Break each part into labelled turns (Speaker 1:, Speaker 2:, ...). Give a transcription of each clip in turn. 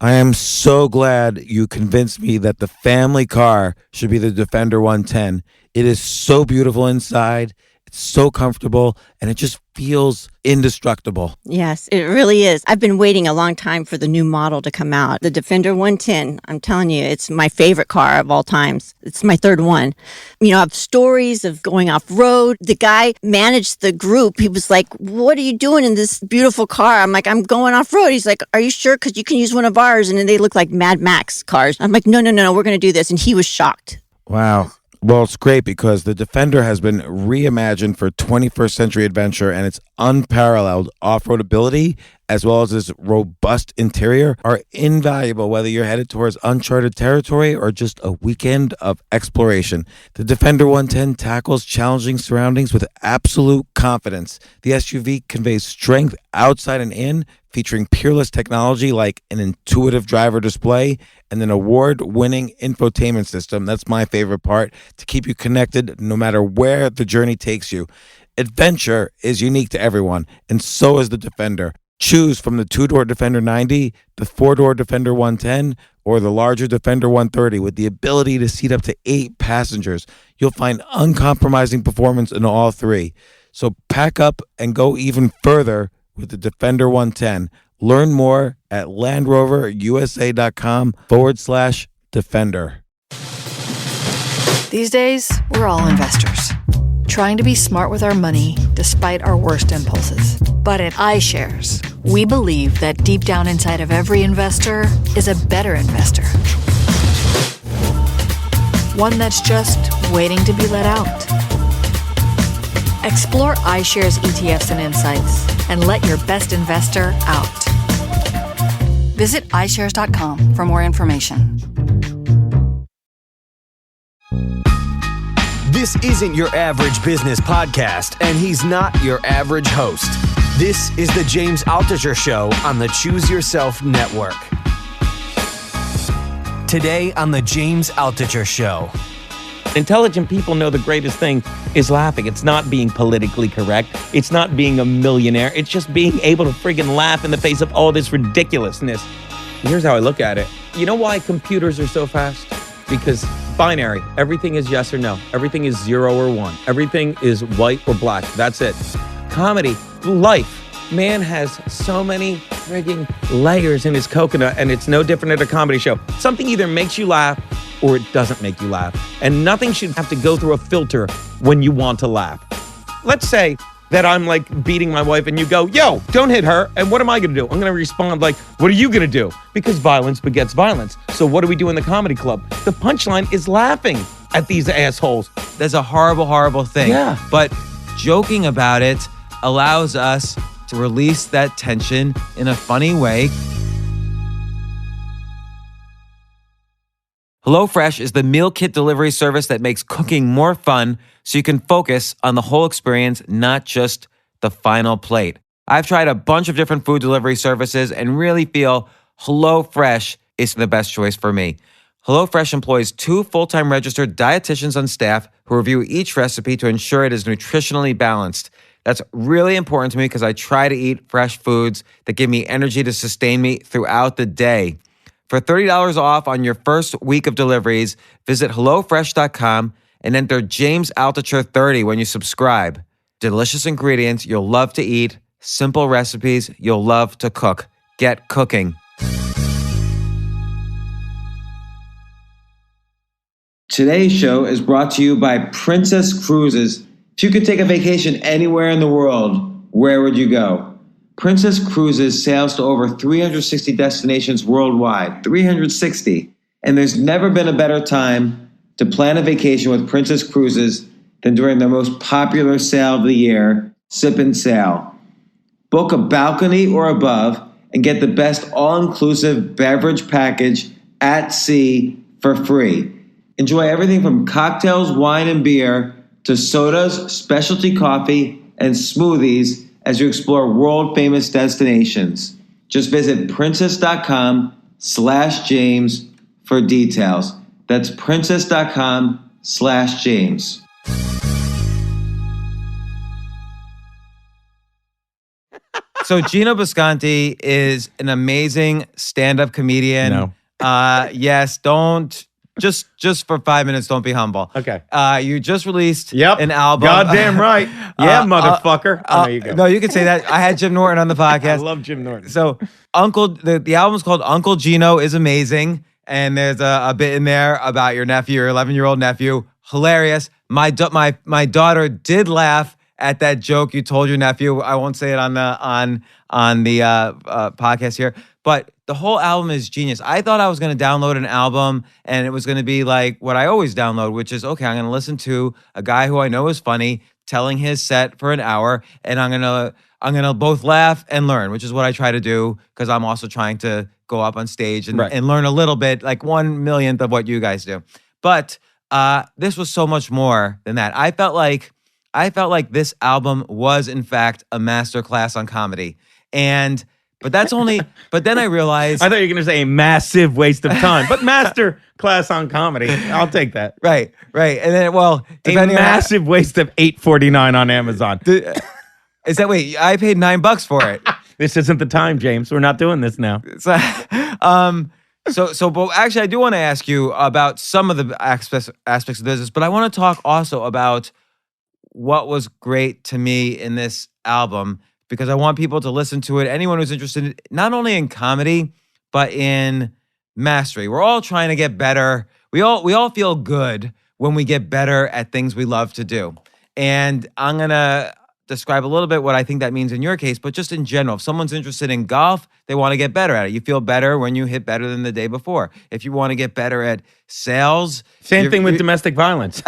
Speaker 1: I am so glad you convinced me that the family car should be the Defender 110. It is so beautiful inside. It's so comfortable, and it just feels indestructible.
Speaker 2: Yes, it really is. I've been waiting a long time for the new model to come out. The Defender 110, I'm telling you, it's my favorite car of all times. It's my third one. You know, I have stories of going off-road. The guy managed the group. He was like, what are you doing in this beautiful car? I'm like, I'm going off-road. He's like, are you sure? Because you can use one of ours. And then they look like Mad Max cars. I'm like, no, we're going to do this. And he was shocked.
Speaker 1: Wow. Well, it's great because the Defender has been reimagined for 21st century adventure, and its unparalleled off-road ability, as well as its robust interior, are invaluable whether you're headed towards uncharted territory or just a weekend of exploration. The Defender 110 tackles challenging surroundings with absolute confidence. The SUV conveys strength outside and in, featuring peerless technology like an intuitive driver display and an award-winning infotainment system. That's my favorite part, to keep you connected no matter where the journey takes you. Adventure is unique to everyone, and so is the Defender. Choose from the two-door Defender 90, the four-door Defender 110, or the larger Defender 130 with the ability to seat up to 8 passengers. You'll find uncompromising performance in all three. So pack up and go even further with the Defender 110. Learn more at LandRoverUSA.com/Defender.
Speaker 3: These days, we're all investors, trying to be smart with our money despite our worst impulses. But at iShares, we believe that deep down inside of every investor is a better investor. One that's just waiting to be let out. Explore iShares ETFs and insights and let your best investor out. Visit iShares.com for more information.
Speaker 4: This isn't your average business podcast, and he's not your average host. This is the James Altucher Show on the Choose Yourself Network. Today on the James Altucher Show.
Speaker 5: Intelligent people know the greatest thing is laughing. It's not being politically correct. It's not being a millionaire. It's just being able to friggin' laugh in the face of all this ridiculousness. Here's how I look at it. You know why computers are so fast? Because binary. Everything is yes or no. Everything is 0 or 1. Everything is white or black. That's it. Comedy, life. Man has so many frigging layers in his coconut, and it's no different at a comedy show. Something either makes you laugh or it doesn't make you laugh. And nothing should have to go through a filter when you want to laugh. Let's say that I'm like beating my wife and you go, yo, don't hit her. And what am I going to do? I'm going to respond like, what are you going to do? Because violence begets violence. So what do we do in the comedy club? The punchline is laughing at these assholes.
Speaker 6: That's a horrible, horrible thing.
Speaker 5: Yeah.
Speaker 6: But joking about it allows us to release that tension in a funny way. HelloFresh is the meal kit delivery service that makes cooking more fun so you can focus on the whole experience, not just the final plate. I've tried a bunch of different food delivery services and really feel HelloFresh is the best choice for me. HelloFresh employs 2 full-time registered dietitians on staff who review each recipe to ensure it is nutritionally balanced. That's really important to me because I try to eat fresh foods that give me energy to sustain me throughout the day. For $30 off on your first week of deliveries, visit HelloFresh.com and enter James Altucher 30 when you subscribe. Delicious ingredients you'll love to eat, simple recipes you'll love to cook. Get cooking.
Speaker 7: Today's show is brought to you by Princess Cruises. If you could take a vacation anywhere in the world, where would you go? Princess Cruises sails to over 360 destinations worldwide, 360. And there's never been a better time to plan a vacation with Princess Cruises than during their most popular sale of the year, Sip and Sail. Book a balcony or above and get the best all-inclusive beverage package at sea for free. Enjoy everything from cocktails, wine, and beer to sodas, specialty coffee, and smoothies as you explore world-famous destinations. Just visit princess.com/James for details. That's princess.com/James.
Speaker 6: So Geno Bisconte is an amazing stand-up comedian.
Speaker 5: No.
Speaker 6: Yes, don't just for 5 minutes, don't be humble.
Speaker 5: Okay.
Speaker 6: You just released
Speaker 5: Yep.
Speaker 6: an album.
Speaker 5: Goddamn right. Yeah, motherfucker. There you go.
Speaker 6: No, you can say that. I had Jim Norton on the podcast.
Speaker 5: I love Jim Norton.
Speaker 6: So the album's called Uncle Geno Is Amazing, and there's a bit in there about your nephew, your 11-year-old nephew. Hilarious. My daughter did laugh at that joke you told your nephew. I won't say it on the podcast here, but the whole album is genius. I thought I was going to download an album and it was going to be like what I always download, which is, okay, I'm going to listen to a guy who I know is funny telling his set for an hour, and I'm going to both laugh and learn, which is what I try to do because I'm also trying to go up on stage and learn a little bit, like 1/1,000,000th of what you guys do. But this was so much more than that. I felt like this album was in fact a masterclass on comedy. But then I realized
Speaker 5: I thought you were going to say a massive waste of time, but master class on comedy. I'll take that.
Speaker 6: Right. And then, well,
Speaker 5: A massive waste of $8.49 on Amazon.
Speaker 6: Is that, wait, I paid $9 for it.
Speaker 5: This isn't the time, James. We're not doing this now.
Speaker 6: So, but actually, I do want to ask you about some of the aspects of the business, but I want to talk also about what was great to me in this album, because I want people to listen to it. Anyone who's interested not only in comedy, but in mastery. We're all trying to get better. We all feel good when we get better at things we love to do. And I'm going to describe a little bit what I think that means in your case, but just in general, if someone's interested in golf, they want to get better at it. You feel better when you hit better than the day before. If you want to get better at sales.
Speaker 5: Same thing with domestic violence.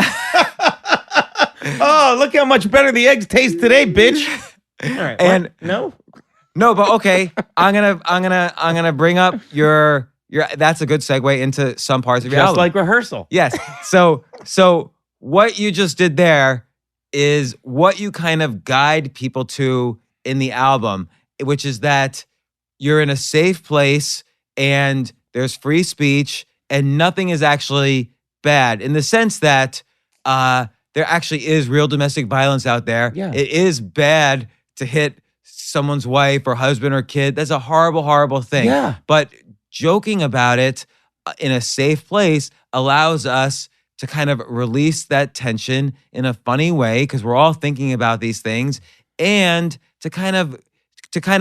Speaker 5: Oh, look how much better the eggs taste today, bitch. All right.
Speaker 6: And
Speaker 5: no,
Speaker 6: but okay. I'm gonna bring up your. That's a good segue into some parts of your
Speaker 5: just
Speaker 6: album.
Speaker 5: like rehearsal.
Speaker 6: Yes. So what you just did there is what you kind of guide people to in the album, which is that you're in a safe place and there's free speech and nothing is actually bad, in the sense that there actually is real domestic violence out there.
Speaker 5: Yeah.
Speaker 6: It is bad to hit someone's wife or husband or kid. That's a horrible, horrible thing.
Speaker 5: Yeah.
Speaker 6: But joking about it in a safe place allows us to kind of release that tension in a funny way, because we're all thinking about these things, and to kind of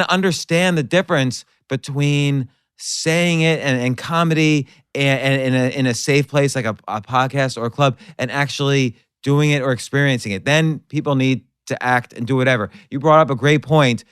Speaker 6: understand the difference between saying it and comedy and in a safe place like a podcast or a club, and actually doing it or experiencing it. Then people need to act and do whatever. You brought up a great point.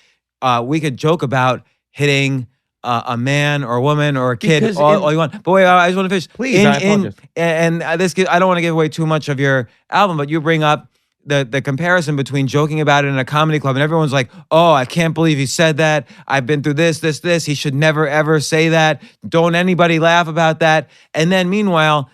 Speaker 6: We could joke about hitting a man or a woman or a kid all you want. But wait, I just want to finish.
Speaker 5: Please, I apologize.
Speaker 6: I don't want to give away too much of your album, but you bring up the comparison between joking about it in a comedy club, and everyone's like, oh, I can't believe he said that. I've been through this. He should never, ever say that. Don't anybody laugh about that. And then meanwhile,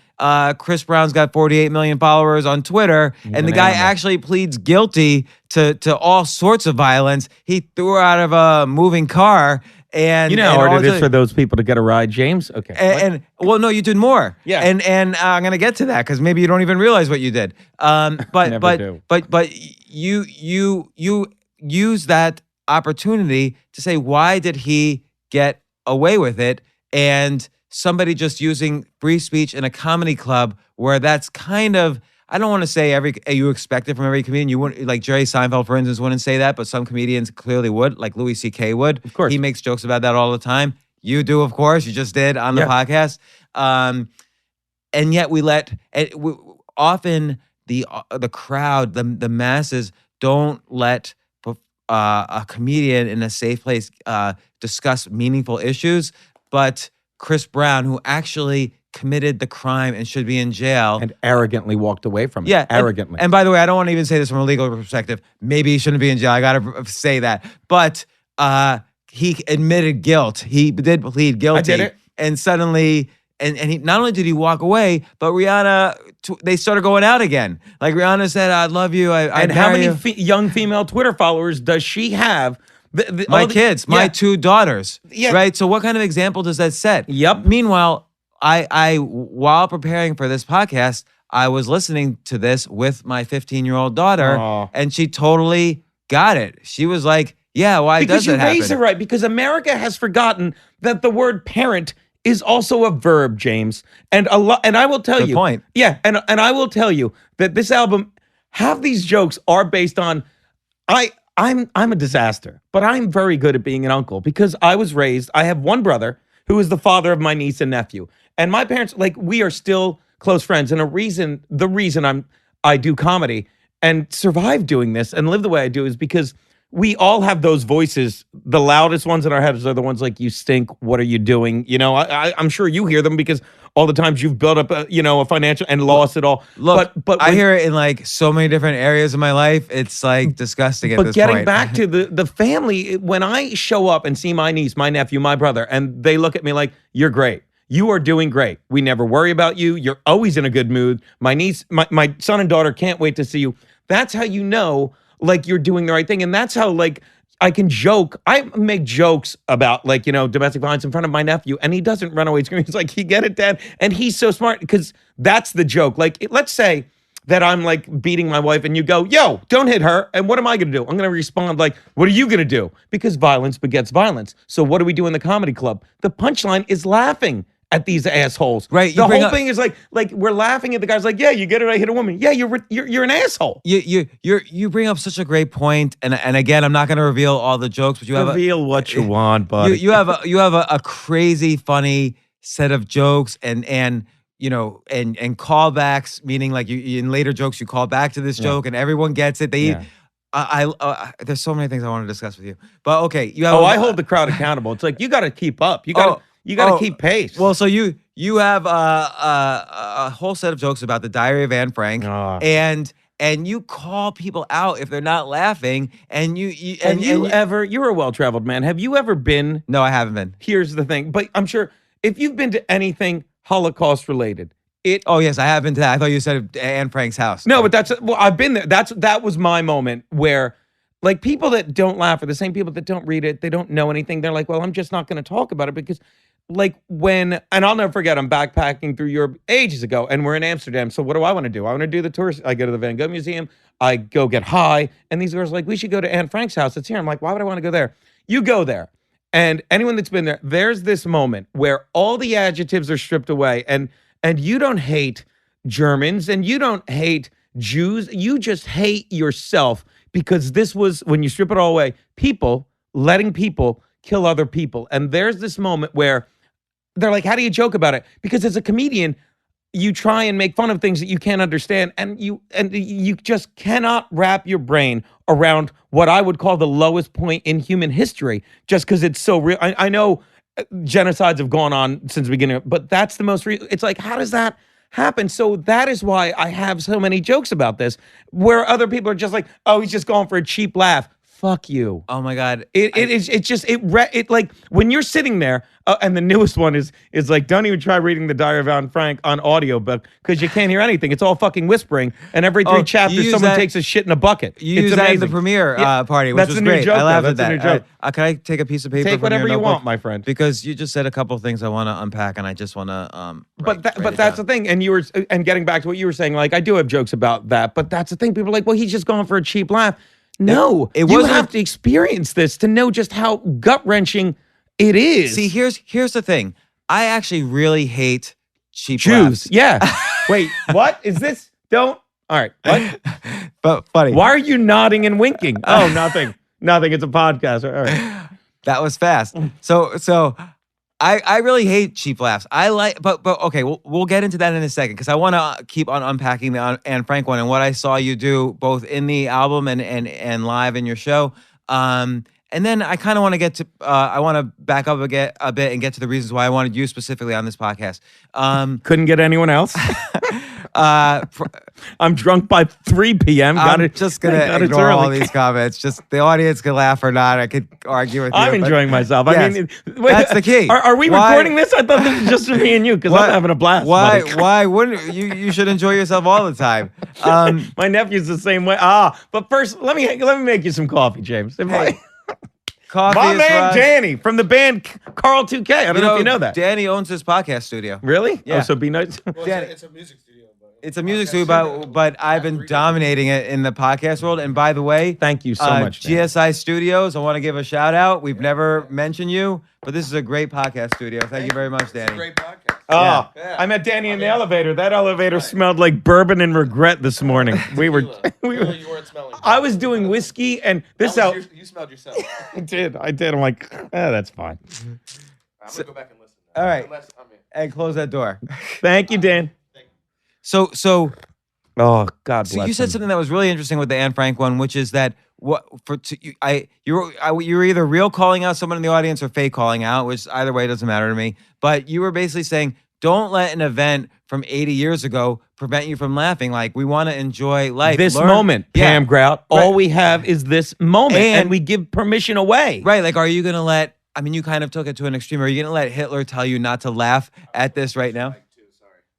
Speaker 6: Chris Brown's got 48 million followers on Twitter, and the guy actually pleads guilty to all sorts of violence. He threw her out of a moving car. And
Speaker 5: you know how hard it is for those people to get a ride, James? Okay.
Speaker 6: And well, no, you did more.
Speaker 5: Yeah.
Speaker 6: And I'm gonna get to that because maybe you don't even realize what you did. But you use that opportunity to say, why did he get away with it? And somebody just using free speech in a comedy club, where that's kind of, I don't want to say you expect it from every comedian. You wouldn't, like Jerry Seinfeld, for instance, wouldn't say that, but some comedians clearly would, like Louis C.K. would.
Speaker 5: Of course.
Speaker 6: He makes jokes about that all the time. You do, of course. You just did on the podcast. And yet often the crowd, the masses don't let a comedian in a safe place discuss meaningful issues. But Chris Brown, who actually committed the crime and should be in jail,
Speaker 5: and arrogantly walked away from it.
Speaker 6: Yeah,
Speaker 5: arrogantly.
Speaker 6: And by the way, I don't want to even say this from a legal perspective. Maybe he shouldn't be in jail. I got to say that. But he admitted guilt. He did plead guilty.
Speaker 5: I did it.
Speaker 6: And suddenly, and he not only did he walk away, but Rihanna, they started going out again. Like Rihanna said, "I love you."
Speaker 5: And how many young female Twitter followers does she have?
Speaker 6: My kids, my 2 daughters.
Speaker 5: Yeah.
Speaker 6: Right. So what kind of example does that set?
Speaker 5: Yep.
Speaker 6: Meanwhile, I while preparing for this podcast, I was listening to this with my 15-year-old daughter,
Speaker 5: Aww.
Speaker 6: and she totally got it. She was like, Yeah, why
Speaker 5: because
Speaker 6: does that happen?
Speaker 5: you raise it right. Because America has forgotten that the word parent is also a verb, James. And I will tell
Speaker 6: Good
Speaker 5: you.
Speaker 6: point.
Speaker 5: Yeah, and I will tell you that this album, half these jokes are based on I'm a disaster, but I'm very good at being an uncle because I have one brother who is the father of my niece and nephew. And my parents, like, we are still close friends. And the reason I do comedy and survive doing this and live the way I do is because we all have those voices. The loudest ones in our heads are the ones like, you stink, what are you doing? You know, I'm sure you hear them because all the times you've built up a financial and lost it all.
Speaker 6: Look,
Speaker 5: but
Speaker 6: I hear it in like so many different areas of my life. It's like disgusting at this point.
Speaker 5: But getting back to the family, when I show up and see my niece, my nephew, my brother, and they look at me like, you're great. You are doing great. We never worry about you. You're always in a good mood. My niece, my son and daughter can't wait to see you. That's how you know, like, you're doing the right thing. And that's how, like, I can joke. I make jokes about, like, domestic violence in front of my nephew, and he doesn't run away screaming. He's like, you get it, Dad? And he's so smart because that's the joke. Like, let's say that I'm, like, beating my wife, and you go, yo, don't hit her. And what am I going to do? I'm going to respond like, what are you going to do? Because violence begets violence. So what do we do in the comedy club? The punchline is laughing at these assholes.
Speaker 6: Right.
Speaker 5: The whole thing is like we're laughing at the guys like, yeah, you get it, I hit a woman. Yeah, you're an asshole.
Speaker 6: You bring up such a great point, and again, I'm not going to revel all the jokes, but you have
Speaker 5: what you want, buddy.
Speaker 6: You have a crazy funny set of jokes and callbacks, meaning like you in later jokes you call back to this joke and everyone gets it. There's so many things I want to discuss with you, but okay, you have.
Speaker 5: I hold the crowd accountable. It's like you got to keep up. You got to keep pace.
Speaker 6: Well, so you have a whole set of jokes about the Diary of Anne Frank, and you call people out if they're not laughing, and
Speaker 5: you're a well-traveled man. Have you ever been?
Speaker 6: No, I haven't been.
Speaker 5: Here's the thing, but I'm sure if you've been to anything Holocaust related,
Speaker 6: Oh yes, I have been to that. I thought you said Anne Frank's house.
Speaker 5: No, but I've been there. That was my moment where, like, people that don't laugh are the same people that don't read it. They don't know anything. They're like, well, I'm just not going to talk about it because, like, and I'll never forget, I'm backpacking through Europe ages ago, and we're in Amsterdam. So what do I want to do? I want to do the tours. I go to the Van Gogh Museum. I go get high, and these girls are like, we should go to Anne Frank's house. It's here. I'm like, why would I want to go there? You go there. And anyone that's been there, there's this moment where all the adjectives are stripped away, and you don't hate Germans and you don't hate Jews. You just hate yourself because this was, when you strip it all away, people letting people kill other people. And there's this moment where they're like, how do you joke about it? Because as a comedian, you try and make fun of things that you can't understand, and you just cannot wrap your brain around what I would call the lowest point in human history, just because it's so real. I know genocides have gone on since the beginning, but that's the most real. It's like, how does that happen? So that is why I have so many jokes about this, where other people are just like, oh, he's just going for a cheap laugh. Fuck you.
Speaker 6: Oh my God.
Speaker 5: It like when you're sitting there, and the newest one is like, don't even try reading the Diary of Anne Frank on audiobook because you can't hear anything. It's all fucking whispering. And every three chapters, someone takes a shit in a bucket.
Speaker 6: You use that in the premiere party, which was great.
Speaker 5: Joke,
Speaker 6: I laughed
Speaker 5: at that.
Speaker 6: Can I take a piece of paper?
Speaker 5: Take whatever you want, my friend.
Speaker 6: Because you just said a couple of things I want to unpack, and I just want to.
Speaker 5: But that's the thing. And getting back to what you were saying, like, I do have jokes about that. But that's the thing. People are like, well, he's just going for a cheap laugh. No, you have to experience this to know just how gut-wrenching it is.
Speaker 6: See, here's the thing. I actually really hate cheap
Speaker 5: Jews.
Speaker 6: laughs.
Speaker 5: Yeah. Wait, what is this? Don't. All right. What?
Speaker 6: But funny.
Speaker 5: Why are you nodding and winking? Oh, nothing. Nothing. It's a podcast. All right.
Speaker 6: That was fast. So I really hate cheap laughs. I like, but okay, we'll get into that in a second because I want to keep on unpacking the Anne Frank one and what I saw you do both in the album and live in your show. And then I kind of want to get to, I want to back up a bit and get to the reasons why I wanted you specifically on this podcast.
Speaker 5: Couldn't get anyone else? I'm drunk by 3 p.m.
Speaker 6: I'm just going to ignore all these comments. Just the audience can laugh or not. I could argue with you.
Speaker 5: I'm enjoying myself.
Speaker 6: Yes,
Speaker 5: I mean, wait,
Speaker 6: that's the key.
Speaker 5: Are we recording this? I thought this was just for me and you because I'm having a blast.
Speaker 6: Why wouldn't you should enjoy yourself all the time.
Speaker 5: My nephew's the same way. But first, let me make you some coffee, James.
Speaker 6: Coffee
Speaker 5: My man
Speaker 6: Raj.
Speaker 5: Danny from the band Carl 2K. I don't know if you know that.
Speaker 6: Danny owns his podcast studio.
Speaker 5: Really?
Speaker 6: Yeah.
Speaker 5: Oh, so be nice.
Speaker 8: Well, it's a music studio.
Speaker 6: It's a music studio, but I've been dominating it in the podcast world. And by the way,
Speaker 5: Thank you so much, Dan.
Speaker 6: GSI Studios, I want to give a shout out. We've never mentioned you, but this is a great podcast studio. Thank you very much, Danny.
Speaker 8: Great podcast.
Speaker 5: Oh,
Speaker 8: Yeah.
Speaker 5: I met Danny in the elevator. That elevator smelled like bourbon and regret this morning. We were,
Speaker 8: Clearly you weren't smelling.
Speaker 5: I was doing whiskey, and this out.
Speaker 8: You smelled yourself.
Speaker 5: I did. I'm like, that's fine.
Speaker 8: I'm gonna go back and listen. Now.
Speaker 6: All right.
Speaker 8: Unless, I mean,
Speaker 6: And close that door.
Speaker 5: Thank you, Dan.
Speaker 6: So
Speaker 5: Oh, God
Speaker 6: So
Speaker 5: bless
Speaker 6: you said
Speaker 5: him.
Speaker 6: something that was really interesting with the Anne Frank one, which is that you were either real calling out someone in the audience or fake calling out, which either way doesn't matter to me. But you were basically saying, don't let an event from 80 years ago prevent you from laughing. Like, we want to enjoy life.
Speaker 5: This
Speaker 6: Learn-
Speaker 5: moment,
Speaker 6: Yeah.
Speaker 5: Pam Grout. All
Speaker 6: Right.
Speaker 5: we have is this moment, and
Speaker 6: And-
Speaker 5: we give permission away.
Speaker 6: Right. Like, are you going to let, I mean, you kind of took it to an extreme. Are you going to let Hitler tell you not to laugh at this right now?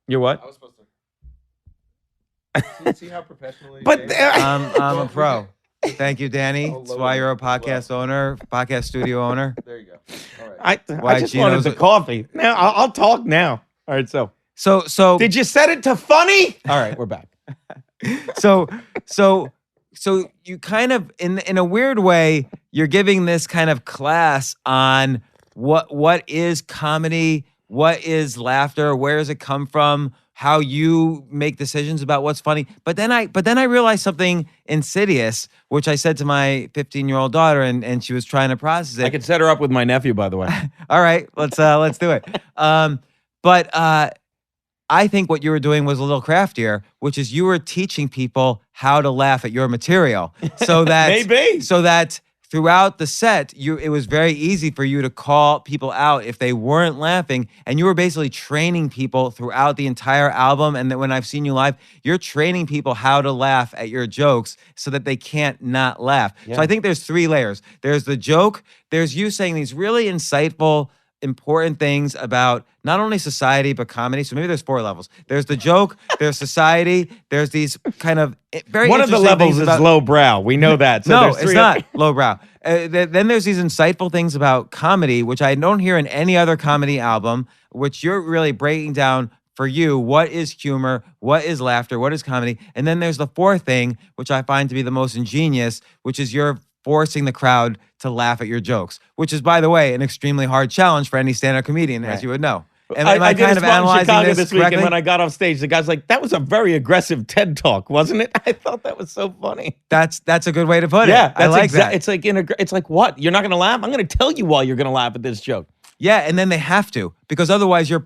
Speaker 5: You're what?
Speaker 8: I was supposed to. See how professionally.
Speaker 5: But
Speaker 6: I'm a pro. Thank you, Danny.
Speaker 8: Oh,
Speaker 6: That's why you're a podcast owner, podcast studio owner.
Speaker 8: There you go. All right.
Speaker 5: I
Speaker 6: Why
Speaker 5: just
Speaker 6: Geno's
Speaker 5: wanted the coffee. Now I'll talk now. All right,
Speaker 6: So
Speaker 5: did you set it to funny? All right, we're back.
Speaker 6: so you kind of in a weird way, you're giving this kind of class on what is comedy, what is laughter, where does it come from, how you make decisions about what's funny. But then I realized something insidious, which I said to my 15-year-old daughter, and she was trying to process it.
Speaker 5: I could set her up with my nephew, by the way.
Speaker 6: All right, let's do it. But I think what you were doing was a little craftier, which is you were teaching people how to laugh at your material, so that
Speaker 5: Maybe.
Speaker 6: so that throughout the set, it was very easy for you to call people out if they weren't laughing, and you were basically training people throughout the entire album. And that when I've seen you live, you're training people how to laugh at your jokes so that they can't not laugh. So I think there's 3 layers. There's the joke. There's you saying these really insightful, important things about not only society but comedy. So maybe there's 4 levels. There's the joke, there's society, there's these kind of very
Speaker 5: One of the
Speaker 6: interesting
Speaker 5: levels
Speaker 6: things
Speaker 5: is
Speaker 6: about,
Speaker 5: low brow. We know that. So
Speaker 6: no,
Speaker 5: there's
Speaker 6: it's
Speaker 5: 3
Speaker 6: not lowbrow. Then there's these insightful things about comedy, which I don't hear in any other comedy album, which you're really breaking down for you. What is humor? What is laughter? What is comedy? And then there's the 4th thing, which I find to be the most ingenious, which is you're forcing the crowd to laugh at your jokes, which is, by the way, an extremely hard challenge for any stand-up comedian, as you would know. Am I
Speaker 5: did a
Speaker 6: kind of
Speaker 5: spot in
Speaker 6: analyzing
Speaker 5: Chicago
Speaker 6: this
Speaker 5: this week,
Speaker 6: correctly?
Speaker 5: and when I got off stage, the guy's like, "That was a very aggressive TED talk, wasn't it?" I thought that was so funny.
Speaker 6: That's a good way to put it.
Speaker 5: Yeah,
Speaker 6: I like that.
Speaker 5: It's like it's like what? You're not going to laugh? I'm going to tell you why you're going to laugh at this joke.
Speaker 6: Yeah, and then they have to, because otherwise you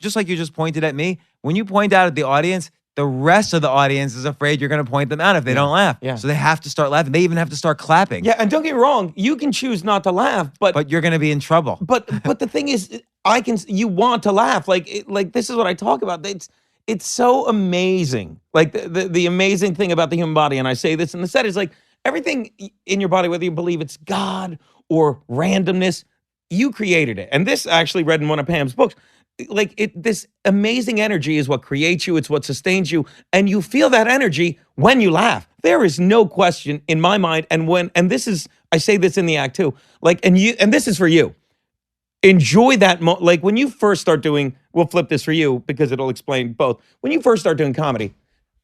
Speaker 6: just like you just pointed at me. When you point out at the audience, the rest of the audience is afraid you're going to point them out if they don't laugh.
Speaker 5: Yeah.
Speaker 6: So they have to start laughing. They even have to start clapping.
Speaker 5: Yeah, and don't get me wrong, you can choose not to laugh,
Speaker 6: But you're going to be in trouble.
Speaker 5: But the thing is, you want to laugh. Like this is what I talk about. It's so amazing. Like the amazing thing about the human body, and I say this in the set, is like everything in your body, whether you believe it's God or randomness, you created it. And this I actually read in one of Pam's books. This amazing energy is what creates you. It's what sustains you, and you feel that energy when you laugh. There is no question in my mind. And this is, I say this in the act too. And this is for you. Enjoy that like when you first start doing. We'll flip this for you because it'll explain both. When you first start doing comedy,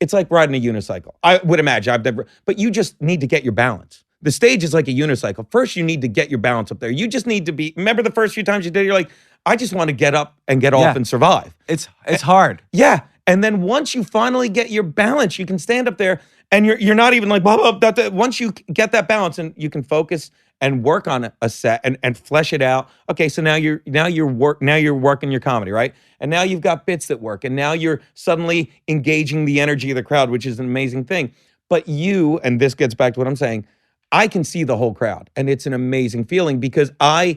Speaker 5: it's like riding a unicycle. I would imagine but you just need to get your balance. The stage is like a unicycle. First, you need to get your balance up there. You just need to be. Remember the first few times you did, you're like, I just want to get up and get off and survive.
Speaker 6: It's hard.
Speaker 5: Yeah. And then once you finally get your balance, you can stand up there and you're not even like, blah, blah, blah, blah. Once you get that balance and you can focus and work on a set and flesh it out. Okay, so now you're working your comedy, right? And now you've got bits that work. And now you're suddenly engaging the energy of the crowd, which is an amazing thing. But you, and this gets back to what I'm saying, I can see the whole crowd. And it's an amazing feeling because I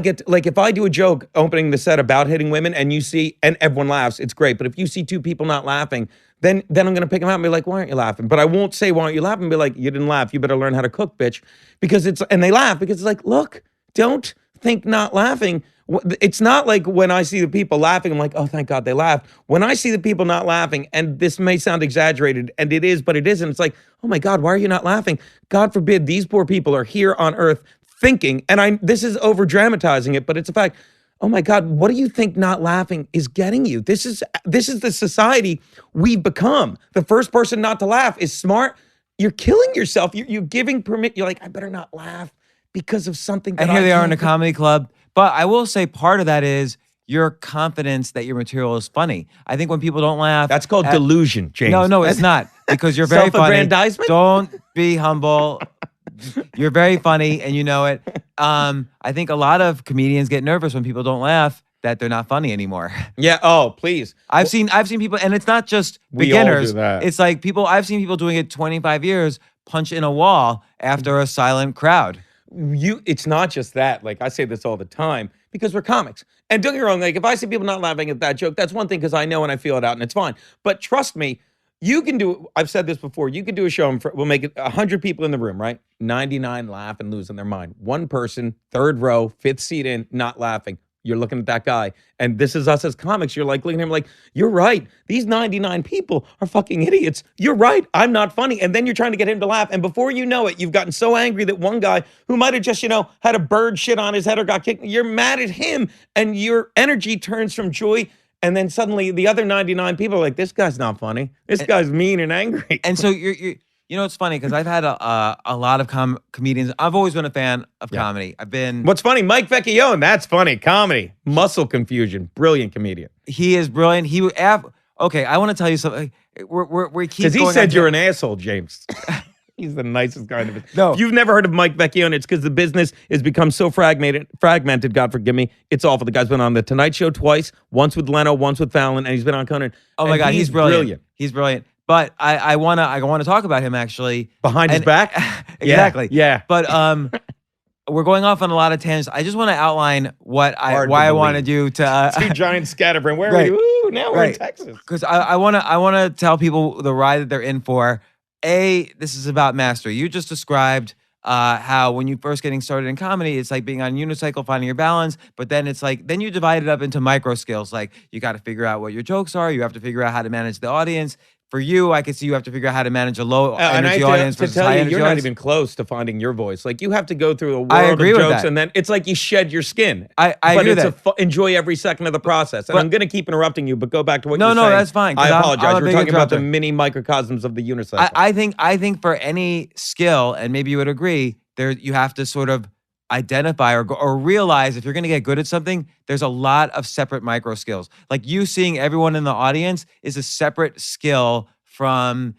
Speaker 5: get to, like, if I do a joke opening the set about hitting women and you see, and everyone laughs, it's great. But if you see 2 people not laughing, then I'm going to pick them out and be like, why aren't you laughing? But I won't say, why aren't you laughing? Be like, you didn't laugh. You better learn how to cook, bitch. And they laugh because it's like, look, don't think not laughing. It's not like when I see the people laughing, I'm like, oh, thank God they laughed. When I see the people not laughing, and this may sound exaggerated, and it is, but it isn't. It's like, oh my God, why are you not laughing? God forbid these poor people are here on earth thinking, and this is over dramatizing it, but it's a fact. oh my God, what do you think not laughing is getting you? This is the society we've become. The first person not to laugh is smart. You're killing yourself. You're giving permit. You're like, I better not laugh because of something that
Speaker 6: And here they are in a
Speaker 5: can't
Speaker 6: comedy club. But I will say part of that is your confidence that your material is funny. I think when people don't laugh.
Speaker 5: That's called delusion, James.
Speaker 6: No, it's not. Because you're very funny.
Speaker 5: Self-aggrandizement?
Speaker 6: Don't be humble. You're very funny and you know it. I think a lot of comedians get nervous when people don't laugh that they're not funny anymore.
Speaker 5: Yeah. Oh, please.
Speaker 6: I've seen people, and it's not just
Speaker 5: We all do
Speaker 6: beginners.
Speaker 5: that.
Speaker 6: It's like I've seen people doing it 25 years, punch in a wall after a silent crowd.
Speaker 5: It's not just that. Like, I say this all the time because we're comics. And don't get me wrong, like, if I see people not laughing at that joke, that's one thing because I know and I feel it out and it's fine. But trust me, you can do, I've said this before, you can do a show and we'll make it 100 people in the room, right? 99 laugh and losing their mind. One person, third row, fifth seat in, not laughing. You're looking at that guy. And this is us as comics. You're like looking at him like, you're right. These 99 people are fucking idiots. You're right. I'm not funny. And then you're trying to get him to laugh. And before you know it, you've gotten so angry that one guy who might have just, had a bird shit on his head or got kicked, you're mad at him. And your energy turns from joy. And then suddenly the other 99 people are like, this guy's not funny. This guy's mean and angry.
Speaker 6: And so you're it's funny because I've had a lot of comedians. I've always been a fan of comedy. I've been.
Speaker 5: What's funny? Mike Vecchione. That's funny. Comedy. Muscle confusion. Brilliant comedian.
Speaker 6: He is brilliant. Okay, I want to tell you something. We keep
Speaker 5: Because he
Speaker 6: going
Speaker 5: said
Speaker 6: on
Speaker 5: you're an asshole, James. He's the nicest guy in the business.
Speaker 6: No.
Speaker 5: If you've never heard of Mike Vecchione, it's because the business has become so fragmented, God forgive me. It's awful. The guy's been on The Tonight Show twice, once with Leno, once with Fallon, and he's been on Conan.
Speaker 6: Oh my
Speaker 5: And
Speaker 6: God, he's brilliant. He's brilliant. But I wanna talk about him actually.
Speaker 5: Behind his back?
Speaker 6: Exactly.
Speaker 5: Yeah.
Speaker 6: But we're going off on a lot of tangents. I just want to outline why I
Speaker 5: believe.
Speaker 6: wanted you to
Speaker 5: Two giant scatterbrain. Where
Speaker 6: Right.
Speaker 5: are we? Ooh, now we're in
Speaker 6: Right.
Speaker 5: Texas.
Speaker 6: because I wanna tell people the ride that they're in for. This is about mastery. You just described how when you first getting started in comedy, it's like being on a unicycle, finding your balance. But then it's like, then you divide it up into micro skills. Like you got to figure out what your jokes are. You have to figure out how to manage the audience. For you, I can see you have to figure out how to manage a low
Speaker 5: And I
Speaker 6: energy
Speaker 5: have
Speaker 6: audience
Speaker 5: to
Speaker 6: versus
Speaker 5: tell
Speaker 6: high
Speaker 5: you,
Speaker 6: energy
Speaker 5: you're not
Speaker 6: audience.
Speaker 5: even close to finding your voice. Like you have to go through a world
Speaker 6: I agree
Speaker 5: of
Speaker 6: with
Speaker 5: jokes,
Speaker 6: that.
Speaker 5: and then it's like you shed your skin.
Speaker 6: I
Speaker 5: but
Speaker 6: agree with
Speaker 5: it's enjoy every second of the process. And
Speaker 6: But-
Speaker 5: I'm going to keep interrupting you, but go back to what
Speaker 6: No,
Speaker 5: you're
Speaker 6: no,
Speaker 5: saying.
Speaker 6: that's fine, 'cause
Speaker 5: I
Speaker 6: I'm
Speaker 5: apologize.
Speaker 6: a
Speaker 5: We're
Speaker 6: big
Speaker 5: talking about the
Speaker 6: interrupter.
Speaker 5: mini microcosms of the unicycle.
Speaker 6: I think for any skill, and maybe you would agree, there you have to sort of identify or realize if you're going to get good at something, there's a lot of separate micro skills. Like you seeing everyone in the audience is a separate skill from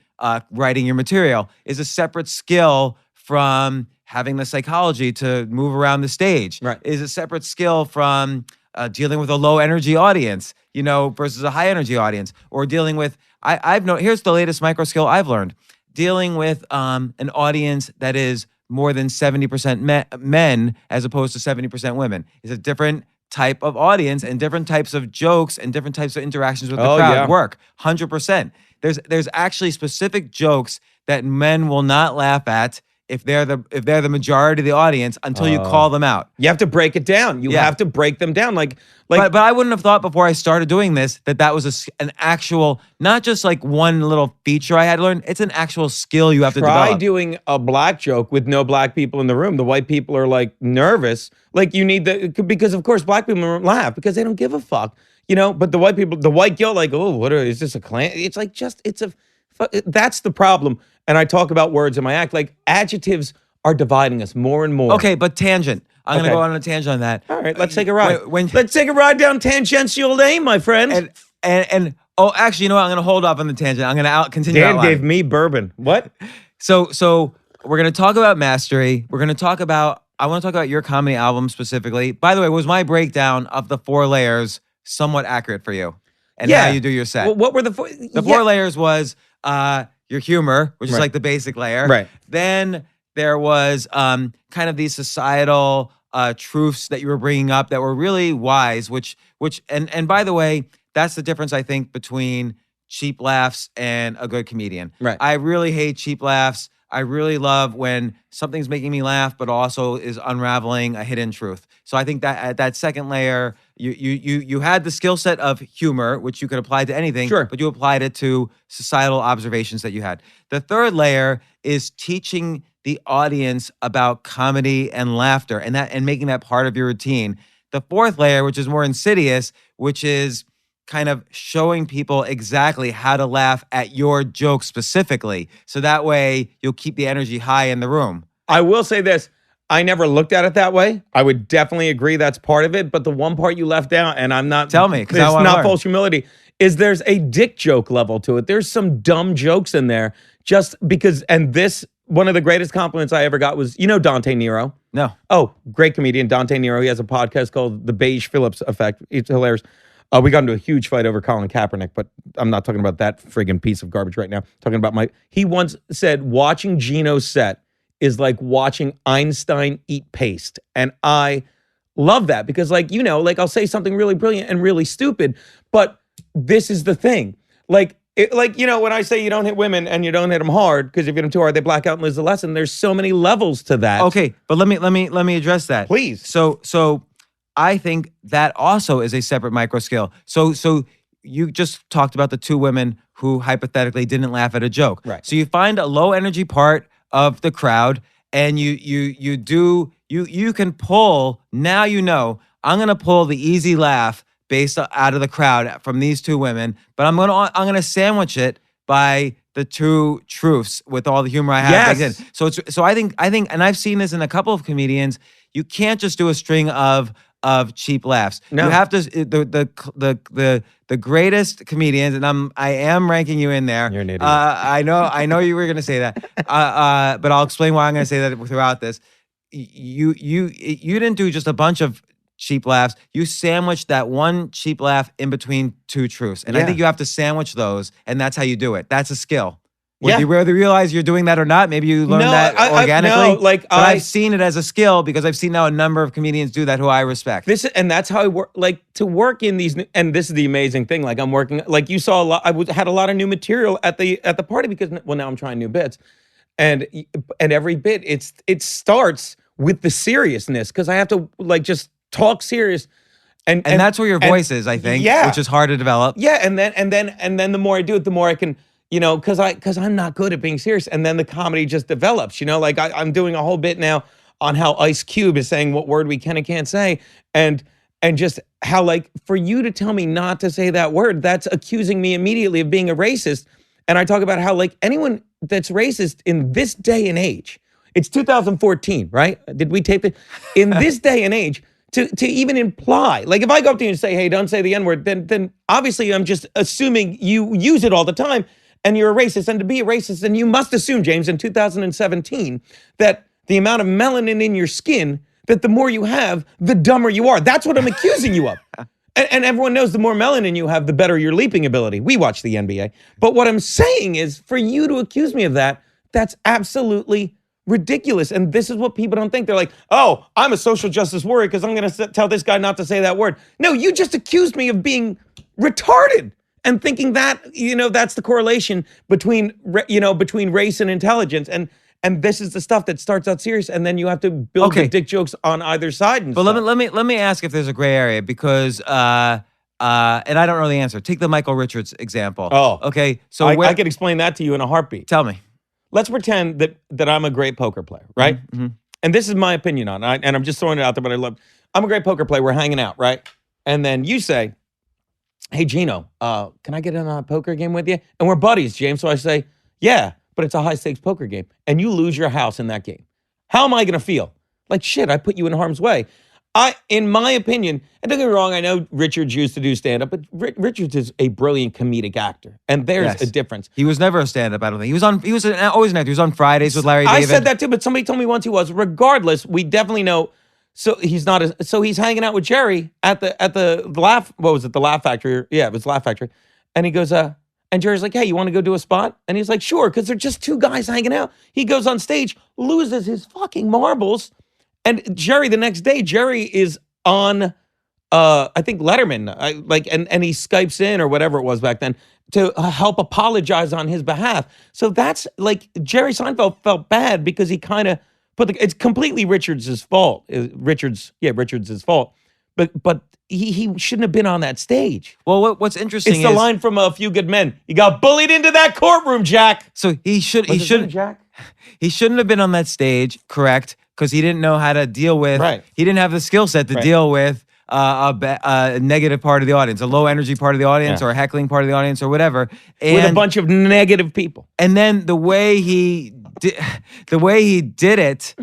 Speaker 6: writing your material, is a separate skill from having the psychology to move around the stage,
Speaker 5: Right.
Speaker 6: is a separate skill from dealing with a low energy audience, versus a high energy audience, or dealing with, here's the latest micro skill I've learned, dealing with an audience that is more than 70% men as opposed to 70% women. It's a different type of audience and different types of jokes and different types of interactions with the crowd
Speaker 5: yeah.
Speaker 6: work. 100%. There's actually specific jokes that men will not laugh at if they're the majority of the audience until you call them out.
Speaker 5: You have to break it down. You
Speaker 6: Yeah.
Speaker 5: have to break them down.
Speaker 6: But I wouldn't have thought before I started doing this that was an actual, not just like one little feature I had to learn. It's an actual skill you have to
Speaker 5: try
Speaker 6: develop.
Speaker 5: doing a black joke with no black people in the room. The white people are like nervous. Like you need because of course black people don't laugh because they don't give a fuck. But the white people, the white girl, like, oh, is this a clan? It's like that's the problem. And I talk about words in my act. Like adjectives are dividing us more and more.
Speaker 6: Okay, but tangent. I'm
Speaker 5: Okay.
Speaker 6: going to go on a tangent on that.
Speaker 5: All right, let's take a ride.
Speaker 6: When-
Speaker 5: Let's take a ride down tangential lane, my friend.
Speaker 6: And actually, you know what? I'm going to hold off on the tangent. I'm going to continue.
Speaker 5: Dan
Speaker 6: outlining.
Speaker 5: gave me bourbon. What?
Speaker 6: So we're going to talk about mastery. I want to talk about your comedy album specifically. By the way, was my breakdown of the 4 layers somewhat accurate for you? And how you do your set?
Speaker 5: Well, what were the 4?
Speaker 6: The 4 layers was your humor, which is
Speaker 5: Right.
Speaker 6: like the basic layer.
Speaker 5: Right.
Speaker 6: Then there was kind of these societal truths that you were bringing up that were really wise, which and by the way, that's the difference I think between cheap laughs and a good comedian.
Speaker 5: Right.
Speaker 6: I really hate cheap laughs. I really love when something's making me laugh, but also is unraveling a hidden truth. So I think that at that second layer, you had the skill set of humor, which you could apply to anything,
Speaker 5: Sure.
Speaker 6: but you applied it to societal observations that you had. The third layer is teaching the audience about comedy and laughter and making that part of your routine. the fourth layer, which is more insidious, which is kind of showing people exactly how to laugh at your joke specifically. So that way you'll keep the energy high in the room.
Speaker 5: I will say this. I never looked at it that way. I would definitely agree that's part of it. But the one part you left out, and I'm not...
Speaker 6: Tell me, 'cause I
Speaker 5: it's
Speaker 6: wanna
Speaker 5: not
Speaker 6: learn.
Speaker 5: false humility, is there's a dick joke level to it. There's some dumb jokes in there just because... And this, one of the greatest compliments I ever got was, you know Dante Nero?
Speaker 6: No.
Speaker 5: Oh, great comedian, Dante Nero. He has a podcast called The Beige Phillips Effect. It's hilarious. We got into a huge fight over Colin Kaepernick, but I'm not talking about that friggin' piece of garbage right now. I'm talking about he once said, watching Geno's set is like watching Einstein eat paste. And I love that because, like, you know, like I'll say something really brilliant and really stupid, but this is the thing. Like, you know, when I say you don't hit women and you don't hit them hard, because if you hit them too hard, they black out and lose the lesson. There's so many levels to that.
Speaker 6: Okay, but let me address that.
Speaker 5: Please.
Speaker 6: So I think that also is a separate micro skill. So you just talked about the two women who hypothetically didn't laugh at a joke.
Speaker 5: Right.
Speaker 6: So you find a low energy part of the crowd and you can pull, now you know, I'm going to pull the easy laugh based out of the crowd from these two women, but I'm going to sandwich it by the two truths with all the humor I have.
Speaker 5: Yes.
Speaker 6: Back in. So I think, and I've seen this in a couple of comedians, you can't just do a string of cheap laughs.
Speaker 5: No.
Speaker 6: You have to the greatest comedians, and I am ranking you in there.
Speaker 5: You're an idiot.
Speaker 6: I know you were going to say that, but I'll explain why I'm going to say that throughout this. You didn't do just a bunch of cheap laughs. You sandwiched that one cheap laugh in between two truths, and I
Speaker 5: Yeah.
Speaker 6: think you have to sandwich those, and that's how you do it. That's a skill.
Speaker 5: Yeah.
Speaker 6: Whether you realize you're doing that or not, maybe you learn that organically. But I've seen it as a skill because I've seen now a number of comedians do that who I respect.
Speaker 5: And that's how I work. Like, to work in these, and this is the amazing thing. Like, I'm working. Like, you saw a lot. Had a lot of new material at the party because now I'm trying new bits, and every bit it starts with the seriousness because I have to like just talk serious, and
Speaker 6: that's where your voice is, I think.
Speaker 5: Yeah.
Speaker 6: Which is hard to develop.
Speaker 5: Yeah, and then the more I do it, the more I can. You know, because I'm not good at being serious, and then the comedy just develops. You know, like I'm doing a whole bit now on how Ice Cube is saying what word we can and can't say, and just how, like, for you to tell me not to say that word, that's accusing me immediately of being a racist. And I talk about how, like, anyone that's racist in this day and age, it's 2014, right? Did we tape it? In this day and age, to even imply, like, if I go up to you and say, hey, don't say the N-word, then obviously I'm just assuming you use it all the time. And you're a racist, and to be a racist, and you must assume, James, in 2017, that the amount of melanin in your skin, that the more you have, the dumber you are. That's what I'm accusing you of. And everyone knows the more melanin you have, the better your leaping ability. We watch the NBA. But what I'm saying is, for you to accuse me of that, that's absolutely ridiculous. And this is what people don't think. They're like, oh, I'm a social justice warrior because I'm going to tell this guy not to say that word. No, you just accused me of being retarded. And thinking that, you know, that's the correlation between race and intelligence. And this is the stuff that starts out serious, and then you have to build the dick jokes on either side. And
Speaker 6: but let me ask if there's a gray area because and I don't know the answer. Take the Michael Richards example.
Speaker 5: Oh,
Speaker 6: okay. So
Speaker 5: I could explain that to you in a heartbeat.
Speaker 6: Tell me.
Speaker 5: Let's pretend that I'm a great poker player, right? Mm-hmm. And this is my opinion on it, and I'm just throwing it out there. But I'm a great poker player. We're hanging out, right? And then you say, hey, Geno, can I get in a poker game with you? And we're buddies, James. So I say, yeah, but it's a high-stakes poker game. And you lose your house in that game. How am I going to feel? Like, shit, I put you in harm's way. In my opinion, and don't get me wrong, I know Richards used to do stand-up, but Richards is a brilliant comedic actor. And there's a difference.
Speaker 6: He was never a stand-up, I don't think. He was always an actor. He was on Fridays with Larry David.
Speaker 5: I said that too, but somebody told me once he was. Regardless, we definitely know. So he's not. So he's hanging out with Jerry at the Laugh. What was it? The Laugh Factory. Yeah, it was Laugh Factory. And he goes, and Jerry's like, hey, you want to go do a spot? And he's like, sure, because they're just two guys hanging out. He goes on stage, loses his fucking marbles, and Jerry the next day, Jerry is on, I think Letterman, and he Skypes in or whatever it was back then to help apologize on his behalf. So that's like Jerry Seinfeld felt bad because he kind of. But it's completely Richards' fault. Richards' fault. But he shouldn't have been on that stage.
Speaker 6: Well, what's interesting
Speaker 5: is the line from A Few Good Men. He got bullied into that courtroom, Jack.
Speaker 6: So he shouldn't have been on that stage, correct? Because he didn't know how to deal with.
Speaker 5: Right.
Speaker 6: He didn't have the skill set to deal with a negative part of the audience, a low energy part of the audience, or a heckling part of the audience, or whatever,
Speaker 5: with a bunch of negative people.
Speaker 6: And then the way he did it,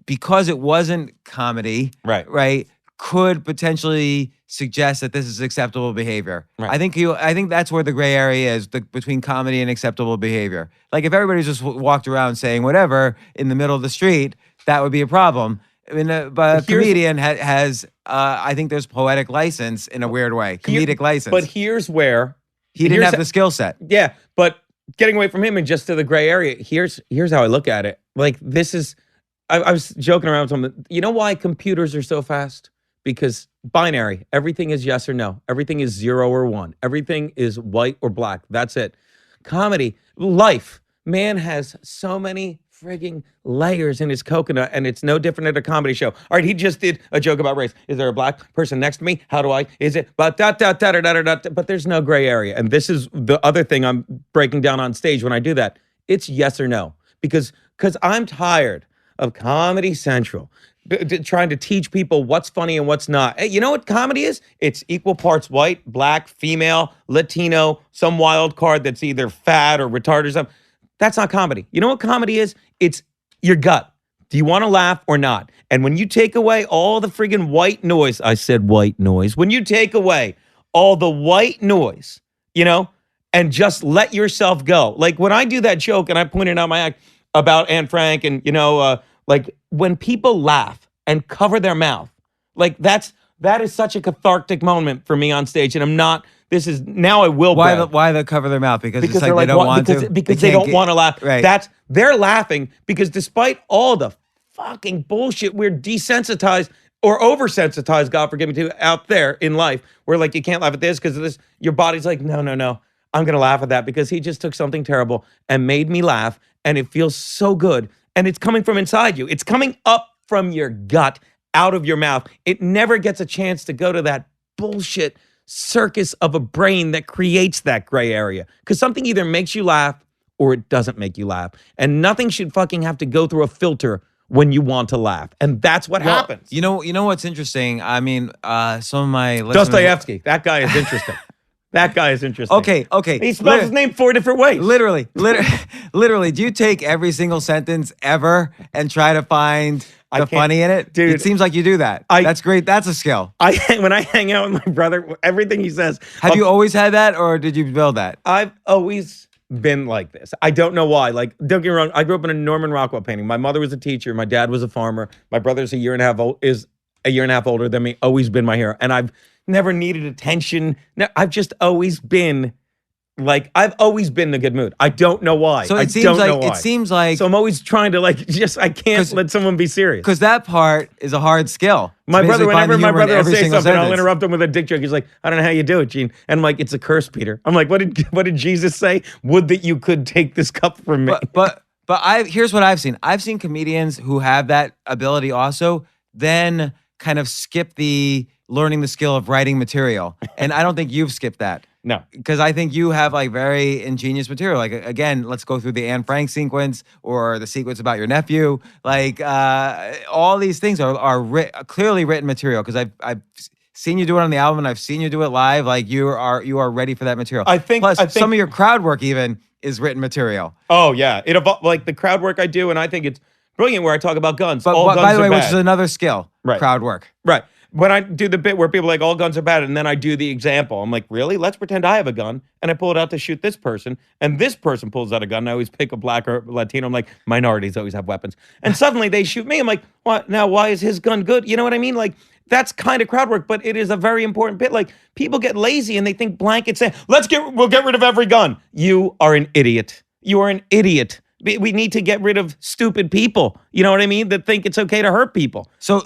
Speaker 6: because it wasn't comedy, right, could potentially suggest that this is acceptable behavior. Right. I think that's where the gray area is between comedy and acceptable behavior. Like if everybody just walked around saying whatever in the middle of the street, that would be a problem. I mean, but a comedian has, I think there's poetic license in a weird way, comedic license.
Speaker 5: But here's where
Speaker 6: he didn't have the skill set.
Speaker 5: Yeah, but getting away from him and just to the gray area, here's how I look at it. Like this is, I was joking around with someone. You know why computers are so fast? Because binary, everything is yes or no. Everything is 0 or 1. Everything is white or black. That's it. Comedy, life, man has so many frigging layers in his coconut, and it's no different at a comedy show. All right, he just did a joke about race. Is there a black person next to me? How do I? Is it? But there's no gray area. And this is the other thing I'm breaking down on stage when I do that. It's yes or no. Because I'm tired of Comedy Central trying to teach people what's funny and what's not. Hey, you know what comedy is? It's equal parts white, black, female, Latino, some wild card that's either fat or retarded or something. That's not comedy. You know what comedy is? It's your gut. Do you want to laugh or not? And when you take away all the friggin' white noise, I said white noise. When you take away all the white noise, you know, and just let yourself go. Like when I do that joke and I pointed out my act about Anne Frank and, you know, like when people laugh and cover their mouth, like that is such a cathartic moment for me on stage. And I'm not, this is, now I will.
Speaker 6: Why they cover their mouth? Because it's like they don't want to.
Speaker 5: Because they don't want to laugh.
Speaker 6: Right.
Speaker 5: They're laughing because despite all the fucking bullshit we're desensitized or oversensitized, God forgive me, to out there in life, where like you can't laugh at this because of this, your body's like, no, I'm going to laugh at that because he just took something terrible and made me laugh. And it feels so good. And it's coming from inside you. It's coming up from your gut, out of your mouth. It never gets a chance to go to that bullshit circus of a brain that creates that gray area. Because something either makes you laugh or it doesn't make you laugh. And nothing should fucking have to go through a filter when you want to laugh. And that's what happens.
Speaker 6: You know what's interesting? I mean, some of my listeners...
Speaker 5: Dostoevsky. That guy is interesting. That guy is interesting.
Speaker 6: Okay.
Speaker 5: He spells his name 4 different ways.
Speaker 6: Literally. Do you take every single sentence ever and try to find the funny in it?
Speaker 5: Dude,
Speaker 6: it seems like you do that. That's great. That's a skill.
Speaker 5: When I hang out with my brother, everything he says.
Speaker 6: Have you always had that, or did you build that?
Speaker 5: I've always been like this. I don't know why. Like, don't get me wrong. I grew up in a Norman Rockwell painting. My mother was a teacher. My dad was a farmer. My brother's a year and a half older than me. Always been my hero, and I've never needed attention. No, I've just always been like, I've always been in a good mood. I don't know why.
Speaker 6: So it seems like.
Speaker 5: So I'm always trying to I can't let someone be serious.
Speaker 6: Because that part is a hard skill.
Speaker 5: My brother, whenever my brother will say something, I'll interrupt him with a dick joke. He's like, I don't know how you do it, Gene. And I'm like, it's a curse, Peter. I'm like, what did Jesus say? Would that you could take this cup from me.
Speaker 6: But here's what I've seen. I've seen comedians who have that ability also, then kind of skip the learning the skill of writing material. And I don't think you've skipped that.
Speaker 5: No.
Speaker 6: Because I think you have like very ingenious material. Like, again, let's go through the Anne Frank sequence or the sequence about your nephew. Like, all these things are clearly written material, because I've seen you do it on the album and I've seen you do it live. Like, you are ready for that material.
Speaker 5: I think
Speaker 6: some of your crowd work even is written material.
Speaker 5: Oh, yeah. It like the crowd work I do, and I think it's brilliant where I talk about guns.
Speaker 6: But
Speaker 5: all guns
Speaker 6: by the way,
Speaker 5: are bad.
Speaker 6: which is another skill,
Speaker 5: right.
Speaker 6: Crowd work.
Speaker 5: Right. When I do the bit where people are like, all guns are bad, and then I do the example, I'm like, really? Let's pretend I have a gun, and I pull it out to shoot this person, and this person pulls out a gun, and I always pick a black or Latino. I'm like, minorities always have weapons. And suddenly they shoot me. I'm like, what? Now, why is his gun good? You know what I mean? Like, that's kind of crowd work, but it is a very important bit. Like, people get lazy, and they think blanket saying, we'll get rid of every gun. You are an idiot. You are an idiot. We need to get rid of stupid people. You know what I mean? That think it's okay to hurt people.
Speaker 6: So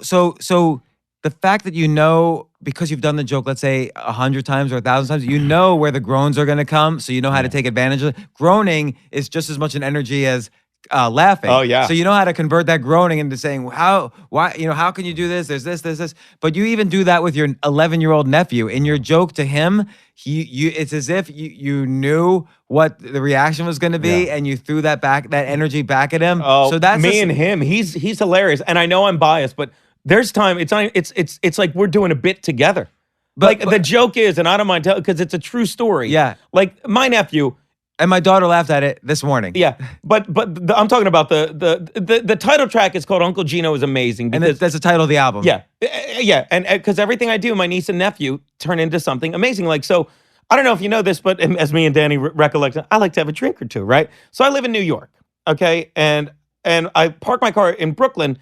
Speaker 6: the fact that you know, because you've done the joke, let's say 100 times or 1,000 times, you know where the groans are going to come, so you know how to take advantage of it. Groaning is just as much an energy as laughing.
Speaker 5: Oh, yeah.
Speaker 6: So you know how to convert that groaning into saying, how can you do this? There's this. But you even do that with your 11-year-old nephew. In your joke to him, it's as if you knew what the reaction was going to be, and you threw that energy back at him.
Speaker 5: Oh,
Speaker 6: so that's
Speaker 5: me and him. He's hilarious, and I know I'm biased, but There's time. It's like we're doing a bit together.
Speaker 6: But
Speaker 5: The joke is, and I don't mind telling because it's a true story.
Speaker 6: Yeah.
Speaker 5: Like my nephew.
Speaker 6: And my daughter laughed at it this morning.
Speaker 5: Yeah, but I'm talking about the title track is called Uncle Geno Is Amazing.
Speaker 6: And that's the title of the album.
Speaker 5: Yeah, and because everything I do, my niece and nephew turn into something amazing. Like, so I don't know if you know this, but as me and Danny recollect, I like to have a drink or two, right? So I live in New York, okay, and I park my car in Brooklyn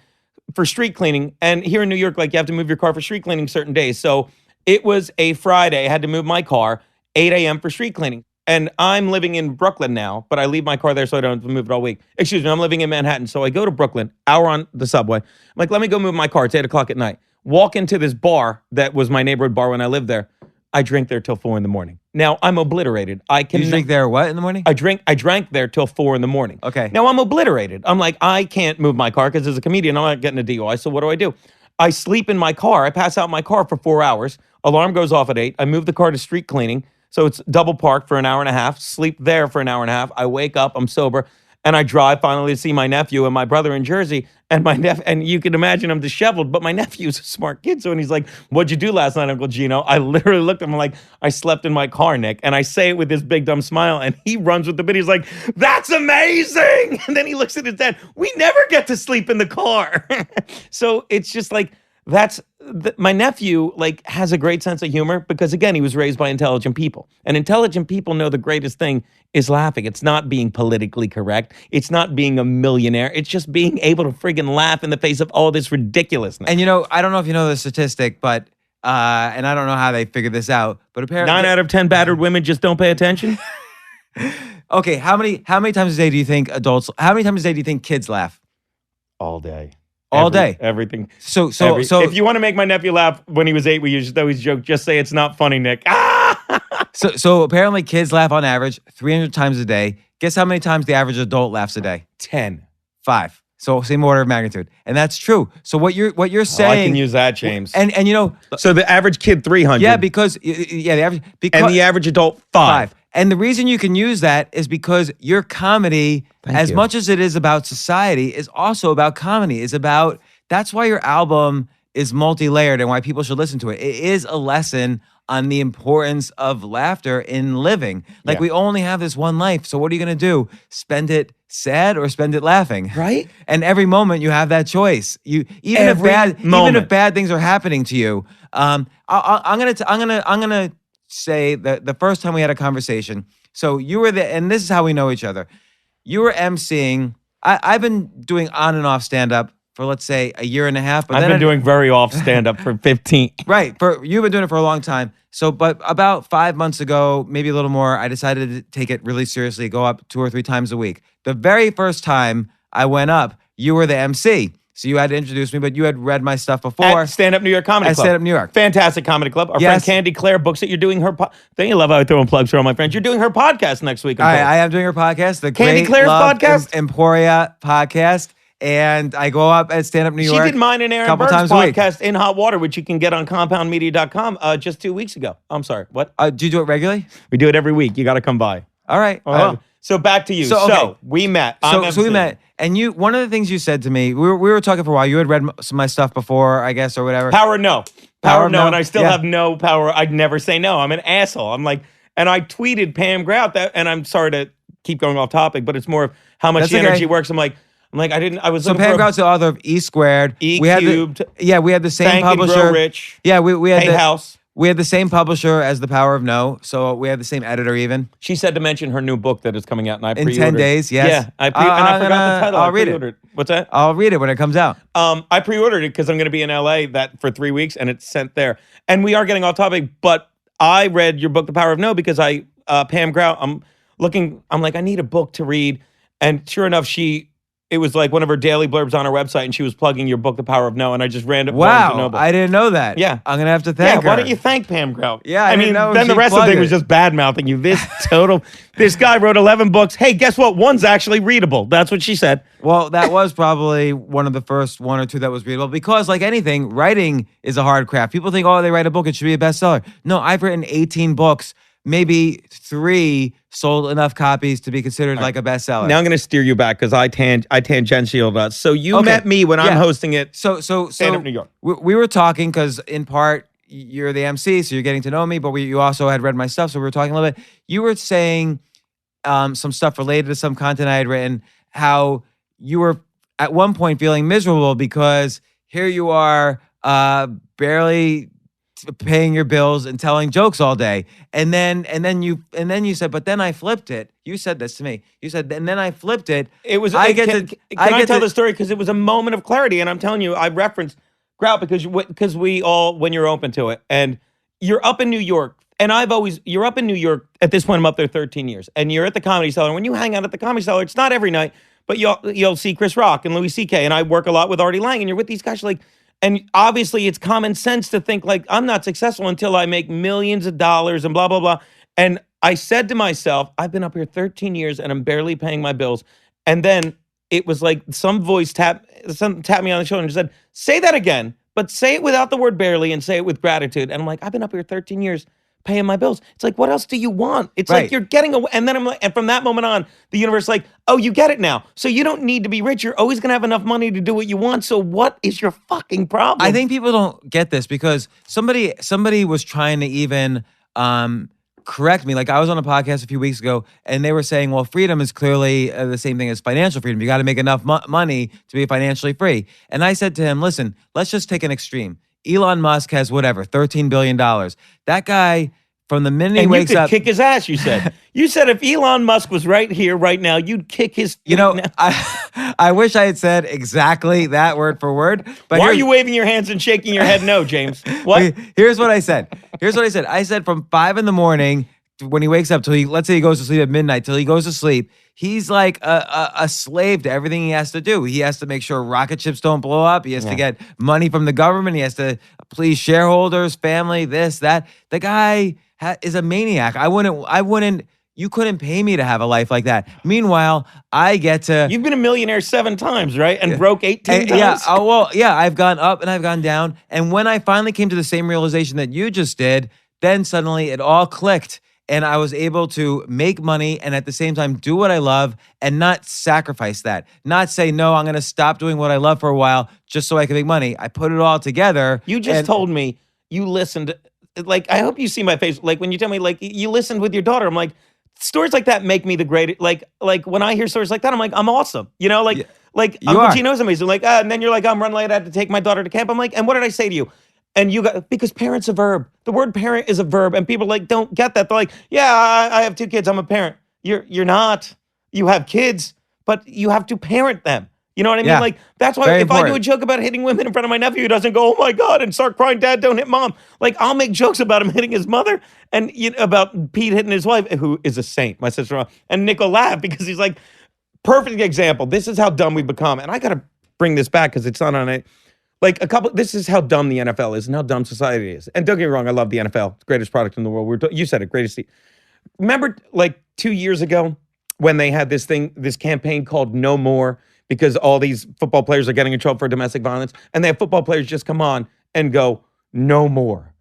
Speaker 5: for street cleaning, and here in New York, like you have to move your car for street cleaning certain days. So it was a Friday, I had to move my car 8 a.m. for street cleaning. And I'm living in Brooklyn now, but I leave my car there so I don't have to move it all week. Excuse me, I'm living in Manhattan. So I go to Brooklyn, hour on the subway. I'm like, let me go move my car. It's 8 o'clock at night. Walk into this bar that was my neighborhood bar when I lived there. I drink there till 4 in the morning. Now I'm obliterated. I can
Speaker 6: You drink there what in the morning?
Speaker 5: I drank there till 4 in the morning.
Speaker 6: Okay.
Speaker 5: Now I'm obliterated. I'm like, I can't move my car because as a comedian, I'm not getting a DUI. So what do? I sleep in my car. I pass out in my car for 4 hours. Alarm goes off at 8. I move the car to street cleaning. So it's double parked for an hour and a half, sleep there for an hour and a half. I wake up, I'm sober, and I drive finally to see my nephew and my brother in Jersey. And and you can imagine I'm disheveled, but my nephew's a smart kid. So when he's like, "What'd you do last night, Uncle Geno?" I literally looked at him like, "I slept in my car, Nick." And I say it with this big dumb smile, and he runs with the bit. He's like, "That's amazing!" And then he looks at his dad. We never get to sleep in the car. So it's just like, my nephew like has a great sense of humor because again, he was raised by intelligent people, and intelligent people know the greatest thing is laughing. It's not being politically correct. It's not being a millionaire. It's just being able to friggin' laugh in the face of all this ridiculousness.
Speaker 6: And I don't know if you know the statistic, but and I don't know how they figured this out, but apparently
Speaker 5: 9 out of 10 battered women just don't pay attention.
Speaker 6: Okay, how many times a day do you think how many times a day do you think kids laugh?
Speaker 5: All day.
Speaker 6: All day.
Speaker 5: Everything.
Speaker 6: So
Speaker 5: if you want to make my nephew laugh when he was 8, we used to always joke, just say it's not funny, Nick.
Speaker 6: So apparently kids laugh on average 300 times a day. Guess how many times the average adult laughs a day?
Speaker 5: 10.
Speaker 6: 5. So same order of magnitude. And that's true. So what you're saying,
Speaker 5: I can use that, James.
Speaker 6: And
Speaker 5: so the average kid 300.
Speaker 6: Yeah, the average
Speaker 5: and the average adult 5.
Speaker 6: And the reason you can use that is because your comedy, as much as it is about society, is also about comedy. That's why your album is multi-layered and why people should listen to it. It is a lesson on the importance of laughter in living. Like we only have this one life. So what are you going to do? Spend it sad or spend it laughing?
Speaker 5: Right.
Speaker 6: And every moment you have that choice. Even if bad things are happening to you, I'm gonna say that the first time we had a conversation, so you were and this is how we know each other. You were emceeing. I've been doing on and off stand-up for, let's say, a year and a half. But
Speaker 5: I've been doing very off stand-up for 15.
Speaker 6: Right. You've been doing it for a long time. So, but about 5 months ago, maybe a little more, I decided to take it really seriously, go up 2 or 3 times a week. The very first time I went up, you were the MC. So you had to introduce me, but you had read my stuff before.
Speaker 5: At Stand Up New York Comedy Club.
Speaker 6: Stand Up New York.
Speaker 5: Fantastic comedy club. Our friend Candy Claire books it. You're doing her don't you love how I throw in plugs for all my friends? You're doing her podcast next week.
Speaker 6: I am doing her podcast. The
Speaker 5: Candy Claire's podcast?
Speaker 6: Emporia podcast. And I go up at Stand Up New York.
Speaker 5: She did mine and Aaron Berg's podcast In Hot Water, which you can get on compoundmedia.com just 2 weeks ago. I'm sorry, what?
Speaker 6: Do you do it regularly?
Speaker 5: We do it every week. You got to come by.
Speaker 6: All right.
Speaker 5: So back to you. So we met.
Speaker 6: So we met. And one of the things you said to me, we were talking for a while. You had read some of my stuff before, I guess, or whatever.
Speaker 5: Power of no. And I still have no power. I'd never say no. I'm an asshole. I'm like, and I tweeted Pam Grout that, and I'm sorry to keep going off topic, but it's more of how much energy works. I'm like, I was
Speaker 6: so Pam Grout's the author of E Squared,
Speaker 5: E
Speaker 6: we
Speaker 5: Cubed.
Speaker 6: We had the same
Speaker 5: Thank
Speaker 6: publisher.
Speaker 5: And Grow Rich.
Speaker 6: Yeah, we had
Speaker 5: House.
Speaker 6: We had the same publisher as The Power of No, so we had the same editor even.
Speaker 5: She said to mention her new book that is coming out, and I pre-ordered.
Speaker 6: In 10 days, yes.
Speaker 5: Yeah, I forgot the title.
Speaker 6: I'll read it.
Speaker 5: What's that?
Speaker 6: I'll read it when it comes out.
Speaker 5: I pre-ordered it because I'm going to be in LA for 3 weeks, and it's sent there. And we are getting off topic, but I read your book, The Power of No, because Pam Grout, I'm like, I need a book to read. And sure enough, it was like one of her daily blurbs on her website, and she was plugging your book, The Power of No, and I just ran it.
Speaker 6: Wow, I didn't know that.
Speaker 5: Yeah.
Speaker 6: I'm going to have to thank her.
Speaker 5: Why don't you thank Pam Grout?
Speaker 6: Yeah,
Speaker 5: I mean, then the rest of the thing was just bad-mouthing you. This guy wrote 11 books. Hey, guess what? One's actually readable. That's what she said.
Speaker 6: Well, that was probably one of the first 1 or 2 that was readable because, like anything, writing is a hard craft. People think, they write a book, it should be a bestseller. No, I've written 18 books. maybe 3 sold enough copies to be considered like a bestseller.
Speaker 5: Now I'm going to steer you back because I tangentialed us. So you
Speaker 6: Okay.
Speaker 5: met me when I'm
Speaker 6: Yeah.
Speaker 5: hosting it.
Speaker 6: So
Speaker 5: Stand Up New York.
Speaker 6: We were talking because in part you're the MC, so you're getting to know me, but you also had read my stuff, so we were talking a little bit. You were saying some stuff related to some content I had written, how you were at one point feeling miserable because here you are barely paying your bills and telling jokes all day. And then you said, but then I flipped it. You said this to me. You said, and then I flipped it.
Speaker 5: It was.
Speaker 6: I
Speaker 5: Can I tell the story? Because it was a moment of clarity, and I'm telling you, I referenced Grout because we all, when you're open to it, and you're up in New York, and you're up in New York at this point. I'm up there 13 years, and you're at the Comedy Cellar. And when you hang out at the Comedy Cellar, it's not every night, but you'll see Chris Rock and Louis C.K. and I work a lot with Artie Lang, and you're with these guys, you're like. And obviously, it's common sense to think like, I'm not successful until I make millions of dollars and blah, blah, blah. And I said to myself, I've been up here 13 years and I'm barely paying my bills. And then it was like some voice tapped me on the shoulder and said, say that again, but say it without the word barely and say it with gratitude. And I'm like, I've been up here 13 years paying my bills. It's like, what else do you want? It's
Speaker 6: Right.
Speaker 5: like you're getting away. And then I'm like, and from that moment on, the universe is like, oh, you get it now. So you don't need to be rich. You're always going to have enough money to do what you want. So what is your fucking problem?
Speaker 6: I think people don't get this because somebody was trying to even correct me. Like I was on a podcast a few weeks ago and they were saying, well, freedom is clearly the same thing as financial freedom. You got to make enough money to be financially free. And I said to him, listen, let's just take an extreme. Elon Musk has whatever, $13 billion. That guy, from the minute he wakes up,
Speaker 5: kick his ass, you said. You said if Elon Musk was right here, right now, you'd kick his...
Speaker 6: I wish I had said exactly that word for word. But
Speaker 5: why are you waving your hands and shaking your head no, James? What?
Speaker 6: Here's what I said. I said from 5 a.m. when he wakes up till let's say he goes to sleep at midnight, till he goes to sleep, he's like a slave to everything he has to do. He has to make sure rocket ships don't blow up. He has to get money from the government. He has to please shareholders, family, this, that. The guy is a maniac. You couldn't pay me to have a life like that. Meanwhile, I get to...
Speaker 5: You've been a millionaire 7 times, right? And broke 18 times?
Speaker 6: Yeah. I've gone up and I've gone down. And when I finally came to the same realization that you just did, then suddenly it all clicked. And I was able to make money and at the same time do what I love and not sacrifice that. Not say, no, I'm going to stop doing what I love for a while just so I can make money. I put it all together.
Speaker 5: You just told me you listened. Like, I hope you see my face. Like, when you tell me, like, you listened with your daughter, I'm like, stories like that make me the greatest. Like when I hear stories like that, I'm like, I'm awesome. You know, Uncle Geno Is Amazing. Like, and then you're like, I'm running late. I had to take my daughter to camp. I'm like, and what did I say to you? And you got, because parent's a verb. The word parent is a verb. And people like don't get that. They're like, yeah, I have 2 kids. I'm a parent. You're not. You have kids, but you have to parent them. You know what I mean?
Speaker 6: Yeah.
Speaker 5: Like, that's why
Speaker 6: Very
Speaker 5: if I do a
Speaker 6: important.
Speaker 5: joke about hitting women in front of my nephew who doesn't go, oh my God, and start crying, Dad, don't hit mom. Like, I'll make jokes about him hitting his mother and about Pete hitting his wife, who is a saint, my sister-in-law. And Nick will laugh because he's like, perfect example. This is how dumb we become. And I got to bring this back because it's not on it. Like this is how dumb the NFL is and how dumb society is. And don't get me wrong, I love the NFL. It's the greatest product in the world. You said it, greatest. Remember like 2 years ago when they had this campaign called No More, because all these football players are getting in trouble for domestic violence, and they have football players just come on and go, no more,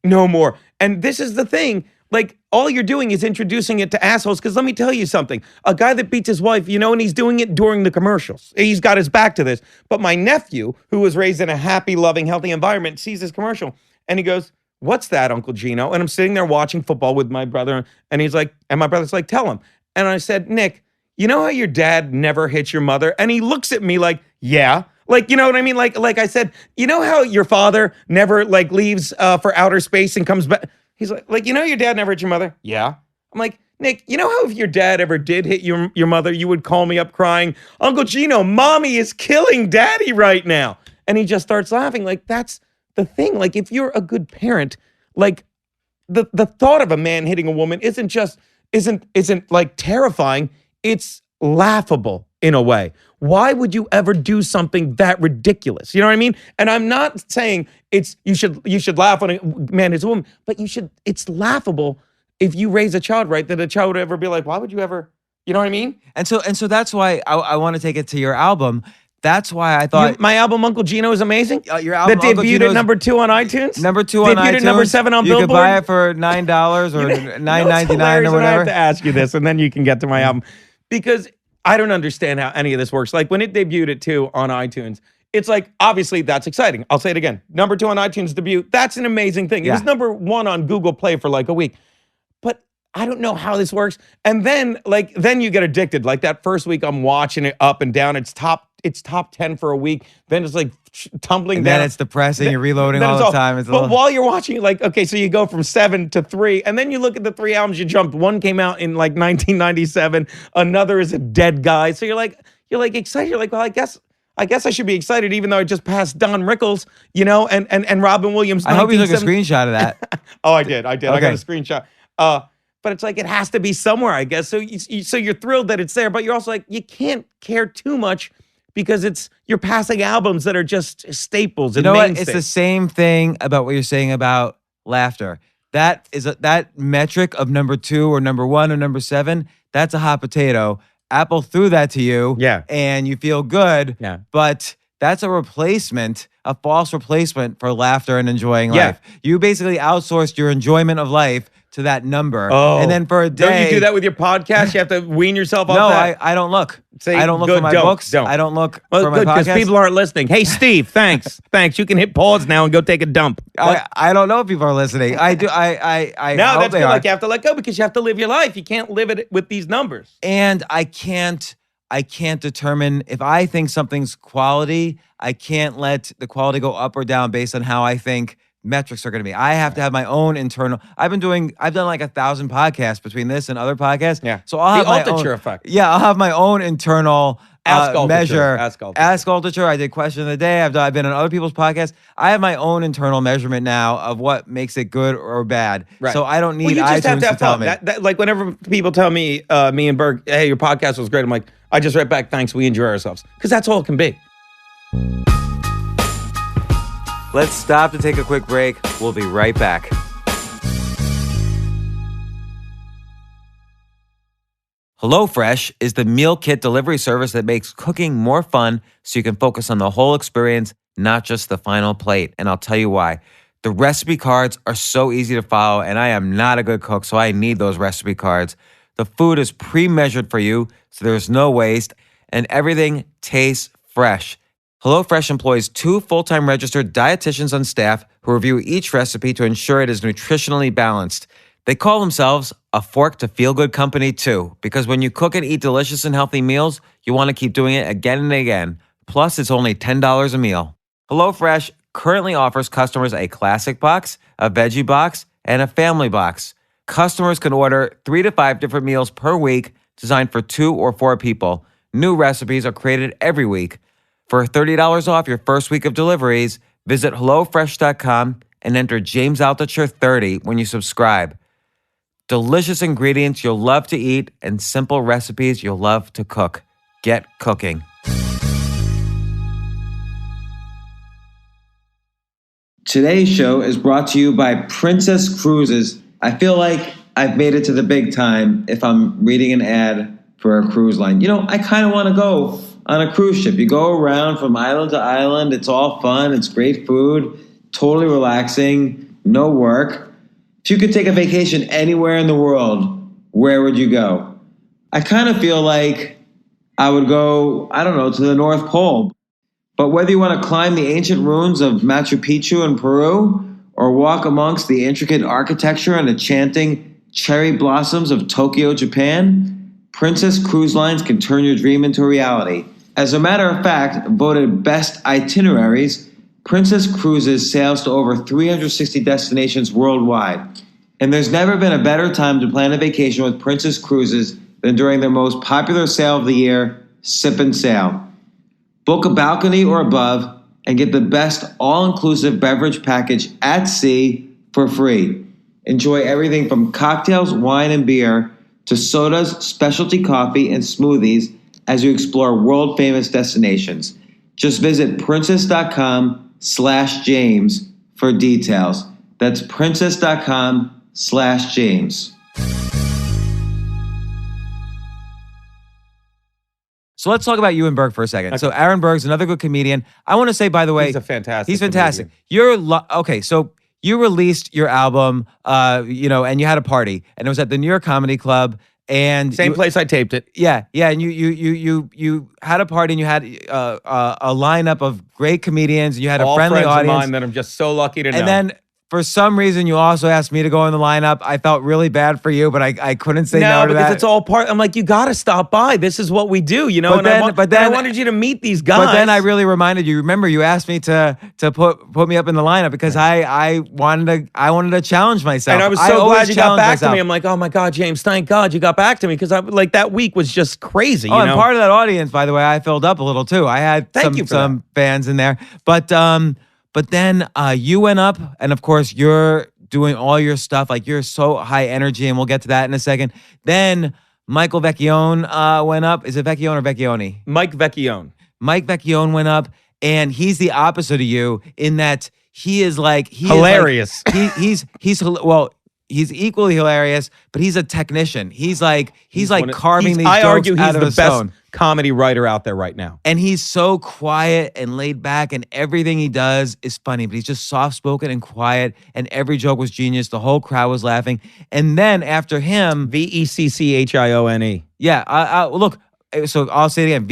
Speaker 5: no more. And this is the thing, like all you're doing is introducing it to assholes, because let me tell you something, a guy that beats his wife, and he's doing it during the commercials. He's got his back to this. But my nephew, who was raised in a happy, loving, healthy environment, sees this commercial, and he goes, what's that, Uncle Geno? And I'm sitting there watching football with my brother, and he's like, and my brother's like, tell him. And I said, Nick, you know how your dad never hits your mother? And he looks at me like, yeah. Like, you know what I mean? Like I said, you know how your father never like leaves for outer space and comes back? He's like, you know your dad never hit your mother? Yeah. I'm like, Nick, you know how if your dad ever did hit your mother, you would call me up crying, Uncle Geno, mommy is killing daddy right now. And he just starts laughing. Like, that's the thing. Like, if you're a good parent, like the thought of a man hitting a woman isn't like terrifying. It's laughable in a way. Why would you ever do something that ridiculous? You know what I mean? And I'm not saying you should laugh when a man hits a woman, but it's laughable if you raise a child right, that a child would ever be like, why would you ever, you know what I mean?
Speaker 6: And so that's why I want to take it to your album. That's why I thought
Speaker 5: My album Uncle Geno Is Amazing?
Speaker 6: your album
Speaker 5: that
Speaker 6: Uncle
Speaker 5: debuted
Speaker 6: Geno's
Speaker 5: at number 2 on iTunes?
Speaker 6: number 2 on
Speaker 5: debuted
Speaker 6: iTunes.
Speaker 5: at number 7 on
Speaker 6: you
Speaker 5: Billboard?
Speaker 6: could buy it for $9 or
Speaker 5: What's
Speaker 6: $9.99
Speaker 5: hilarious,
Speaker 6: or
Speaker 5: and I have
Speaker 6: whatever.
Speaker 5: to ask you this, and then you can get to my album. Because I don't understand how any of this works. Like, when it debuted at 2 on iTunes, it's like, obviously, that's exciting. I'll say it again. Number 2 on iTunes debut, that's an amazing thing. It was number 1 on Google Play for like a week. But I don't know how this works. And then, then you get addicted. Like, that first week, I'm watching it up and down. It's top 10 for a week. Then it's like tumbling
Speaker 6: And
Speaker 5: down.
Speaker 6: then it's depressing. You're reloading
Speaker 5: Then
Speaker 6: all
Speaker 5: it's
Speaker 6: the time. It's a
Speaker 5: but
Speaker 6: little...
Speaker 5: while you're watching, okay, so you go from 7 to 3, and then you look at the 3 albums you jumped. One came out in like 1997. Another is a dead guy. So you're like excited. You're like, well, I guess I should be excited, even though I just passed Don Rickles, and Robin Williams.
Speaker 6: I hope you took a
Speaker 5: 1970
Speaker 6: screenshot of that.
Speaker 5: Oh, I did. I got
Speaker 6: Okay.
Speaker 5: a screenshot. But it's like, it has to be somewhere, I guess. So you're thrilled that it's there, but you're also like, you can't care too much because you're passing albums that are just staples.
Speaker 6: You
Speaker 5: And
Speaker 6: know what? It's
Speaker 5: mainstays.
Speaker 6: the same thing about what you're saying about laughter. That is that metric of number 2 or number 1 or number 7. That's a hot potato. Apple threw that to you, and you feel good.
Speaker 5: Yeah.
Speaker 6: But that's a replacement, a false replacement for laughter and enjoying life. You basically outsourced your enjoyment of life to that number.
Speaker 5: Oh.
Speaker 6: And then for a day...
Speaker 5: Don't you do that with your podcast? You have to wean yourself off
Speaker 6: No,
Speaker 5: that?
Speaker 6: I don't look.
Speaker 5: Say,
Speaker 6: I don't look
Speaker 5: good,
Speaker 6: for my
Speaker 5: don't,
Speaker 6: books.
Speaker 5: don't.
Speaker 6: I don't look
Speaker 5: Well,
Speaker 6: for my
Speaker 5: good, because
Speaker 6: podcast.
Speaker 5: people aren't listening. Hey, Steve, thanks. Thanks. You can hit pause now and go take a dump.
Speaker 6: I don't know if people are listening. I do. I
Speaker 5: No,
Speaker 6: hope
Speaker 5: that's
Speaker 6: they
Speaker 5: good.
Speaker 6: are.
Speaker 5: Like, you have to let go because you have to live your life. You can't live it with these numbers.
Speaker 6: And I can't determine if I think something's quality. I can't let the quality go up or down based on how I think metrics are going to be. I have to have my own internal. I've done like 1,000 podcasts between this and other podcasts.
Speaker 5: Yeah.
Speaker 6: So I'll have
Speaker 5: The
Speaker 6: my
Speaker 5: Altucher
Speaker 6: own
Speaker 5: effect.
Speaker 6: Yeah, I'll have my own internal
Speaker 5: Ask Altucher.
Speaker 6: measure.
Speaker 5: Ask Altucher.
Speaker 6: Ask Altucher. I did question of the day. I've been on other people's podcasts. I have my own internal measurement now of what makes it good or bad.
Speaker 5: Right.
Speaker 6: So I don't need
Speaker 5: you just
Speaker 6: iTunes
Speaker 5: have to have
Speaker 6: tell
Speaker 5: fun.
Speaker 6: me.
Speaker 5: That, like, whenever people tell me, me and Berg, hey, your podcast was great, I'm like, I just write back, thanks, we enjoy ourselves. Because that's all it can be.
Speaker 6: Let's stop to take a quick break. We'll be right back. HelloFresh is the meal kit delivery service that makes cooking more fun so you can focus on the whole experience, not just the final plate. And I'll tell you why. The recipe cards are so easy to follow, and I am not a good cook, so I need those recipe cards. The food is pre-measured for you, so there's no waste, and everything tastes fresh. HelloFresh employs 2 full-time registered dietitians on staff who review each recipe to ensure it is nutritionally balanced. They call themselves a fork to feel good company too, because when you cook and eat delicious and healthy meals, you want to keep doing it again and again. Plus, it's only $10 a meal. HelloFresh currently offers customers a classic box, a veggie box, and a family box. Customers can order 3 to 5 different meals per week designed for 2 or 4 people. New recipes are created every week. For $30 off your first week of deliveries, visit HelloFresh.com and enter James Altucher 30 when you subscribe. Delicious ingredients you'll love to eat and simple recipes you'll love to cook. Get cooking.
Speaker 7: Today's show is brought to you by Princess Cruises. I feel like I've made it to the big time if I'm reading an ad for a cruise line. You know, I kind of want to go on a cruise ship. You go around from island to island. It's all fun. It's great food. Totally relaxing. No work. If you could take a vacation anywhere in the world, where would you go? I kind of feel like I would go, I don't know, to the North Pole. But whether you want to climb the ancient ruins of Machu Picchu in Peru or walk amongst the intricate architecture and enchanting cherry blossoms of Tokyo, Japan, Princess Cruise Lines can turn your dream into reality. As a matter of fact, voted best itineraries, Princess Cruises sails to over 360 destinations worldwide. And there's never been a better time to plan a vacation with Princess Cruises than during their most popular sale of the year, Sip and Sail. Book a balcony or above and get the best all-inclusive beverage package at sea for free. Enjoy everything from cocktails, wine, and beer to sodas, specialty coffee, and smoothies as you explore world-famous destinations. Just visit princess.com/James for details. That's princess.com/James.
Speaker 6: So let's talk about you and Berg for a second. So Aaron Berg's another good comedian. I want to say, by the way,
Speaker 5: He's a fantastic
Speaker 6: He's fantastic.
Speaker 5: comedian.
Speaker 6: Okay, so you released your album, and you had a party, and it was at the New York Comedy Club, and
Speaker 5: Same place I taped it.
Speaker 6: Yeah, and you had a party, and you had a lineup of great comedians, and you had a
Speaker 5: All
Speaker 6: friendly
Speaker 5: friends
Speaker 6: audience.
Speaker 5: of mine that I'm just so lucky to know.
Speaker 6: And then for some reason, you also asked me to go in the lineup. I felt really bad for you, but I couldn't say no, to
Speaker 5: because
Speaker 6: that.
Speaker 5: it's all part. I'm like, you got to stop by. This is what we do, you know.
Speaker 6: But then-
Speaker 5: I wanted you to meet these guys.
Speaker 6: But then I really reminded you. Remember, you asked me to put me up in the lineup because I wanted to challenge myself.
Speaker 5: And I was
Speaker 6: I
Speaker 5: so
Speaker 6: always
Speaker 5: glad you got
Speaker 6: challenge
Speaker 5: back
Speaker 6: myself.
Speaker 5: to me. I'm like, oh my God, James, thank God you got back to me because I like that week was just crazy.
Speaker 6: Oh,
Speaker 5: you
Speaker 6: and
Speaker 5: know?
Speaker 6: part of that audience, by the way, I filled up a little too. I had
Speaker 5: Thank you for
Speaker 6: some fans in there, but then you went up, and of course you're doing all your stuff. Like you're so high energy, and we'll get to that in a second. Then Michael Vecchione went up. Is it Vecchione or Vecchione?
Speaker 5: Mike Vecchione.
Speaker 6: Mike Vecchione went up, and he's the opposite of you in that he is like
Speaker 5: Hilarious.
Speaker 6: He's equally hilarious, but he's a technician. He's like carving these
Speaker 5: I
Speaker 6: jokes
Speaker 5: argue
Speaker 6: out
Speaker 5: he's
Speaker 6: of
Speaker 5: the
Speaker 6: his
Speaker 5: best
Speaker 6: stone.
Speaker 5: comedy writer out there right now.
Speaker 6: And he's so quiet and laid back, and everything he does is funny, but he's just soft-spoken and quiet, and every joke was genius. The whole crowd was laughing. And then after him...
Speaker 5: Vecchione.
Speaker 6: Yeah, look, so I'll say it again.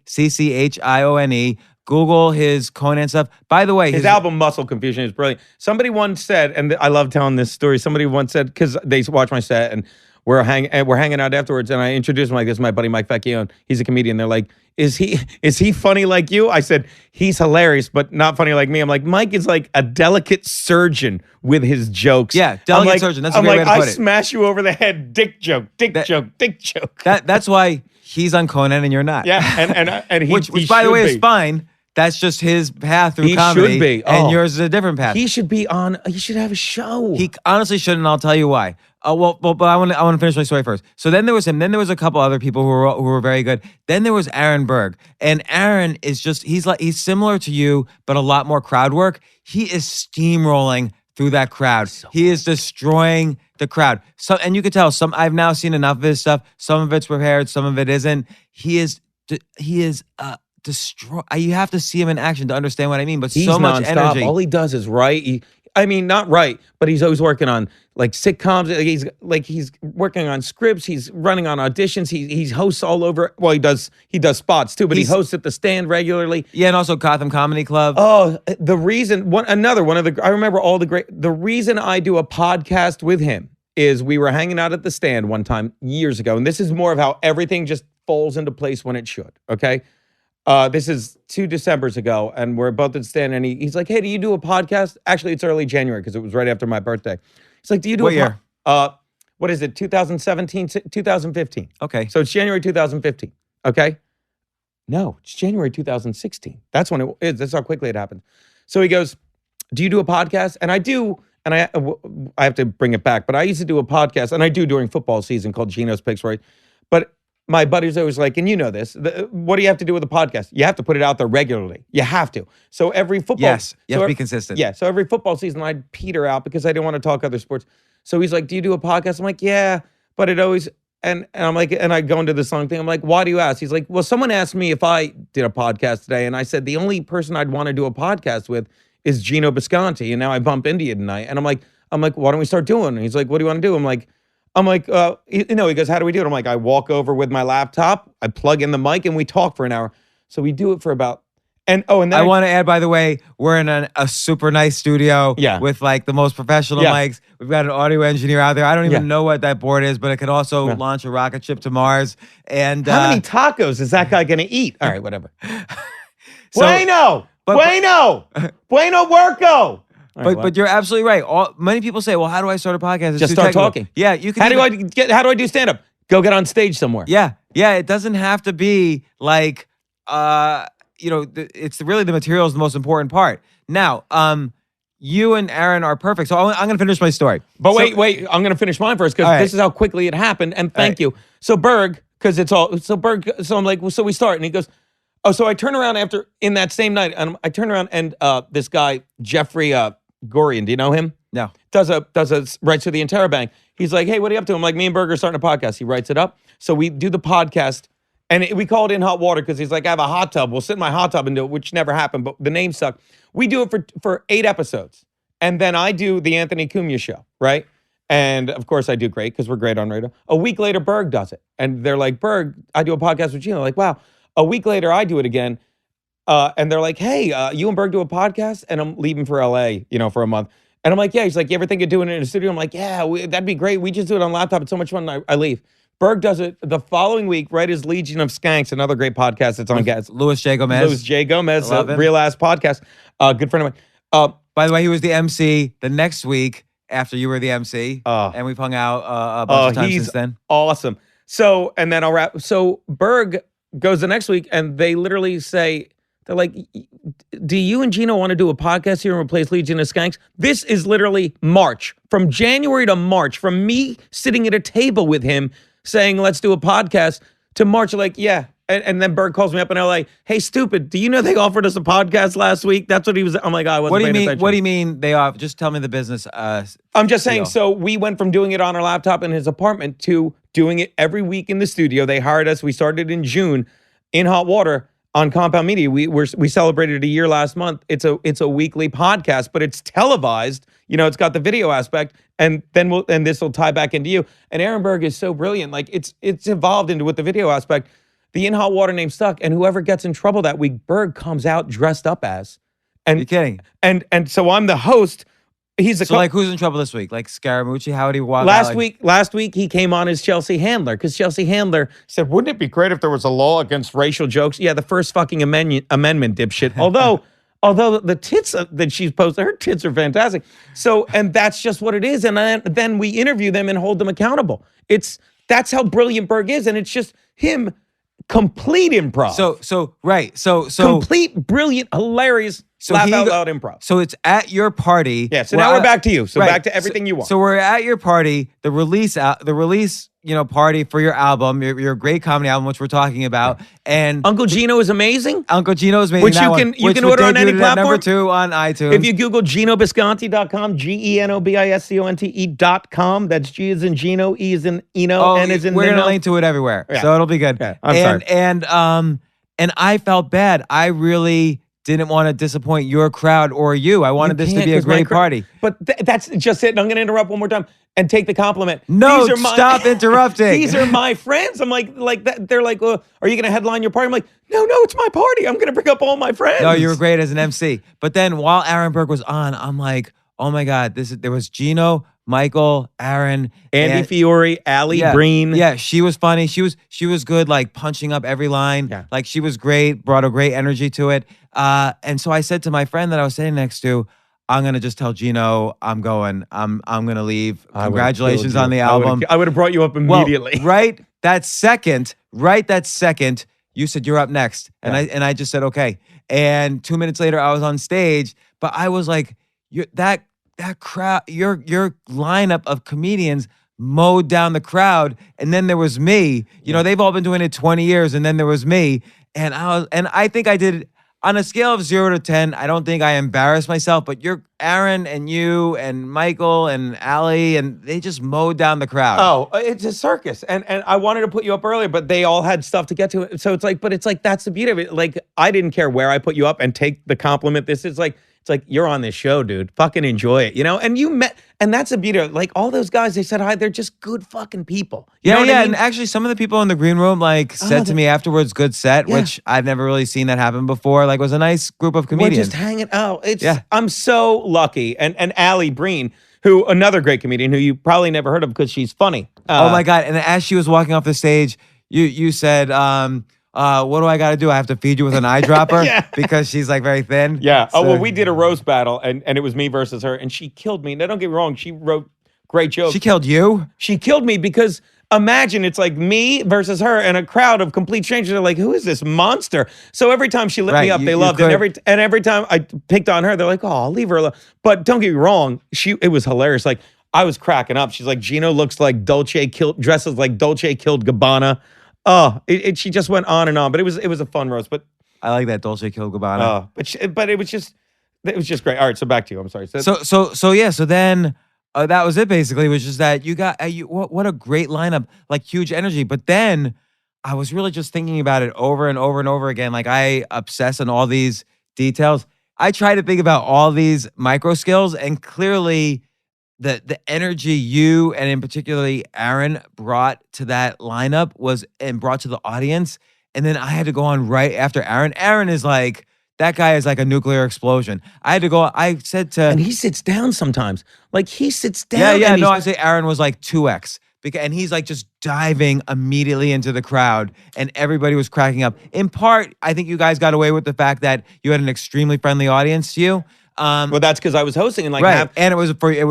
Speaker 6: Vecchione. Google his Conan stuff. By the way,
Speaker 5: His album Muscle Confusion is brilliant. Somebody once said, and I love telling this story. Somebody once said, because they watch my set and we're hanging out afterwards, and I introduced him like, this is my buddy Mike Vecchione. He's a comedian. They're like, is he funny like you? I said, he's hilarious, but not funny like me. I'm like, Mike is like a delicate surgeon with his jokes.
Speaker 6: Yeah, delicate surgeon. That's a great way to put it.
Speaker 5: I smash you over the head. Dick joke. Dick joke.
Speaker 6: That's why he's on Conan and you're not.
Speaker 5: Yeah, and he,
Speaker 6: which
Speaker 5: he
Speaker 6: by the way,
Speaker 5: should
Speaker 6: is
Speaker 5: be.
Speaker 6: fine. That's just his path through
Speaker 5: He
Speaker 6: comedy.
Speaker 5: should be.
Speaker 6: And
Speaker 5: Oh.
Speaker 6: yours is a different path.
Speaker 5: He should be on. He should have a show.
Speaker 6: He honestly shouldn't. I'll tell you why. But I want to finish my story first. So then there was him. Then there was a couple other people who were very good. Then there was Aaron Berg, and Aaron is just he's similar to you, but a lot more crowd work. He is steamrolling through that crowd. He is destroying the crowd. So, and you could tell I've now seen enough of his stuff. Some of it's prepared, some of it isn't. He is destroy. You have to see him in action to understand what I mean. But
Speaker 5: He's
Speaker 6: so much
Speaker 5: nonstop.
Speaker 6: energy.
Speaker 5: All he does is write. Not write, but he's always working on like sitcoms. He's working on scripts. He's running on auditions. He hosts all over. Well, he does spots too, but he hosts at the Stand regularly.
Speaker 6: Yeah, and also Gotham Comedy Club.
Speaker 5: Oh, the reason I remember all the great. The reason I do a podcast with him is we were hanging out at the Stand one time years ago, and this is more of how everything just falls into place when it should. Okay. This is 2 Decembers ago, and we're both at the Stand, and he's like, hey, do you do a podcast? Actually, it's early January because it was right after my birthday. He's like, do you do
Speaker 6: What year?
Speaker 5: What is it, 2017, 2015?
Speaker 6: Okay.
Speaker 5: So it's January 2015, okay? No, it's January 2016. That's when it is. That's how quickly it happened. So he goes, do you do a podcast? And I do, and I have to bring it back, but I used to do a podcast, and I do during football season called Geno's Picks, right? But my buddy's always like, and you know this, what do you have to do with a podcast? You have to put it out there regularly. You have to. So every football...
Speaker 6: Yes, you have to be consistent.
Speaker 5: Yeah, so every football season, I'd peter out because I didn't want to talk other sports. So he's like, do you do a podcast? I'm like, yeah, but it always... And I'm like, and I go into this long thing. I'm like, why do you ask? He's like, well, someone asked me if I did a podcast today, and I said, the only person I'd want to do a podcast with is Geno Bisconte, and now I bumped into you tonight. And I'm like, why don't we start doing it? And he's like, what do you want to do? I'm like, he goes, how do we do it? I'm like, I walk over with my laptop, I plug in the mic, and we talk for an hour. So we do it for about, and then
Speaker 6: I want to add, by the way, we're in a super nice studio with like the most professional mics. We've got an audio engineer out there. I don't even know what that board is, but it could also launch a rocket ship to Mars. And
Speaker 5: how many tacos is that guy going to eat? All right, whatever.
Speaker 6: So-
Speaker 5: Bueno Worko.
Speaker 6: But you're absolutely right. Many people say, well, how do I start a podcast? It's
Speaker 5: Just
Speaker 6: too
Speaker 5: start
Speaker 6: technical.
Speaker 5: talking.
Speaker 6: Yeah, you can.
Speaker 5: How do I do stand up? Go get on stage somewhere.
Speaker 6: Yeah. It doesn't have to be like, it's really the material is the most important part. Now, you and Aaron are perfect. So I'm going to finish my story.
Speaker 5: But wait, I'm going to finish mine first because this is how quickly it happened. And thank you. So Berg, because it's all, so I'm like, well, so we start. And he goes, oh, so I turn around in that same night, and I turn around and this guy, Jeffrey Gorian, do you know him?
Speaker 6: No.
Speaker 5: Writes for the Interbank. He's like, hey, what are you up to? I'm like, me and Berg are starting a podcast. He writes it up. So we do the podcast, And we call it In Hot Water because he's like, I have a hot tub. We'll sit in my hot tub and do it, which never happened, but the name sucked. We do it for 8 episodes. And then I do the Anthony Cumia show, right? And of course I do great because we're great on radio. A week later, Berg does it. And they're like, Berg, I do a podcast with Geno. Like, wow. A week later, I do it again. And they're like, hey, you and Berg do a podcast? And I'm leaving for LA, for a month. And I'm like, yeah. He's like, you ever think of doing it in a studio? I'm like, yeah, that'd be great. We just do it on laptop. It's so much fun. I leave. Berg does it the following week, right as Legion of Skanks, another great podcast that's on guest.
Speaker 6: Louis J. Gomez.
Speaker 5: Louis J. Gomez, a real-ass podcast. Good friend of mine.
Speaker 6: By the way, he was the MC the next week after you were the MC. And we've hung out a bunch of times since then.
Speaker 5: Awesome. So, and then I'll wrap. So Berg goes the next week, and they literally say, they're like, do you and Geno want to do a podcast here and replace Legion of Skanks? This is literally March. From January to March, from me sitting at a table with him saying, let's do a podcast, to March, like, yeah. And then Berg calls me up and I'm like, hey, stupid, do you know they offered us a podcast last week? That's what he was. I'm like, I wasn't paying attention.
Speaker 6: What do you mean they offered? Just tell me the business.
Speaker 5: I'm just saying, so we went from doing it on our laptop in his apartment to doing it every week in the studio. They hired us. We started in June in Hot Water on Compound Media. We celebrated a year last month. It's a weekly podcast, but it's televised. It's got the video aspect, and then this will tie back into you. And Aaron Berg is so brilliant. Like it's evolved into with the video aspect. The In Hot Water name stuck, and whoever gets in trouble that week, Berg comes out dressed up as. And
Speaker 6: you're kidding.
Speaker 5: And so I'm the host. He's
Speaker 6: like who's in trouble this week? Like Scaramucci? How did he walk
Speaker 5: last
Speaker 6: out?
Speaker 5: Last week he came on as Chelsea Handler because Chelsea Handler said, "Wouldn't it be great if there was a law against racial jokes?" Yeah, the first fucking amendment, dipshit. Although the tits that she's posted, her tits are fantastic. So, and that's just what it is. And then we interview them and hold them accountable. That's how brilliant Berg is, and it's just him. Complete improv. So complete, brilliant, hilarious, laugh out loud improv.
Speaker 6: So it's at your party.
Speaker 5: Yeah. So now we're back to you. So back to everything you want.
Speaker 6: So we're at your party, the release, party for your album, your great comedy album, which we're talking about, and
Speaker 5: Uncle Geno Is Amazing.
Speaker 6: Uncle Geno Is Amazing,
Speaker 5: which you can order on any platform.
Speaker 6: Number 2 on iTunes.
Speaker 5: If you Google GenoBisconte.com, GenoBisconte.com. That's G as in Geno, E as in Eno, N as in
Speaker 6: we're
Speaker 5: Nino.
Speaker 6: gonna link to it everywhere, so it'll be good.
Speaker 5: Yeah, I'm sorry.
Speaker 6: And I felt bad. I really didn't want to disappoint your crowd or you. I wanted this to be a great party.
Speaker 5: But that's just it. And I'm going to interrupt one more time and take the compliment.
Speaker 6: No, stop interrupting.
Speaker 5: These are my friends. I'm like that. They're like, well, are you going to headline your party? I'm like, no, it's my party. I'm going to bring up all my friends.
Speaker 6: No, you were great as an MC. But then while Aaron Berg was on, I'm like, oh my God, there was Geno, Michael, Aaron,
Speaker 5: Andy Fiore, Allie Breen.
Speaker 6: Yeah, she was funny. She was good, like punching up every line.
Speaker 5: Yeah.
Speaker 6: Like she was great, brought a great energy to it. And so I said to my friend that I was sitting next to, I'm gonna just tell Geno I'm going. I'm gonna leave. Congratulations on the album.
Speaker 5: I would have brought you up immediately.
Speaker 6: Well, right that second, you said you're up next, and I just said okay. And 2 minutes later, I was on stage, but I was like, that crowd, your lineup of comedians mowed down the crowd, and then there was me. They've all been doing it 20 years, and then there was me, and I think I did. On a scale of 0 to 10, I don't think I embarrassed myself, but you're Aaron and you and Michael and Allie, and they just mowed down the crowd.
Speaker 5: Oh, it's a circus. And I wanted to put you up earlier, but they all had stuff to get to. So it's like, that's the beauty of it. Like, I didn't care where I put you up and take the compliment. This is like, it's like, you're on this show, dude. Fucking enjoy it, And you met, and that's the beauty of it. Like, all those guys, they said hi, they're just good fucking people. You know what I mean?
Speaker 6: And actually some of the people in the green room, said to me afterwards, good set, which I've never really seen that happen before. Like, it was a nice group of comedians.
Speaker 5: We're just hanging out. I'm so lucky. And Allie Breen, who, another great comedian who you probably never heard of because she's funny.
Speaker 6: Oh my God. And as she was walking off the stage, you said, what do I got to do? I have to feed you with an eyedropper because she's like very thin.
Speaker 5: Yeah. So, we did a roast battle and it was me versus her and she killed me. Now, don't get me wrong. She wrote great jokes.
Speaker 6: She killed you?
Speaker 5: She killed me because imagine it's like me versus her and a crowd of complete strangers. They're like, who is this monster? So every time she lit me up, they loved it. Every time I picked on her, they're like, oh, I'll leave her alone. But don't get me wrong. It was hilarious. Like, I was cracking up. She's like, Geno looks like dresses like Dolce killed Gabbana. Oh, she just went on and on, but it was a fun roast. But
Speaker 6: I like that Dolce killed Gabbana.
Speaker 5: But it was just great. All right, so back to you. I'm sorry.
Speaker 6: So then that was it. Basically, it was just that you got what a great lineup, like huge energy. But then I was really just thinking about it over and over and over again. Like I obsess on all these details. I try to think about all these micro skills, and clearly the energy you and in particularly Aaron brought to that lineup was and brought to the audience. And then I had to go on right after Aaron. Aaron is like, that guy is like a nuclear explosion. I had to go, I said to
Speaker 5: And he sits down sometimes. Like he sits down.
Speaker 6: yeah,
Speaker 5: and
Speaker 6: no, I
Speaker 5: he's-
Speaker 6: say Aaron was like 2x. And he's like just diving immediately into the crowd, and everybody was cracking up. In part, I think you guys got away with the fact that you had an extremely friendly audience to you.
Speaker 5: Well, that's because I was hosting and like
Speaker 6: Right, and it was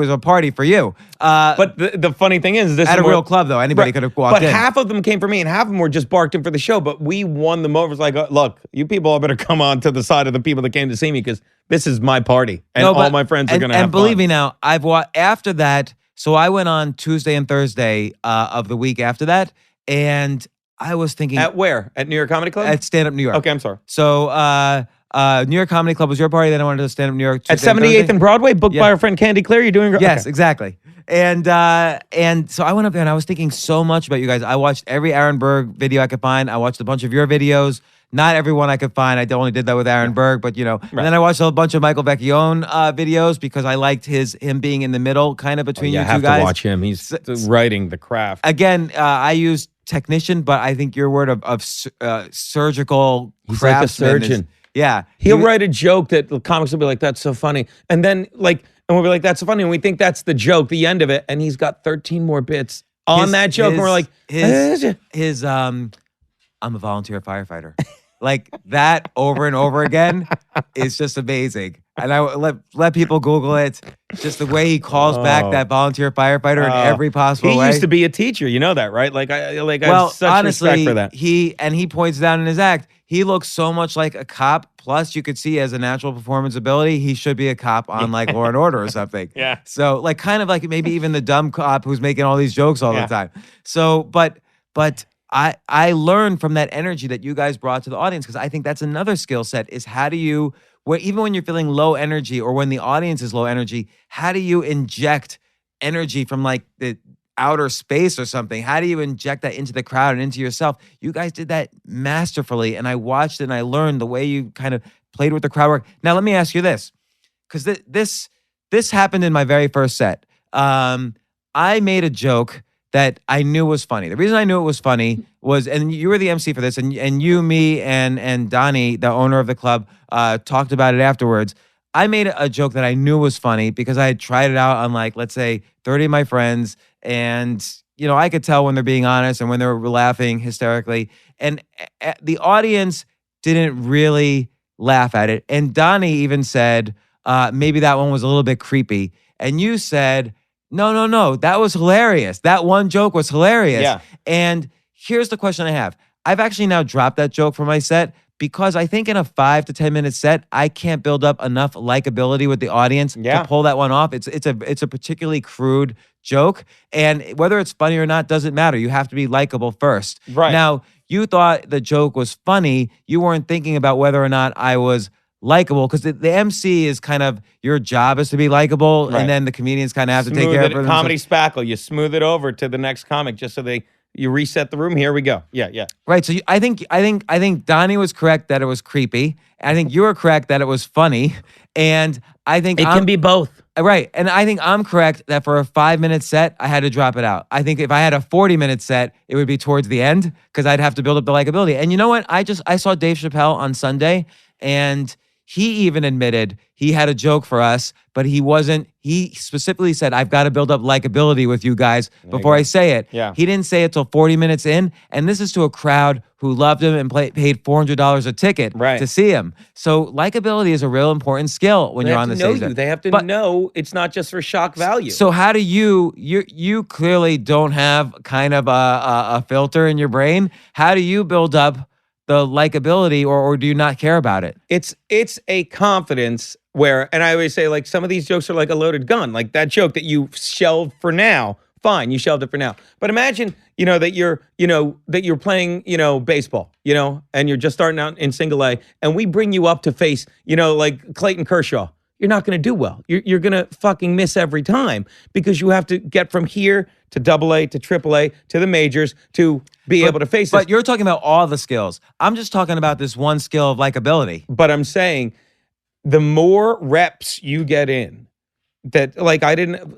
Speaker 6: a party for you.
Speaker 5: But the funny thing is, this
Speaker 6: At
Speaker 5: is
Speaker 6: a real club, though, anybody could have walked
Speaker 5: but
Speaker 6: in.
Speaker 5: half of them came for me, and half of them were just barked in for the show. But we won them over. It's like, look, you people all better come on to the side of the people that came to see me because this is my party, and
Speaker 6: No,
Speaker 5: all
Speaker 6: but-
Speaker 5: my friends are going to have
Speaker 6: And believe
Speaker 5: fun.
Speaker 6: me now, I've watched after that. So I went on Tuesday and Thursday of the week after that, and I was thinking
Speaker 5: At where? At New York Comedy Club?
Speaker 6: at Stand Up New York.
Speaker 5: Okay, I'm sorry.
Speaker 6: So New York Comedy Club was your party. Then I wanted to Stand Up New York
Speaker 5: At
Speaker 6: Tuesday and
Speaker 5: 78th
Speaker 6: Thursday.
Speaker 5: and Broadway, booked
Speaker 6: Yeah.
Speaker 5: by our friend Candy Clear. You're doing great.
Speaker 6: Yes,
Speaker 5: Okay.
Speaker 6: exactly. And so I went up there and I was thinking so much about you guys. I watched every Aaron Berg video I could find. I watched a bunch of your videos. Not everyone I could find. I only did that with Aaron Berg, but And then I watched a bunch of Michael Vecchione videos because I liked him being in the middle, kind of between
Speaker 5: You
Speaker 6: you two
Speaker 5: have
Speaker 6: guys.
Speaker 5: to watch him. He's writing the craft.
Speaker 6: Again, I use technician, but I think your word of surgical
Speaker 5: He's like a
Speaker 6: craftsman is-
Speaker 5: surgeon.
Speaker 6: yeah,
Speaker 5: He'll write a joke that the comics will be like, "That's so funny," and then and we'll be like, "That's so funny," and we think that's the joke, the end of it, and he's got 13 more bits on that joke, and we're like,
Speaker 6: his I'm a volunteer firefighter. Like that over and over again is just amazing. And I let people Google it. Just the way he calls back that volunteer firefighter in every possible way.
Speaker 5: He used to be a teacher, you know that, right? Like I
Speaker 6: Well,
Speaker 5: have such
Speaker 6: honestly,
Speaker 5: respect for that.
Speaker 6: he points it out in his act. He looks so much like a cop. Plus, you could see as a natural performance ability, he should be a cop on like Law and Order or something.
Speaker 5: Yeah.
Speaker 6: So like kind of like maybe even the dumb cop who's making all these jokes all the time. So, but I learned from that energy that you guys brought to the audience, because I think that's another skill set is how do you, even when you're feeling low energy or when the audience is low energy, how do you inject energy from like the outer space or something? How do you inject that into the crowd and into yourself? You guys did that masterfully, and I watched it and I learned the way you kind of played with the crowd work. Now, let me ask you this, because this happened in my very first set. I made a joke that I knew was funny. The reason I knew it was funny was, and you were the MC for this, and you, me, and Donnie, the owner of the club, talked about it afterwards. I made a joke that I knew was funny because I had tried it out on like, let's say 30 of my friends, and I could tell when they're being honest and when they're laughing hysterically. And the audience didn't really laugh at it. And Donnie even said, maybe that one was a little bit creepy. And you said, no, that was hilarious. That one joke was hilarious.
Speaker 5: Yeah.
Speaker 6: And here's the question I have. I've actually now dropped that joke from my set because I think in a 5 to 10 minute set, I can't build up enough likability with the audience to pull that one off. It's a particularly crude joke. And whether it's funny or not doesn't matter. You have to be likable first.
Speaker 5: Right.
Speaker 6: Now, you thought the joke was funny. You weren't thinking about whether or not I was likable, because the MC is kind of, your job is to be likable,
Speaker 5: Right.
Speaker 6: and then the comedians kind of have to take
Speaker 5: Smooth
Speaker 6: care
Speaker 5: it,
Speaker 6: of it.
Speaker 5: comedy spackle. You smooth it over to the next comic just so you reset the room. Here we go. Yeah.
Speaker 6: Right. So I think Donnie was correct that it was creepy. I think you were correct that it was funny, and I think
Speaker 5: It can be both.
Speaker 6: right. And I think I'm correct that for a 5-minute set, I had to drop it out. I think if I had a 40-minute set, it would be towards the end because I'd have to build up the likability. And you know what? I saw Dave Chappelle on Sunday, and he even admitted he had a joke for us, but he specifically said, I've got to build up likability with you guys before I say it.
Speaker 5: Yeah.
Speaker 6: He didn't say it till 40 minutes in. And this is to a crowd who loved him and paid $400 a ticket to see him. So likability is a real important skill when
Speaker 5: They
Speaker 6: you're
Speaker 5: have
Speaker 6: on the
Speaker 5: to know
Speaker 6: stage.
Speaker 5: you. They have to know it's not just for shock value.
Speaker 6: So how do you clearly don't have kind of a filter in your brain. How do you build up the likability, or do you not care about it?
Speaker 5: It's a confidence where, and I always say, like, some of these jokes are like a loaded gun. Like that joke that you shelved for now, fine, you shelved it for now. But imagine, that you're playing, baseball, and you're just starting out in single A, and we bring you up to face, like Clayton Kershaw, you're not going to do well. You're going to fucking miss every time because you have to get from here to AA to AAA to the majors to be able to face
Speaker 6: But
Speaker 5: this.
Speaker 6: you're talking about all the skills. I'm just talking about this one skill of likability.
Speaker 5: But I'm saying the more reps you get in, that like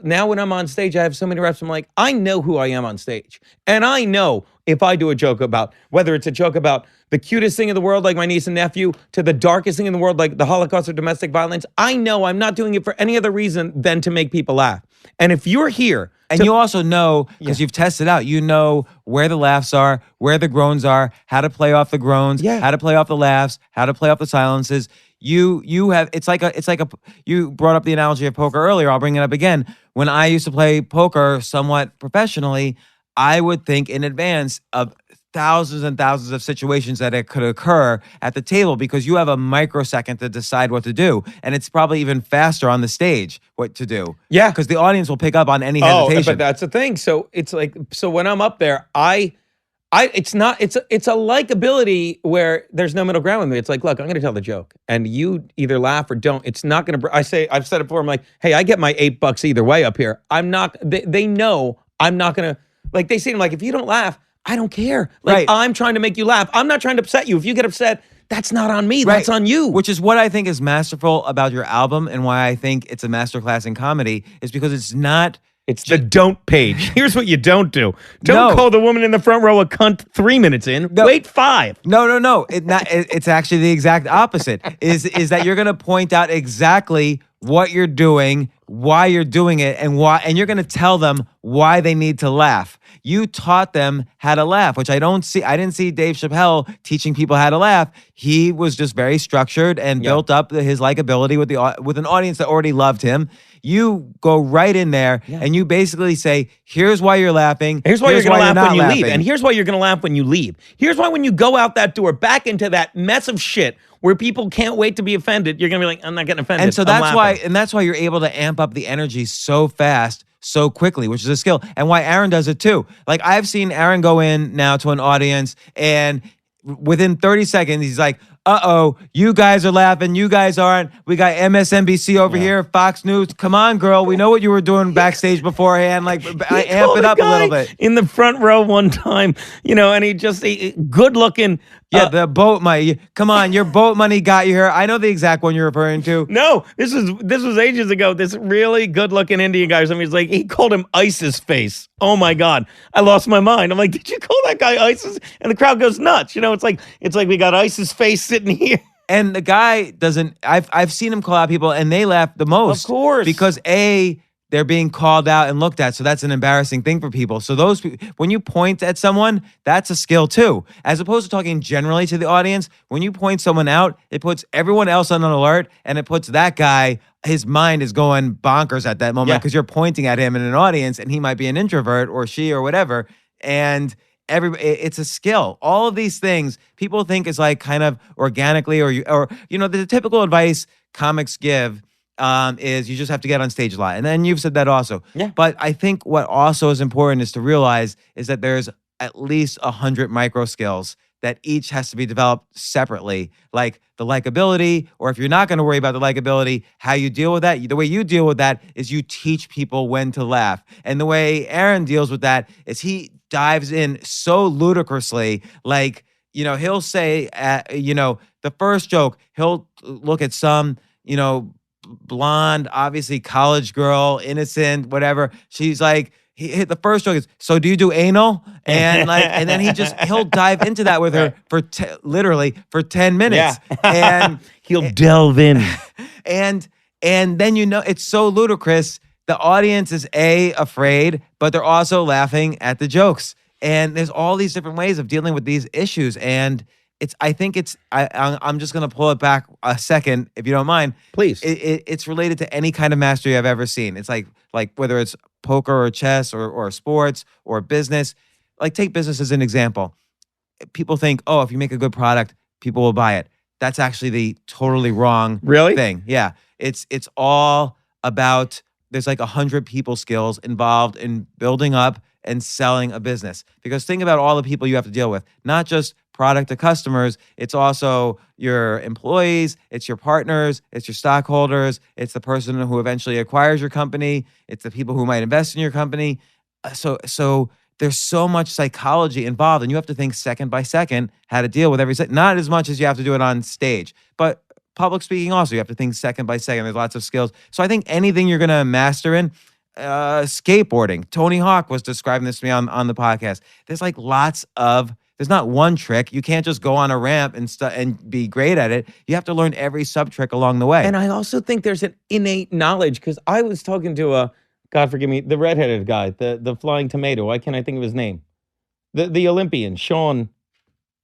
Speaker 5: now when I'm on stage, I have so many reps. I'm like, I know who I am on stage. And I know if I do a joke about, whether it's a joke about the cutest thing in the world, like my niece and nephew, to the darkest thing in the world, like the Holocaust or domestic violence, I know I'm not doing it for any other reason than to make people laugh. And if you're here,
Speaker 6: And you also know, because you've tested out, you know where the laughs are, where the groans are, how to play off the groans, how to play off the laughs, how to play off the silences. You have, it's like a, you brought up the analogy of poker earlier. I'll bring it up again. When I used to play poker somewhat professionally, I would think in advance of thousands and thousands of situations that it could occur at the table because you have a microsecond to decide what to do. And it's probably even faster on the stage what to do.
Speaker 5: Yeah.
Speaker 6: Because the audience will pick up on any
Speaker 5: oh,
Speaker 6: hesitation.
Speaker 5: but that's the thing. So it's like, so when I'm up there, it's a likability where there's no middle ground with me. It's like, look, I'm going to tell the joke and you either laugh or don't. It's not going to, I've said it before. I'm like, hey, I get my $8 either way up here. I'm not, they know I'm not going to, like they say, like, if you don't laugh, I don't care. Like
Speaker 6: Right.
Speaker 5: I'm trying to make you laugh. I'm not trying to upset you. If you get upset, that's not on me. That's on you.
Speaker 6: Which is what I think is masterful about your album and why I think it's a masterclass in comedy is because it's not.
Speaker 5: It's the don't page. Here's what you don't do. Don't
Speaker 6: No.
Speaker 5: call the woman in the front row a cunt 3 minutes in.
Speaker 6: No.
Speaker 5: Wait 5.
Speaker 6: No. It's actually the exact opposite. Is that you're going to point out exactly what you're doing, why you're doing it, and you're going to tell them why they need to laugh. You taught them how to laugh, which I didn't see Dave Chappelle teaching people how to laugh. He was just very structured and built up his likability with an audience that already loved him. You go right in there and you basically say, here's why you're laughing.
Speaker 5: Here's why you're going to laugh
Speaker 6: not
Speaker 5: when you leave.
Speaker 6: laughing.
Speaker 5: And here's why you're going to laugh when you leave. Here's why when you go out that door back into that mess of shit where people can't wait to be offended, you're going to be like, I'm not getting offended.
Speaker 6: And so
Speaker 5: I'm laughing.
Speaker 6: that's why you're able to amp up the energy so fast, so quickly, which is a skill. And why Aaron does it too. Like I've seen Aaron go in now to an audience and within 30 seconds, he's like, uh-oh, you guys are laughing, you guys aren't. We got MSNBC over here, Fox News. Come on, girl. We know what you were doing backstage beforehand. Like, I amp it up a little bit.
Speaker 5: In the front row one time, and he good looking.
Speaker 6: Yeah, the boat money. Come on, your boat money got you here. I know the exact one you're referring to.
Speaker 5: No, this was ages ago. This really good looking Indian guy. Somebody's like, he called him ISIS face. Oh my God, I lost my mind. I'm like, did you call that guy ISIS? And the crowd goes nuts. It's like we got ISIS face sitting here.
Speaker 6: And the guy doesn't. I've seen him call out people, and they laugh the most.
Speaker 5: Of course,
Speaker 6: because they're being called out and looked at, so that's an embarrassing thing for people. So when you point at someone, that's a skill too. As opposed to talking generally to the audience, when you point someone out, it puts everyone else on an alert, and it puts that guy, his mind is going bonkers at that moment because you're pointing at him in an audience, and he might be an introvert or she or whatever, and it's a skill. All of these things people think is like kind of organically or the typical advice comics give is you just have to get on stage a lot. And then you've said that also.
Speaker 5: Yeah.
Speaker 6: But I think what also is important is to realize is that there's at least 100 micro skills that each has to be developed separately, like the likability, or if you're not going to worry about the likability, how you deal with that. The way you deal with that is you teach people when to laugh. And the way Aaron deals with that is he dives in so ludicrously, like, he'll say, the first joke, he'll look at some, blonde, obviously college girl, innocent, whatever. She's like, he hit the first joke is, so do you do anal? And and then he'll dive into that with her for literally for 10 minutes.
Speaker 5: Yeah.
Speaker 6: And
Speaker 5: he'll delve in.
Speaker 6: And then it's so ludicrous. The audience is afraid, but they're also laughing at the jokes. And there's all these different ways of dealing with these issues. And I'm just going to pull it back a second, if you don't mind.
Speaker 5: Please.
Speaker 6: It's related to any kind of mastery I've ever seen. It's like whether it's poker or chess or sports or business. Like take business as an example. People think, oh, if you make a good product, people will buy it. That's actually the totally wrong thing. Yeah. It's all about, there's like 100 people skills involved in building up and selling a business. Because think about all the people you have to deal with, not just product to customers, it's also your employees, it's your partners, it's your stockholders, it's the person who eventually acquires your company, it's the people who might invest in your company. So there's so much psychology involved, and you have to think second by second how to deal with every second. Not as much as you have to do it on stage, but public speaking also, you have to think second by second. There's lots of skills. So I think anything you're going to master in, skateboarding. Tony Hawk was describing this to me on the podcast. There's like there's not one trick. You can't just go on a ramp and be great at it. You have to learn every sub trick along the way.
Speaker 5: And I also think there's an innate knowledge, because I was talking to God forgive me, the redheaded guy, the flying tomato. Why can't I think of his name? The Olympian, Sean.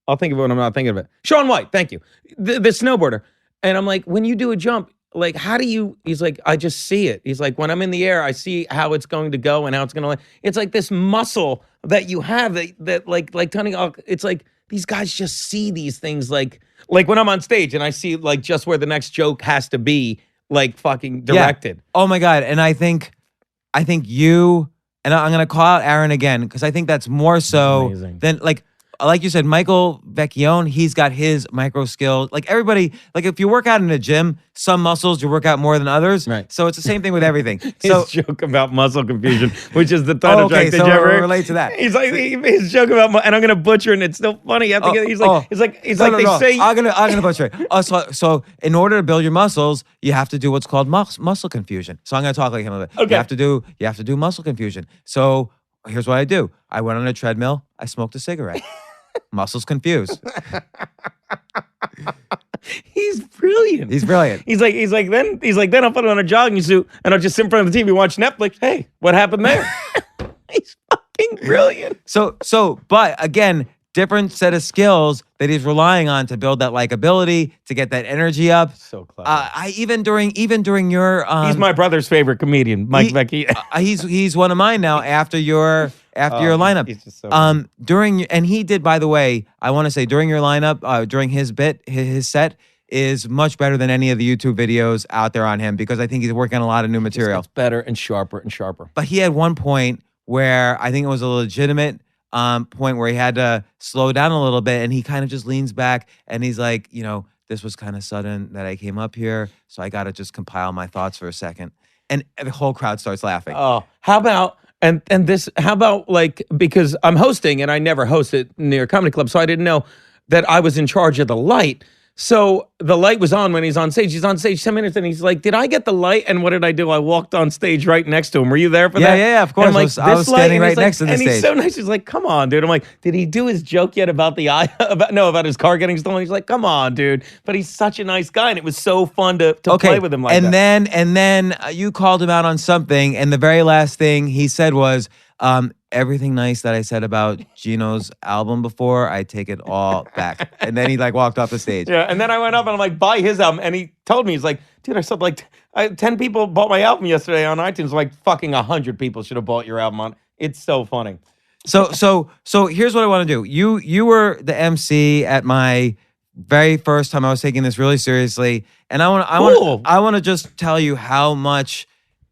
Speaker 5: I'll think of it when I'm not thinking of it. Sean White, thank you. The snowboarder. And I'm like, when you do a jump, like, how do you, he's like, I just see it. He's like, when I'm in the air, I see how it's going to go and how it's going to land. It's like this muscle that you have that like Tony Hawk, it's like these guys just see these things like when I'm on stage and I see like just where the next joke has to be like fucking directed.
Speaker 6: Yeah. Oh my God. And I think you, and I'm going to call out Aaron again, because I think that's more so than like you said, Michael Vecchione, he's got his micro skills. Like everybody, like if you work out in a gym, some muscles you work out more than others.
Speaker 5: Right.
Speaker 6: So it's the same thing with everything.
Speaker 5: His joke about muscle confusion, which is the title track. Did
Speaker 6: so
Speaker 5: you ever
Speaker 6: relate to that?
Speaker 5: He's like his joke about, and I'm gonna butcher, and it's still funny. You have to get. He's like, they say.
Speaker 6: I'm gonna butcher it. So in order to build your muscles, you have to do what's called muscle confusion. So I'm gonna talk like him a little bit.
Speaker 5: Okay.
Speaker 6: You have to do muscle confusion. So here's what I do. I went on a treadmill. I smoked a cigarette. Muscles confused.
Speaker 5: He's brilliant.
Speaker 6: He's brilliant.
Speaker 5: He's like then I'll put on a jogging suit and I'll just sit in front of the TV, watch Netflix. Hey, what happened there? He's fucking brilliant.
Speaker 6: So, but again, different set of skills that he's relying on to build that likability, to get that energy up.
Speaker 5: So clever.
Speaker 6: Even during your
Speaker 5: he's my brother's favorite comedian, Mike Vecchi.
Speaker 6: He's one of mine now after your lineup.
Speaker 5: He's just so
Speaker 6: and he did, by the way, I want to say during your lineup, during his bit, his set is much better than any of the YouTube videos out there on him, because I think he's working on a lot of new material.
Speaker 5: It's better and sharper and sharper.
Speaker 6: But he had one point where I think it was a legitimate point where he had to slow down a little bit, and he kind of just leans back and he's like, this was kind of sudden that I came up here, so I got to just compile my thoughts for a second. And the whole crowd starts laughing.
Speaker 5: Oh, how about how about like, because I'm hosting and I never hosted near a comedy club, so I didn't know that I was in charge of the light. So the light was on when he's on stage. He's on stage 10 minutes and he's like, did I get the light? And what did I do? I walked on stage right next to him. Were you there for that?
Speaker 6: Yeah, of course.
Speaker 5: And I'm like,
Speaker 6: I was standing right next to the
Speaker 5: and
Speaker 6: stage.
Speaker 5: He's so nice. He's like, come on, dude. I'm like, did he do his joke yet about the eye? about his car getting stolen? He's like, come on, dude. But he's such a nice guy. And it was so fun to play with him like that.
Speaker 6: And then you called him out on something. And the very last thing he said was, everything nice that I said about Geno's album before, I take it all back. And then he walked off the stage.
Speaker 5: Yeah, and then I went up and I'm like, buy his album. And he told me, he's like, dude, I said 10 people bought my album yesterday on iTunes. Like fucking 100 people should have bought your album on. It's so funny.
Speaker 6: So here's what I want to do. You were the MC at my very first time I was taking this really seriously. And I want to just tell you how much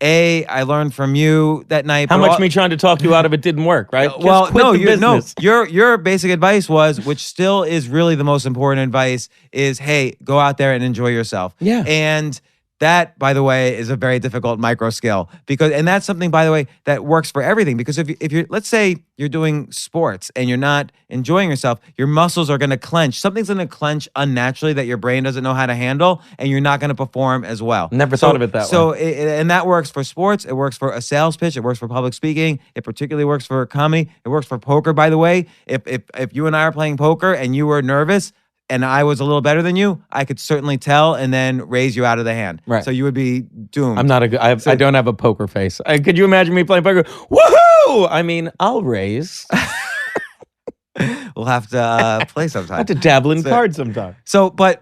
Speaker 6: I learned from you that night.
Speaker 5: How much me trying to talk you out of it didn't work, right?
Speaker 6: Your basic advice was, which still is really the most important advice, is, hey, go out there and enjoy yourself.
Speaker 5: Yeah.
Speaker 6: And that, by the way, is a very difficult micro skill, and that's something, by the way, that works for everything. Because if you're, let's say you're doing sports and you're not enjoying yourself, your muscles are going to clench. Something's going to clench unnaturally that your brain doesn't know how to handle, and you're not going to perform as well.
Speaker 5: Never thought of it that
Speaker 6: way. And that works for sports. It works for a sales pitch. It works for public speaking. It particularly works for comedy. It works for poker, by the way. If you and I are playing poker and you were nervous, and I was a little better than you, I could certainly tell and then raise you out of the hand.
Speaker 5: Right.
Speaker 6: So you would be doomed.
Speaker 5: I'm not I don't have a poker face. Could you imagine me playing poker? Woohoo! I mean, I'll raise.
Speaker 6: We'll have to play sometime.
Speaker 5: I have to dabble in cards sometime.
Speaker 6: So, but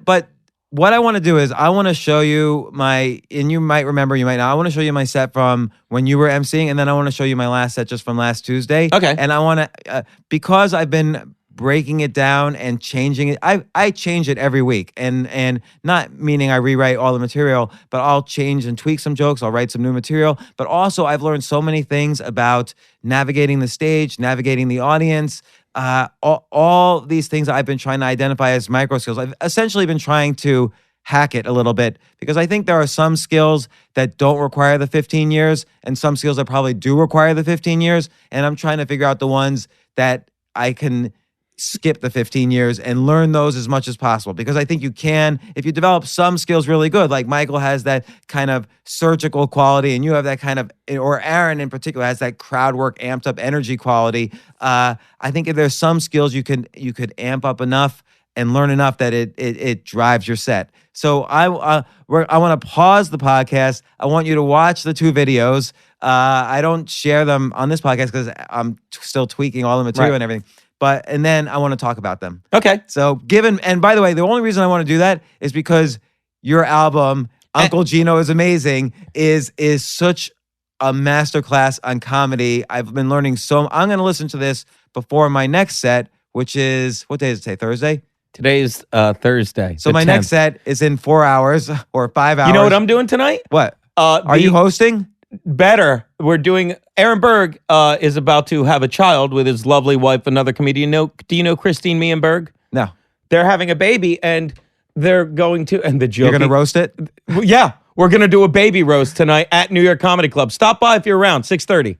Speaker 6: what I want to do is I want to show you and you might remember, you might not. I want to show you my set from when you were emceeing, and then I want to show you my last set just from last Tuesday.
Speaker 5: Okay.
Speaker 6: And I want to, because I've been breaking it down and changing it. I change it every week, and not meaning I rewrite all the material, but I'll change and tweak some jokes. I'll write some new material. But also, I've learned so many things about navigating the stage, navigating the audience, all these things I've been trying to identify as micro skills. I've essentially been trying to hack it a little bit because I think there are some skills that don't require the 15 years and some skills that probably do require the 15 years. And I'm trying to figure out the ones that I can skip the 15 years and learn those as much as possible, because I think you can, if you develop some skills really good, like Michael has that kind of surgical quality and you have that kind of, or Aaron in particular has that crowd work amped up energy quality. I think if there's some skills you could amp up enough and learn enough that it drives your set. So I want to pause the podcast. I want you to watch the 2 videos. I don't share them on this podcast because I'm still tweaking all the material and everything. And then I want to talk about them.
Speaker 5: Okay.
Speaker 6: So and by the way, the only reason I want to do that is because your album, Uncle Geno Is Amazing, is such a masterclass on comedy. I've been learning I'm going to listen to this before my next set, which is, what day is it today? Thursday?
Speaker 5: Today's Thursday.
Speaker 6: So my next set is in 4 hours or 5 hours.
Speaker 5: You know what I'm doing tonight?
Speaker 6: What? Are you hosting?
Speaker 5: Better. We're doing. Aaron Berg is about to have a child with his lovely wife, another comedian. Do you know Christine Meehan-Berg?
Speaker 6: No.
Speaker 5: They're having a baby, and they're going to. And the joke.
Speaker 6: You're going to roast it?
Speaker 5: Yeah, we're going to do a baby roast tonight at New York Comedy Club. Stop by if you're around. 6:30.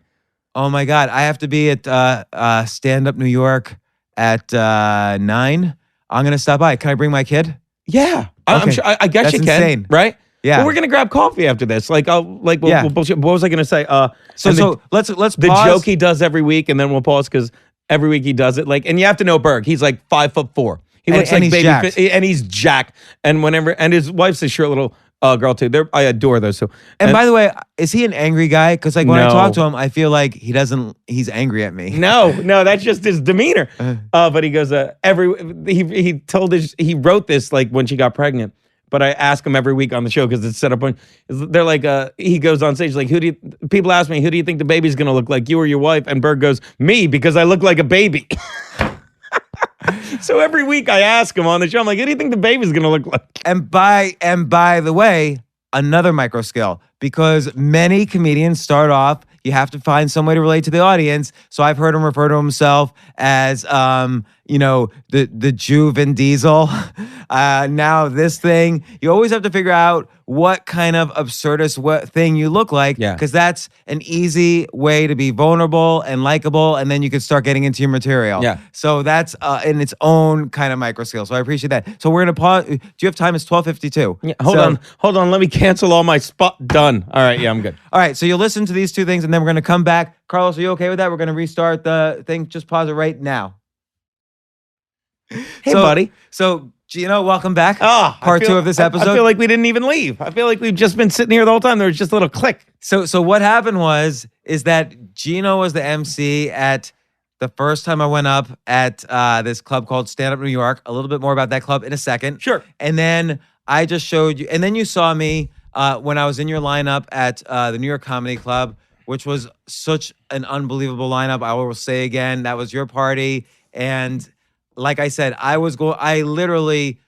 Speaker 6: Oh my God! I have to be at Stand Up New York at 9. I'm going to stop by. Can I bring my kid?
Speaker 5: Yeah, I'm
Speaker 6: Okay.
Speaker 5: sure. I guess
Speaker 6: That's
Speaker 5: you can.
Speaker 6: insane.
Speaker 5: Right?
Speaker 6: Yeah.
Speaker 5: Well, we're gonna grab coffee after this. We'll bullshit. What was I gonna say?
Speaker 6: So let's
Speaker 5: the
Speaker 6: pause.
Speaker 5: joke he does every week, and then we'll pause because every week he does it. And you have to know Berg. He's like 5'4". He looks like
Speaker 6: he's
Speaker 5: baby,
Speaker 6: jacked.
Speaker 5: and he's jacked. And his wife's a short little girl too. I adore those. So
Speaker 6: And by the way, is he an angry guy? Because when I
Speaker 5: No.
Speaker 6: talk to him, I feel like he's angry at me.
Speaker 5: no, that's just his demeanor. But he goes he wrote this when she got pregnant. But I ask him every week on the show because it's set up on. They're like, he goes on stage people ask me, who do you think the baby's gonna look like, you or your wife? And Berg goes, me, because I look like a baby. So every week I ask him on the show, I'm like, who do you think the baby's gonna look like?
Speaker 6: And by the way, another micro skill, because many comedians start off, you have to find some way to relate to the audience. So I've heard him refer to himself as, the Jew Vin Diesel. Now this thing, you always have to figure out what kind of absurdist thing you look like.
Speaker 5: Yeah.
Speaker 6: Because that's an easy way to be vulnerable and likable, and then you can start getting into your material.
Speaker 5: Yeah.
Speaker 6: So that's in its own kind of micro skill. So I appreciate that. So we're gonna pause. Do you have time? It's 12:52.
Speaker 5: Yeah, hold on. Let me cancel all my spot. Done. All right. Yeah, I'm good.
Speaker 6: All right, so you'll listen to these 2 things, and then we're going to come back. Carlos, are you okay with that? We're going to restart the thing. Just pause it right now.
Speaker 5: Hey, buddy.
Speaker 6: So, Geno, welcome back.
Speaker 5: Part
Speaker 6: 2 of this episode.
Speaker 5: I feel like we didn't even leave. I feel like we've just been sitting here the whole time. There was just a little click.
Speaker 6: So what happened is that Geno was the MC at the first time I went up at this club called Stand Up New York. A little bit more about that club in a second.
Speaker 5: Sure.
Speaker 6: And then I just showed you, and then you saw me when I was in your lineup at the New York Comedy Club, which was such an unbelievable lineup. I will say again, that was your party. And like I said, I literally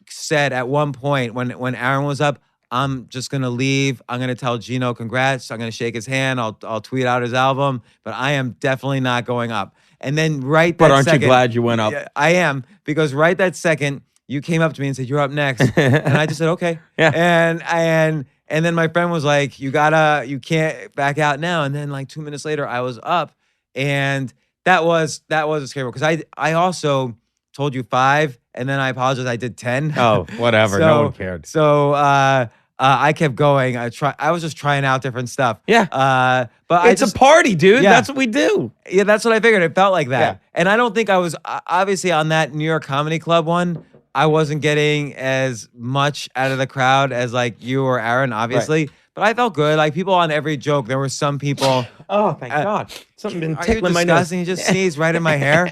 Speaker 6: said at one point when Aaron was up, I'm just going to leave. I'm going to tell Geno congrats. I'm going to shake his hand. I'll tweet out his album, but I am definitely not going up. And then
Speaker 5: But aren't you glad you went up?
Speaker 6: Yeah, I am, because right that second, you came up to me and said, you're up next. And I just said, okay.
Speaker 5: Yeah.
Speaker 6: And then my friend was like, you can't back out now. And then 2 minutes later, I was up. And that was a scary, because I also told you 5, and then I apologize, I did 10.
Speaker 5: Oh, whatever. No one cared.
Speaker 6: So I kept going. I was just trying out different stuff.
Speaker 5: Yeah.
Speaker 6: But
Speaker 5: It's a party, dude.
Speaker 6: Yeah.
Speaker 5: That's what we do.
Speaker 6: Yeah, that's what I figured. It felt like that.
Speaker 5: Yeah.
Speaker 6: And I don't think I was, obviously on that New York Comedy Club one, I wasn't getting as much out of the crowd as you or Aaron, obviously. Right. But I felt good. People on every joke, there were some people.
Speaker 5: Oh, thank God. Something been
Speaker 6: Are
Speaker 5: tickling
Speaker 6: you
Speaker 5: my nose.
Speaker 6: disgusting? You just sneezed right in my hair.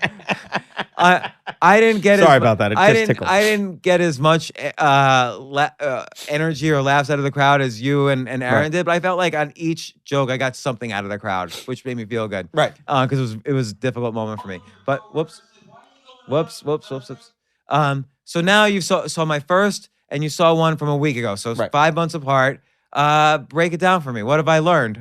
Speaker 6: I didn't get.
Speaker 5: Sorry about that. It just tickled.
Speaker 6: I didn't get as much energy or laughs out of the crowd as you and Aaron did. But I felt like on each joke, I got something out of the crowd, which made me feel good.
Speaker 5: Right.
Speaker 6: Because it was a difficult moment for me. But whoops. So now you saw my first, and you saw one from a week ago. So it's 5 months apart. Break it down for me. What have I learned?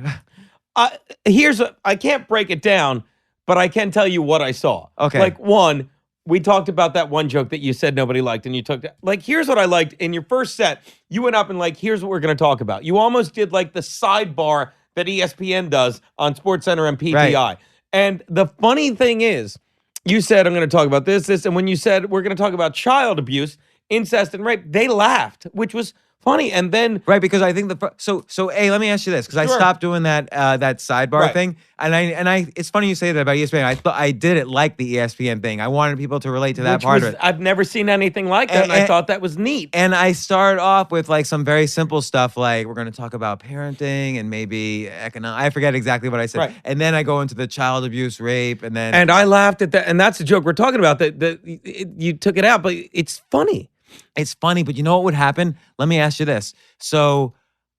Speaker 5: I can't break it down, but I can tell you what I saw.
Speaker 6: Okay.
Speaker 5: Like, one, we talked about that one joke that you said nobody liked, and you took that. Like, here's what I liked. In your first set, you went up and like, here's what we're going to talk about. You almost did like the sidebar that ESPN does on SportsCenter and PTI.
Speaker 6: Right.
Speaker 5: And the funny thing is, you said, I'm going to talk about this, and when you said we're going to talk about child abuse, incest, and rape, they laughed, which was funny. And then
Speaker 6: Right, because I think so A, let me ask you this, because I
Speaker 5: Sure.
Speaker 6: stopped doing that sidebar
Speaker 5: Right.
Speaker 6: thing, and I it's funny you say that about ESPN. I thought I did it like the ESPN thing. I wanted people to relate to that
Speaker 5: which
Speaker 6: part
Speaker 5: was,
Speaker 6: of it.
Speaker 5: I've never seen anything like that, and I
Speaker 6: And-
Speaker 5: thought that was neat.
Speaker 6: And I start off with like some very simple stuff, like we're going to talk about parenting and maybe economic. I forget exactly what I said,
Speaker 5: Right.
Speaker 6: and then I go into the child abuse, rape, and then
Speaker 5: And I laughed at that, and that's the joke we're talking about. You took it out, but it's funny.
Speaker 6: It's funny, but you know what would happen? Let me ask you this. So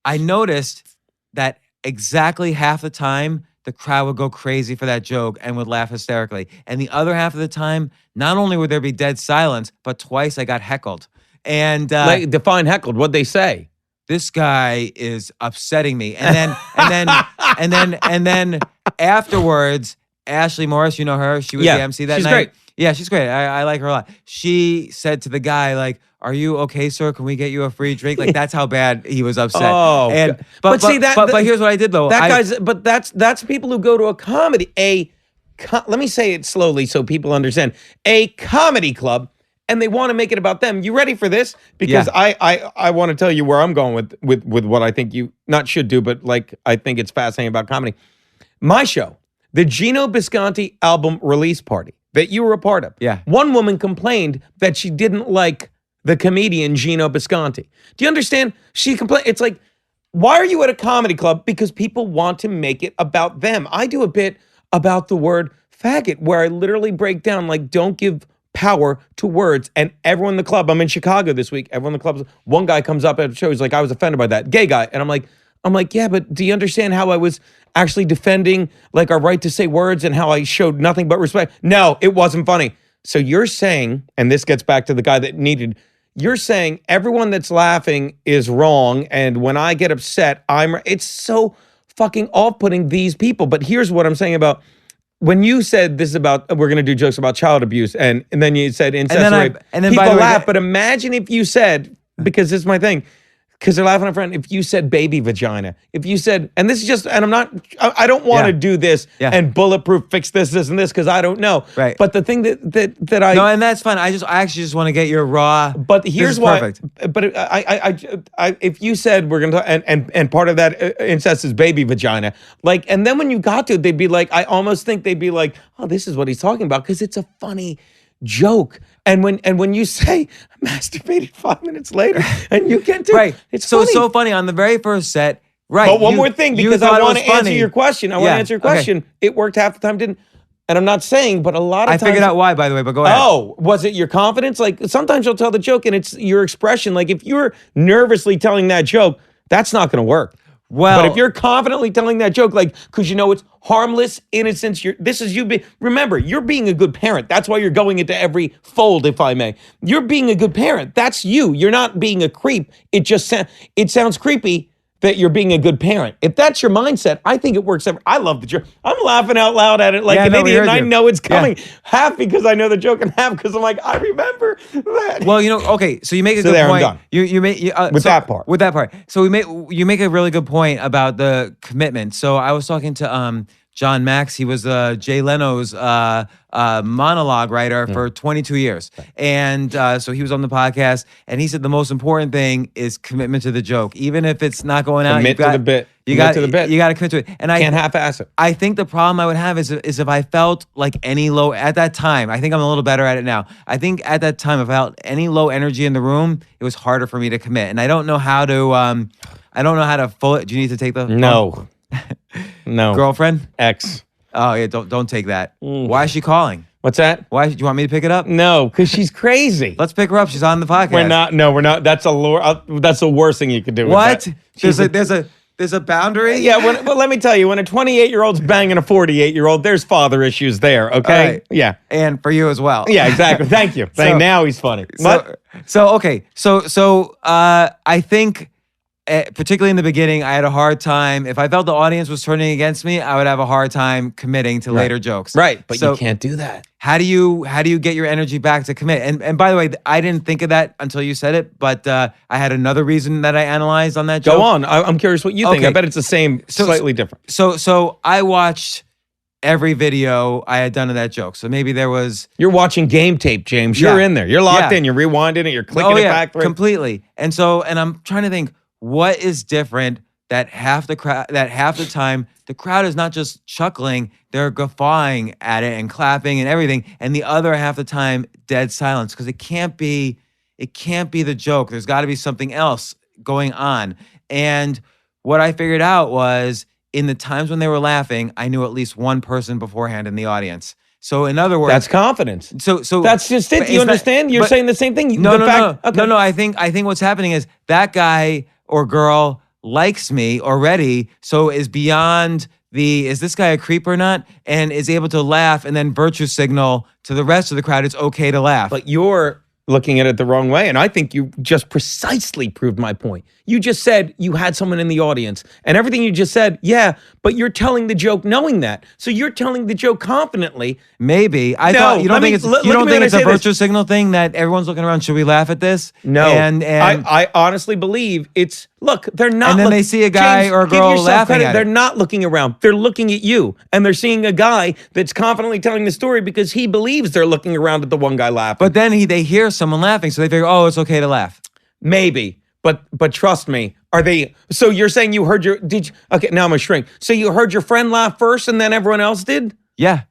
Speaker 6: I noticed that exactly half the time the crowd would go crazy for that joke and would laugh hysterically. And the other half of the time, not only would there be dead silence, but twice I got heckled. And
Speaker 5: Like, define heckled. What'd they say?
Speaker 6: this guy is upsetting me. And then afterwards, Ashley Morris, you know her, she was
Speaker 5: Yeah,
Speaker 6: the MC that
Speaker 5: she's
Speaker 6: night.
Speaker 5: great.
Speaker 6: Yeah, she's great. I like her a lot. She said to the guy, like, "Are you okay, sir? Can we get you a free drink?" Like, that's how bad he was upset.
Speaker 5: Oh,
Speaker 6: and
Speaker 5: God.
Speaker 6: but
Speaker 5: See, that-
Speaker 6: but here's what I did though.
Speaker 5: That's people who go to a comedy. Let me say it slowly so people understand. A comedy club, and they want to make it about them. You ready for this? Because
Speaker 6: Yeah.
Speaker 5: I want to tell you where I'm going with what I think you not should do, but like I think it's fascinating about comedy. My show, the Geno Bisconte album release party that you were a part of.
Speaker 6: Yeah.
Speaker 5: One woman complained that she didn't like the comedian Geno Bisconte. Do you understand? She complained. It's like, why are you at a comedy club? Because people want to make it about them. I do a bit about the word faggot where I literally break down, like, don't give power to words. And everyone in the club, I'm in Chicago this week, everyone in the club, one guy comes up at a show, he's like, I was offended by that. Gay guy. And I'm like, yeah, but do you understand how I was actually defending like our right to say words and how I showed nothing but respect? No, it wasn't funny. So you're saying, and this gets back to the guy that you're saying everyone that's laughing is wrong, and when I get upset, it's so fucking off-putting, these people. But here's what I'm saying about when you said this about we're going to do jokes about child abuse, and then you said incest
Speaker 6: And then
Speaker 5: rape,
Speaker 6: and then
Speaker 5: people
Speaker 6: by the way,
Speaker 5: laugh. But imagine if you said, because this is my thing, because they're laughing at a friend, if you said baby vagina, if you said, and this is just, and I don't want to
Speaker 6: Yeah.
Speaker 5: do this
Speaker 6: Yeah.
Speaker 5: and bulletproof fix this, and this, because I don't know.
Speaker 6: Right.
Speaker 5: But the thing that I
Speaker 6: no, and that's fine. I actually just want to get your raw.
Speaker 5: But
Speaker 6: this
Speaker 5: here's
Speaker 6: is
Speaker 5: why.
Speaker 6: perfect.
Speaker 5: But I if you said we're gonna and part of that incest is baby vagina, like, and then when you got to it, they'd be like, I almost think they'd be like, oh, this is what he's talking about because it's a funny joke. And when you say I masturbated 5 minutes later, and you get to
Speaker 6: Right.
Speaker 5: it's
Speaker 6: so
Speaker 5: funny.
Speaker 6: so funny on the very first set. Right.
Speaker 5: But one
Speaker 6: you-
Speaker 5: more thing,
Speaker 6: you
Speaker 5: because
Speaker 6: thought
Speaker 5: I
Speaker 6: it
Speaker 5: want
Speaker 6: was
Speaker 5: to answer
Speaker 6: funny.
Speaker 5: your question. I want to
Speaker 6: Yeah,
Speaker 5: answer your
Speaker 6: okay.
Speaker 5: question. It worked half the time, didn't. And I'm not saying, but a lot of
Speaker 6: I
Speaker 5: times.
Speaker 6: figured out why, by the way, but go ahead.
Speaker 5: Oh, was it your confidence? Like sometimes you'll tell the joke and it's your expression. Like if you're nervously telling that joke, that's not going to work.
Speaker 6: Well,
Speaker 5: But if you're confidently telling that joke, like, because you know it's harmless, innocence, remember, you're being a good parent. That's why you're going into every fold, if I may. You're being a good parent. That's you. You're not being a creep. It sounds creepy that you're being a good parent. If that's your mindset, I think it works. I love the joke. I'm laughing out loud at it like
Speaker 6: Yeah,
Speaker 5: an
Speaker 6: no, we
Speaker 5: idiot, and
Speaker 6: heard
Speaker 5: I
Speaker 6: you.
Speaker 5: know it's coming.
Speaker 6: Yeah.
Speaker 5: Half because I know the joke, and half because I'm like, I remember that.
Speaker 6: Well, okay, so you make a
Speaker 5: So
Speaker 6: good
Speaker 5: there, I'm
Speaker 6: point.
Speaker 5: done.
Speaker 6: You make
Speaker 5: With that part.
Speaker 6: With that part. So you make a really good point about the commitment. So I was talking to John Max. He was Jay Leno's monologue writer for 22 years. And so he was on the podcast, and he said the most important thing is commitment to the joke. Even if it's not going out,
Speaker 5: Commit to the bit.
Speaker 6: You
Speaker 5: Commit
Speaker 6: got
Speaker 5: to the bit.
Speaker 6: You got to commit to it. And
Speaker 5: Can't half-ass it.
Speaker 6: I think the problem I would have is if I felt like any low at that time. I think I'm a little better at it now. I think at that time, if I felt any low energy in the room, it was harder for me to commit. And I don't know how to. I don't know how to full it. Do you need to take the
Speaker 5: No. No.
Speaker 6: girlfriend?
Speaker 5: Ex.
Speaker 6: Oh yeah, don't take that. Why is she calling?
Speaker 5: What's that?
Speaker 6: Why do you want me to pick it up?
Speaker 5: No, because she's crazy.
Speaker 6: Let's pick her up. She's on the podcast.
Speaker 5: We're not. No, we're not. That's that's the worst thing you could do. with
Speaker 6: What?
Speaker 5: that.
Speaker 6: There's a boundary.
Speaker 5: Yeah. Well, let me tell you, when a 28-year-old's banging a 48-year-old, there's father issues there. Okay.
Speaker 6: All right.
Speaker 5: Yeah.
Speaker 6: And for you as well.
Speaker 5: Yeah. Exactly. Thank you. Now he's funny. What?
Speaker 6: So okay. So I think particularly in the beginning, I had a hard time. If I felt the audience was turning against me, I would have a hard time committing to later jokes.
Speaker 5: Right, but
Speaker 6: So
Speaker 5: you can't do that.
Speaker 6: how do you get your energy back to commit? And by the way, I didn't think of that until you said it, but I had another reason that I analyzed on that joke.
Speaker 5: Go on. I'm curious what you think.
Speaker 6: Okay.
Speaker 5: I bet it's the same, slightly different.
Speaker 6: So I watched every video I had done of that joke. So maybe there was...
Speaker 5: You're watching game tape, James. You're
Speaker 6: Yeah.
Speaker 5: in there. You're locked
Speaker 6: Yeah.
Speaker 5: in. You're rewinding it. You're clicking it back. Right?
Speaker 6: Completely. And I'm trying to think, what is different that half the time the crowd is not just chuckling, they're guffawing at it and clapping and everything, and the other half the time dead silence, because it can't be the joke. There's got to be something else going on. And what I figured out was, in the times when they were laughing, I knew at least one person beforehand in the audience. So in other words,
Speaker 5: That's confidence.
Speaker 6: So
Speaker 5: That's just it.
Speaker 6: but
Speaker 5: Do you
Speaker 6: it's not-
Speaker 5: understand? You're
Speaker 6: but-
Speaker 5: saying the same thing.
Speaker 6: No.
Speaker 5: Okay.
Speaker 6: I think what's happening is that guy or girl likes me already, so is beyond is this guy a creep or not, and is able to laugh and then virtue signal to the rest of the crowd it's okay to laugh.
Speaker 5: But you're looking at it the wrong way. And I think you just precisely proved my point. You just said you had someone in the audience, and everything you just said, yeah, but you're telling the joke knowing that. So you're telling the joke confidently.
Speaker 6: Maybe. I
Speaker 5: No,
Speaker 6: thought you don't think it's
Speaker 5: look
Speaker 6: you
Speaker 5: at
Speaker 6: don't
Speaker 5: me
Speaker 6: think
Speaker 5: when
Speaker 6: it's
Speaker 5: I
Speaker 6: a
Speaker 5: say this.
Speaker 6: virtue signal thing that everyone's looking around, should we laugh at this?
Speaker 5: No.
Speaker 6: And
Speaker 5: I honestly believe it's, look, they're not.
Speaker 6: And then they see a guy
Speaker 5: James,
Speaker 6: or a
Speaker 5: give
Speaker 6: girl
Speaker 5: yourself
Speaker 6: laughing
Speaker 5: credit.
Speaker 6: at
Speaker 5: They're
Speaker 6: it.
Speaker 5: not looking around. They're looking at you. And they're seeing a guy that's confidently telling the story because he believes they're looking around at the one guy laughing.
Speaker 6: But then they hear someone laughing, so they figure, oh, it's okay to laugh.
Speaker 5: Maybe. But trust me, are they? So you're saying you heard okay, now I'm a shrink. So you heard your friend laugh first and then everyone else did?
Speaker 6: Yeah.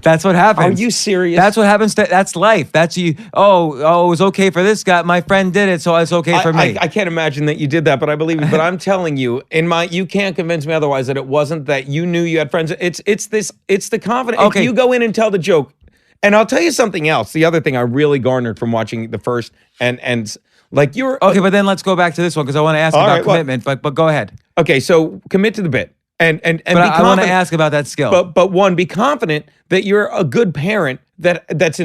Speaker 6: That's what happens.
Speaker 5: Are you serious?
Speaker 6: That's what happens. That's life. That's you. Oh, it was okay for this guy. My friend did it, so it's okay for me.
Speaker 5: I can't imagine that you did that, but I believe you. But I'm telling you, you can't convince me otherwise that it wasn't that you knew you had friends. It's the confidence.
Speaker 6: Okay.
Speaker 5: If you go in and tell the joke, and I'll tell you something else. The other thing I really garnered from watching the first and like you're
Speaker 6: okay, but then let's go back to this one because I want to ask
Speaker 5: All
Speaker 6: about
Speaker 5: right, well-
Speaker 6: commitment. But go ahead.
Speaker 5: okay. So commit to the bit and
Speaker 6: But
Speaker 5: be
Speaker 6: I want to
Speaker 5: confident.
Speaker 6: ask about that skill.
Speaker 5: But one, be confident that you're a good parent that's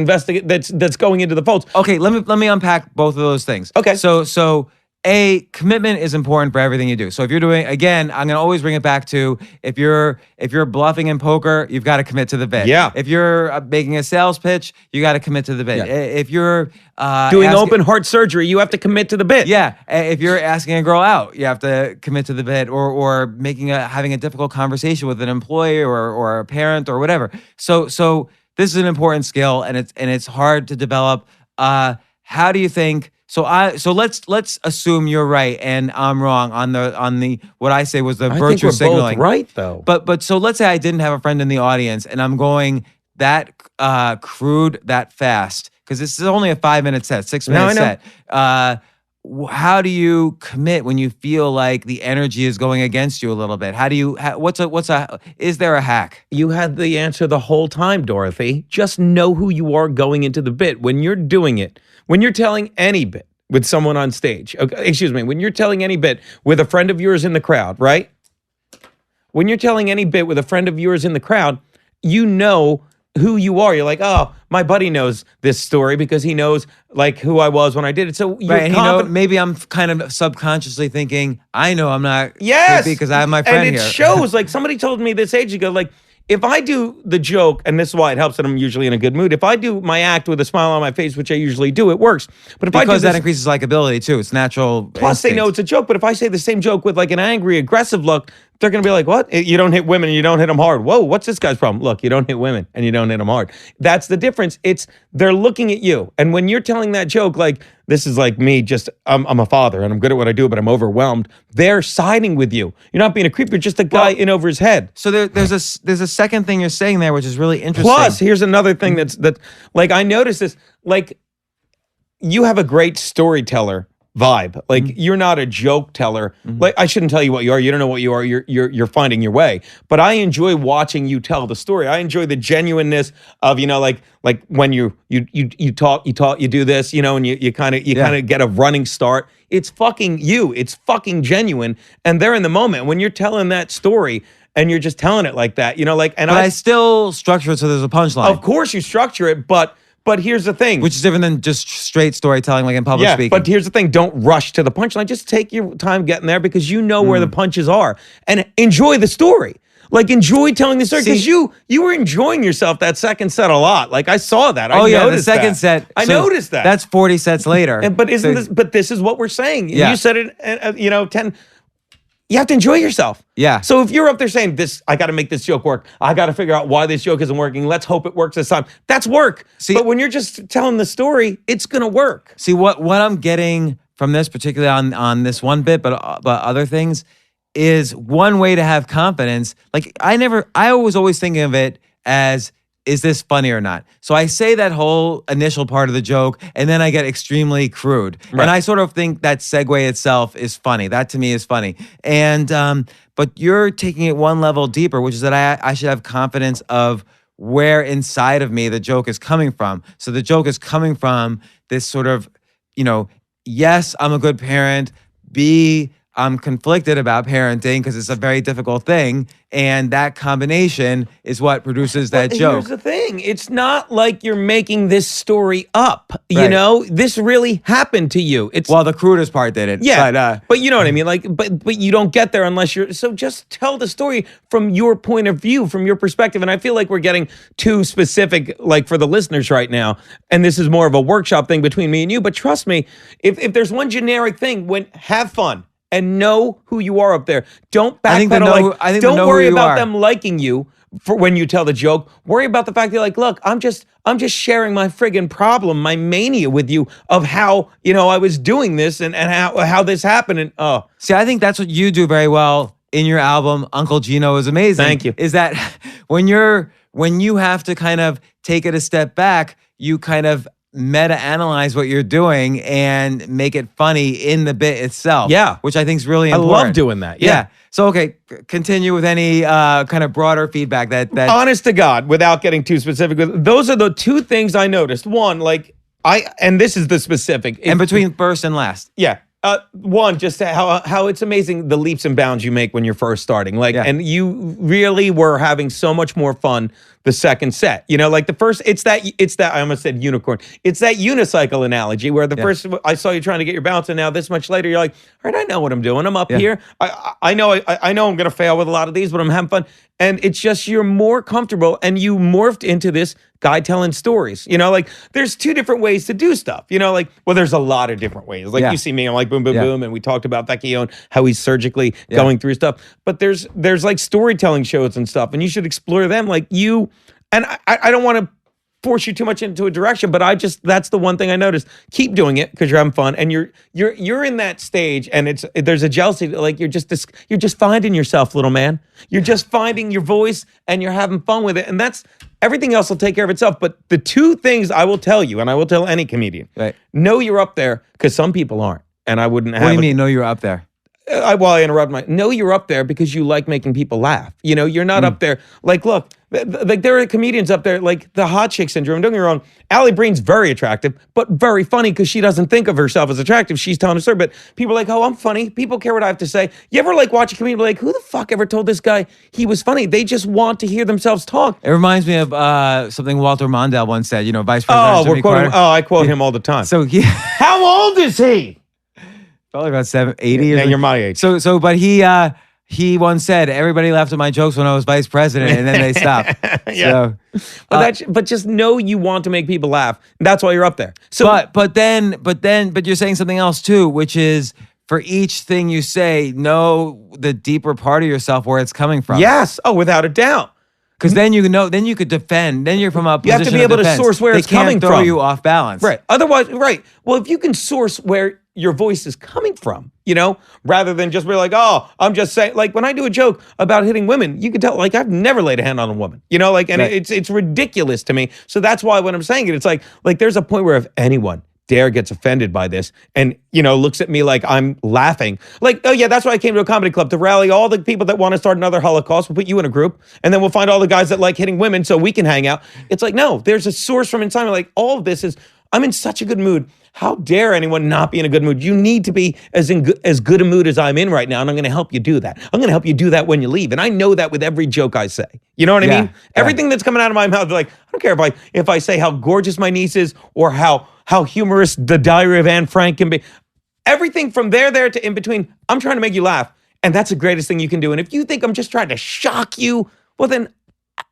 Speaker 5: going into the folds.
Speaker 6: Okay, let me unpack both of those things.
Speaker 5: Okay.
Speaker 6: So commitment is important for everything you do. So if you're doing, again, I'm gonna always bring it back to if you're bluffing in poker, you've got to commit to the bid.
Speaker 5: Yeah.
Speaker 6: If you're making a sales pitch, you got to commit to the bid.
Speaker 5: Yeah.
Speaker 6: If you're
Speaker 5: Doing
Speaker 6: asking-
Speaker 5: open heart surgery, you have to commit to the bit.
Speaker 6: Yeah, if you're asking a girl out, you have to commit to the bid, or having a difficult conversation with an employee or a parent or whatever. So this is an important skill, and it's hard to develop. How do you think? So let's assume you're right and I'm wrong on the what I say was the
Speaker 5: I
Speaker 6: virtue
Speaker 5: think we're
Speaker 6: signaling.
Speaker 5: both right though.
Speaker 6: But so let's say I didn't have a friend in the audience, and I'm going that crude that fast because this is only a 5-minute set, 6-minute
Speaker 5: No, I know.
Speaker 6: set. How do you commit when you feel like the energy is going against you a little bit? How do you? Is there a hack?
Speaker 5: You had the answer the whole time, Dorothy. Just know who you are going into the bit. When you're doing it, when you're telling any bit with someone on stage, okay, excuse me, when you're telling any bit with a friend of yours in the crowd, right? When you're telling any bit with a friend of yours in the crowd, you know who you are. You're like, oh, my buddy knows this story because he knows like who I was when I did it. So you're
Speaker 6: Right, and
Speaker 5: confident.
Speaker 6: maybe I'm kind of subconsciously thinking, I know I'm not
Speaker 5: Yes,
Speaker 6: creepy because I have my friend
Speaker 5: and it
Speaker 6: here.
Speaker 5: shows. Like somebody told me this age ago, like if I do the joke, and this is why it helps that I'm usually in a good mood. If I do my act with a smile on my face, which I usually do, it works. But if I do
Speaker 6: because
Speaker 5: this,
Speaker 6: that increases likability too. It's natural.
Speaker 5: plus they know it's a joke. But if I say the same joke with like an angry, aggressive look, they're gonna be like, "What? You don't hit women and you don't hit them hard? Whoa, what's this guy's problem? Look, you don't hit women and you don't hit them hard. That's the difference. It's they're looking at you, and when you're telling that joke, like this is like me, just I'm a father and I'm good at what I do, but I'm overwhelmed. They're siding with you. You're not being a creep. You're just a guy in over his head.
Speaker 6: So there's a second thing you're saying there, which is really interesting.
Speaker 5: Plus, here's another thing that like I noticed this. Like you have a great storyteller vibe. Like you're not a joke teller. Like I shouldn't tell you what you are. You don't know what you are. You're finding your way. But I enjoy watching you tell the story. I enjoy the genuineness of like when you talk, you do this, and you kind of get a running start. It's fucking you. It's fucking genuine. And they're in the moment when you're telling that story and you're just telling it like that. And
Speaker 6: but I still structure it so there's a punchline.
Speaker 5: of course you structure it, but But here's the thing.
Speaker 6: Which is different than just straight storytelling, like in public speaking.
Speaker 5: But here's the thing. Don't rush to the punchline. Just take your time getting there because you know where the punches are. And enjoy the story. Like, enjoy telling the story. Because you were enjoying yourself that second set a lot. Like, I saw that. I
Speaker 6: the second set.
Speaker 5: I noticed that.
Speaker 6: That's 40 sets later.
Speaker 5: But this is what we're saying.
Speaker 6: Yeah.
Speaker 5: You said it, 10. You have to enjoy yourself.
Speaker 6: Yeah.
Speaker 5: So if you're up there saying this, I got to make this joke work. I got to figure out why this joke isn't working. Let's hope it works this time. That's work. But when you're just telling the story, it's going to work.
Speaker 6: See, what I'm getting from this, particularly on this one bit, but other things, is one way to have confidence. Like I was always thinking of it as, is this funny or not? So I say that whole initial part of the joke, and then I get extremely crude. Right. And I sort of think that segue itself is funny. That to me is funny. And but you're taking it one level deeper, which is that I should have confidence of where inside of me the joke is coming from. So the joke is coming from this sort of, yes, I'm a good parent. B, I'm conflicted about parenting because it's a very difficult thing. And that combination is what produces that joke.
Speaker 5: Here's the thing. It's not like you're making this story up.
Speaker 6: Right.
Speaker 5: You know, this really happened to you.
Speaker 6: Well, the crudest part did it.
Speaker 5: Yeah. But you know what I mean? Like, but you don't get there unless you're, so just tell the story from your point of view, from your perspective. And I feel like we're getting too specific, like for the listeners right now. And this is more of a workshop thing between me and you. But trust me, if there's one generic thing, have fun. And know who you are up there. Don't backpedal. Don't worry about them liking you for when you tell the joke. Worry about the fact that, like, look, I'm just sharing my friggin' problem, my mania with you of how I was doing this and how this happened. And
Speaker 6: see, I think that's what you do very well in your album, Uncle Geno Is Amazing.
Speaker 5: Thank you.
Speaker 6: Is that when you have to kind of take it a step back, you kind of meta-analyze what you're doing and make it funny in the bit itself.
Speaker 5: Yeah.
Speaker 6: Which I think is really important.
Speaker 5: I love doing that. Yeah.
Speaker 6: So, okay, continue with any kind of broader feedback that...
Speaker 5: Honest to God, without getting too specific, those are the two things I noticed. One, and this is the specific.
Speaker 6: And between first and last.
Speaker 5: Yeah. One, just how it's amazing the leaps and bounds you make when you're first starting. And you really were having so much more fun the second set. Like the first, it's that I almost said unicorn. It's that unicycle analogy where the first I saw you trying to get your bounce, and now this much later you're like, all right, I know what I'm doing. I'm up here. I know I'm gonna fail with a lot of these, but I'm having fun. And it's just you're more comfortable, and you morphed into this guy telling stories. There's two different ways to do stuff. There's a lot of different ways. You see me, I'm like boom, boom, boom, and we talked about Vecchione, how he's surgically going through stuff. But there's like storytelling shows and stuff, and you should explore them. And I don't want to force you too much into a direction, but that's the one thing I noticed. Keep doing it because you're having fun, and you're in that stage, and there's a jealousy. Like you're just finding yourself, little man. You're just finding your voice, and you're having fun with it, and that's everything else will take care of itself. But the two things I will tell you, and I will tell any comedian, know you're up there because some people aren't, and I wouldn't have.
Speaker 6: What do you mean? Know you're up there?
Speaker 5: I interrupt know you're up there because you like making people laugh. You're not up there. Look, there are comedians up there, like the hot chick syndrome. Don't get me wrong. Allie Breen's very attractive, but very funny because she doesn't think of herself as attractive. She's telling a story, but people are like, oh, I'm funny. People care what I have to say. You ever watch a comedian like, who the fuck ever told this guy he was funny? They just want to hear themselves talk.
Speaker 6: It reminds me of something Walter Mondale once said, Vice President Jimmy Carter.
Speaker 5: I quote him all the time.
Speaker 6: So
Speaker 5: how old is he?
Speaker 6: Probably about 80.
Speaker 5: Yeah, you're my age.
Speaker 6: But he once said, everybody laughed at my jokes when I was vice president, and then they stopped.
Speaker 5: Yeah.
Speaker 6: So,
Speaker 5: but just know you want to make people laugh. That's why you're up there. So,
Speaker 6: but you're saying something else too, which is for each thing you say, know the deeper part of yourself where it's coming from.
Speaker 5: Yes. Oh, without a doubt.
Speaker 6: Because then then you could defend. Then you're from a position of defense.
Speaker 5: You have to be able to source where it's coming from.
Speaker 6: They can't throw you off balance.
Speaker 5: Right. Otherwise, right. Well, if you can source where your voice is coming from, rather than just be like, oh, I'm just saying, when I do a joke about hitting women, you can tell, I've never laid a hand on a woman, it's ridiculous to me. So that's why when I'm saying it, it's like there's a point where if anyone gets offended by this and, looks at me like I'm laughing, oh yeah, that's why I came to a comedy club, to rally all the people that want to start another Holocaust. We'll put you in a group, and then we'll find all the guys that like hitting women so we can hang out. It's like, no, there's a source from inside me. All of this is, I'm in such a good mood. How dare anyone not be in a good mood? You need to be as good a mood as I'm in right now, and I'm going to help you do that. I'm going to help you do that when you leave, and I know that with every joke I say. You know what I mean? Everything that's coming out of my mouth, like I don't care if I say how gorgeous my niece is or how humorous the Diary of Anne Frank can be. Everything from there to in between, I'm trying to make you laugh, and that's the greatest thing you can do. And if you think I'm just trying to shock you, well then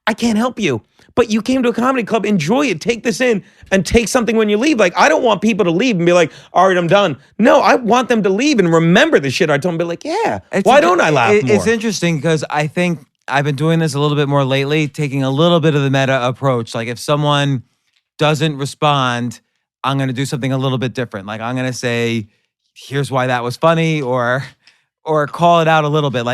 Speaker 5: I can't help you. But you came to a comedy club, enjoy it, take this in, and take something when you leave. Like, I don't want people to leave and be like, all right, I'm done. No, I want them to leave and remember the shit I told them, be like, yeah, why don't I laugh more?
Speaker 6: It's interesting because I think I've been doing this a little bit more lately, taking a little bit of the meta approach. Like, if someone doesn't respond, I'm going to do something a little bit different. Like, I'm going to say, here's why that was funny, or call it out a little bit.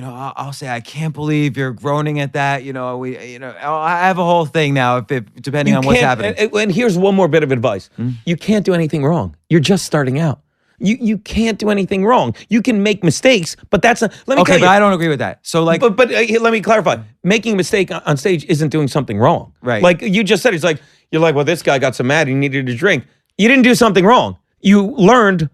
Speaker 6: I'll say, I can't believe you're groaning at that. I have a whole thing now, depending on what's happening.
Speaker 5: And here's one more bit of advice. You can't do anything wrong. You're just starting out. You can't do anything wrong. You can make mistakes, but that's let me tell you.
Speaker 6: But I don't agree with that. So let
Speaker 5: me clarify. Making a mistake on stage isn't doing something wrong.
Speaker 6: Right.
Speaker 5: Like you just said, you're like, well, this guy got so mad he needed a drink. You didn't do something wrong. You learned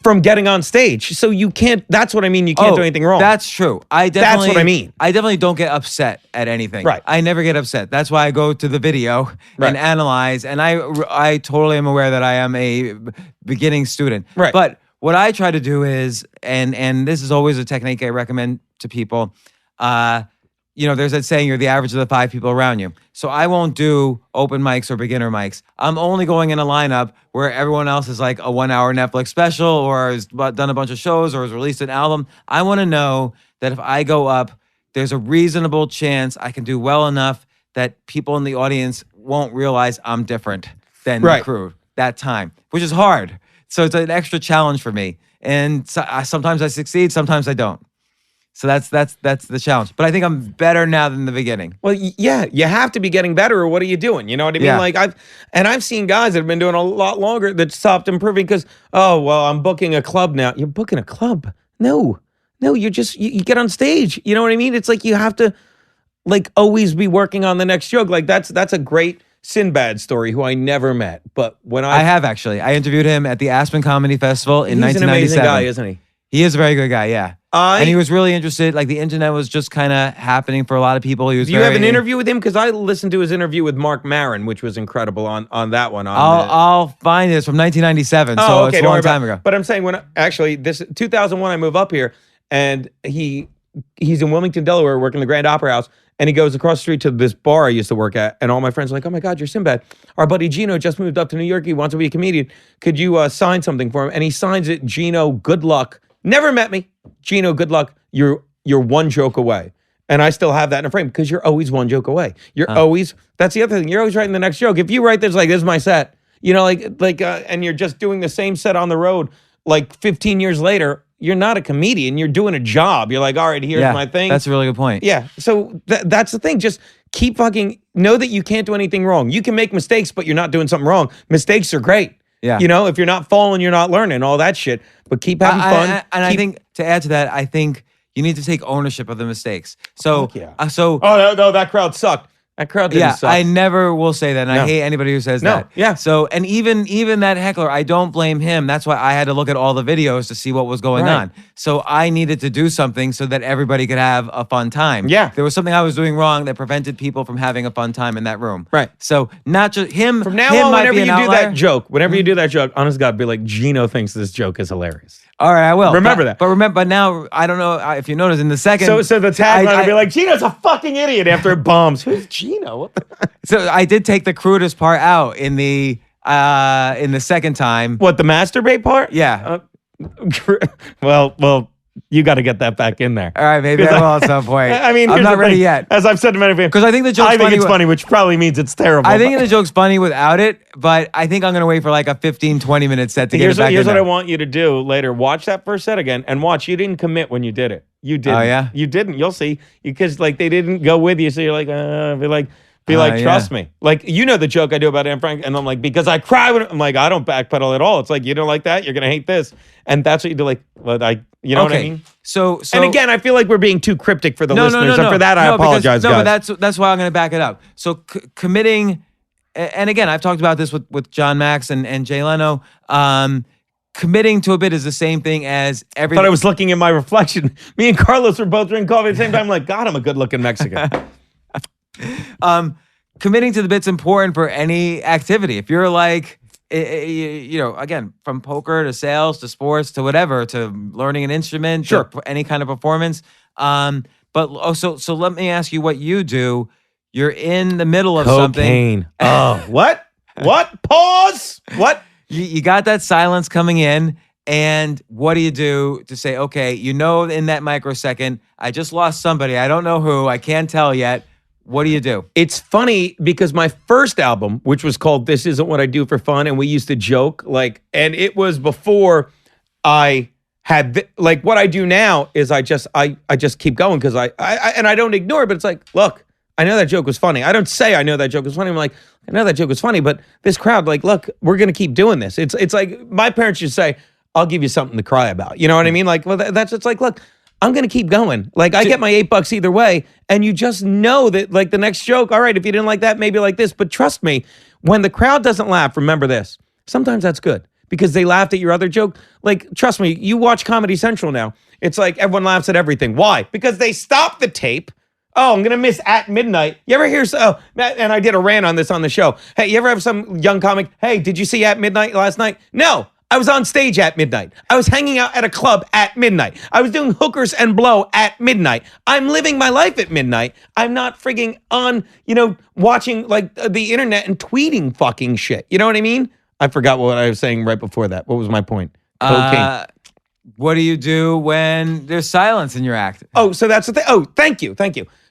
Speaker 5: from getting on stage. So you can't, that's what I mean. You can't do anything wrong.
Speaker 6: That's true. That's what I mean. I definitely don't get upset at anything.
Speaker 5: Right.
Speaker 6: I never get upset. That's why I go to the video and analyze. And I totally am aware that I am a beginning student.
Speaker 5: Right.
Speaker 6: But what I try to do is, and this is always a technique I recommend to people, there's that saying, you're the average of the 5 people around you. So I won't do open mics or beginner mics. I'm only going in a lineup where everyone else is like a 1-hour Netflix special or has done a bunch of shows or has released an album. I want to know that if I go up, there's a reasonable chance I can do well enough that people in the audience won't realize I'm different than the crew that time, which is hard. So it's an extra challenge for me. And sometimes I succeed, sometimes I don't. So that's the challenge. But I think I'm better now than the beginning.
Speaker 5: Well, yeah, you have to be getting better, or what are you doing? You know what I mean?
Speaker 6: Yeah.
Speaker 5: Like I've seen guys that have been doing a lot longer that stopped improving because, I'm booking a club now. You're booking a club? No, you get on stage. You know what I mean? It's like you have to always be working on the next joke. Like that's a great Sinbad story, who I never met. But when I
Speaker 6: have actually. I interviewed him at the Aspen Comedy Festival in 1997.
Speaker 5: He's an amazing guy, isn't he?
Speaker 6: He is a very good guy, yeah. And he was really interested. Like, the internet was just kind of happening for a lot of people. Do
Speaker 5: you have an interview with him? Because I listened to his interview with Mark Maron, which was incredible on that one.
Speaker 6: I'll find it. It's from 1997, so it's a long time ago.
Speaker 5: But I'm saying this 2001, I move up here, and he's in Wilmington, Delaware, working the Grand Opera House, and he goes across the street to this bar I used to work at, and all my friends are like, oh my God, you're Sinbad. Our buddy Geno just moved up to New York. He wants to be a comedian. Could you sign something for him? And he signs it, Geno, good luck. Never met me. Geno, good luck. You're one joke away. And I still have that in a frame because you're always one joke away. You're always, that's the other thing. You're always writing the next joke. If you write this is my set, and you're just doing the same set on the road, 15 years later, you're not a comedian. You're doing a job. You're like, all right, here's my thing.
Speaker 6: That's a really good point.
Speaker 5: Yeah. So that's the thing. Just keep know that you can't do anything wrong. You can make mistakes, but you're not doing something wrong. Mistakes are great.
Speaker 6: Yeah.
Speaker 5: If you're not falling, you're not learning, all that shit. But keep having fun.
Speaker 6: I think, to add to that, I think you need to take ownership of the mistakes. So,
Speaker 5: no, that crowd sucked. That crowd didn't suck.
Speaker 6: I never will say that, and I hate anybody who says that.
Speaker 5: Yeah.
Speaker 6: So, and even that heckler, I don't blame him. That's why I had to look at all the videos to see what was going on. So I needed to do something so that everybody could have a fun time.
Speaker 5: Yeah.
Speaker 6: There was something I was doing wrong that prevented people from having a fun time in that room.
Speaker 5: Right.
Speaker 6: So not just him.
Speaker 5: From now on, whenever you do that joke, honest God, be like, Geno thinks this joke is hilarious.
Speaker 6: All right, I will.
Speaker 5: Remember that.
Speaker 6: But now, I don't know if you notice in the second.
Speaker 5: So the tagline will be like, Geno's a fucking idiot after it bombs. Who's Geno?
Speaker 6: So I did take the crudest part out in the second time.
Speaker 5: What, the masturbate part?
Speaker 6: Yeah.
Speaker 5: Well, you got to get that back in there.
Speaker 6: All right, maybe I will at some point.
Speaker 5: I mean,
Speaker 6: I'm not ready yet.
Speaker 5: As I've said to many people,
Speaker 6: because I think the joke's funny.
Speaker 5: I think it's funny, which probably means it's terrible.
Speaker 6: I think the joke's funny without it, but I think I'm going to wait for a 15, 20-minute set to get it back in there.
Speaker 5: Here's what I want you to do later. Watch that first set again and watch. You didn't commit when you did it. You didn't.
Speaker 6: Oh, yeah?
Speaker 5: You didn't. You'll see. Because they didn't go with you. So you're like, be like, Be like,
Speaker 6: Yeah.
Speaker 5: trust me. Like, you know the joke I do about Anne Frank, and I'm like, because I cry when I'm like, I don't backpedal at all. It's like, you don't like that, you're gonna hate this, and that's what you do. Like, well, you know what I mean?
Speaker 6: So
Speaker 5: And again, I feel like we're being too cryptic for the listeners, and for that, I
Speaker 6: No, because-
Speaker 5: apologize,
Speaker 6: no,
Speaker 5: guys.
Speaker 6: but that's why I'm going to back it up. So committing, and again, I've talked about this with John Max and Jay Leno. Committing to a bit is the same thing as
Speaker 5: I thought I was looking at my reflection. Me and Carlos were both drinking coffee at the same time. I'm like, God, I'm a good-looking Mexican.
Speaker 6: Committing to the bit's important for any activity. If you're like, you know, again, from poker to sales to sports to whatever, to learning an instrument,
Speaker 5: Sure.
Speaker 6: to any kind of performance. But also, so let me ask you what you do. You're in the middle of something.
Speaker 5: Oh, what? What? Pause. What?
Speaker 6: You got that silence coming in, and what do you do to say, okay, you know, in that microsecond, I just lost somebody. I don't know who. I can't tell yet. What do you do?
Speaker 5: It's funny because my first album, which was called This Isn't What I Do for Fun, and we used to joke, like, and it was before I had, like, what I do now is I just keep going because I don't ignore it, but it's like, look, I know that joke was funny. I don't say I know that joke was funny. I'm like, I know that joke was funny, but this crowd, like, look, we're going to keep doing this. It's like my parents used to say, I'll give you something to cry about. You know what I mean? Like, well, that's it's like, look, I'm going to keep going. Like, I get my $8 either way. And you just know that, like, the next joke, all right, if you didn't like that, maybe like this. But trust me, when the crowd doesn't laugh, remember this. Sometimes that's good because they laughed at your other joke. Like, trust me, you watch Comedy Central now. It's like everyone laughs at everything. Why? Because they stop the tape. Oh, I'm going to miss At Midnight. You ever hear, and I did a rant on this on the show. Hey, you ever have some young comic, hey, did you see At Midnight last night? No. I was on stage at midnight. I was hanging out at a club at midnight. I was doing hookers and blow at midnight. I'm living my life at midnight. I'm not frigging on, watching like the internet and tweeting fucking shit. You know what I mean? I forgot what I was saying right before that. What was my point? Cocaine.
Speaker 6: What do you do when there's silence in your act?
Speaker 5: Oh, so that's the thing. Oh, thank you.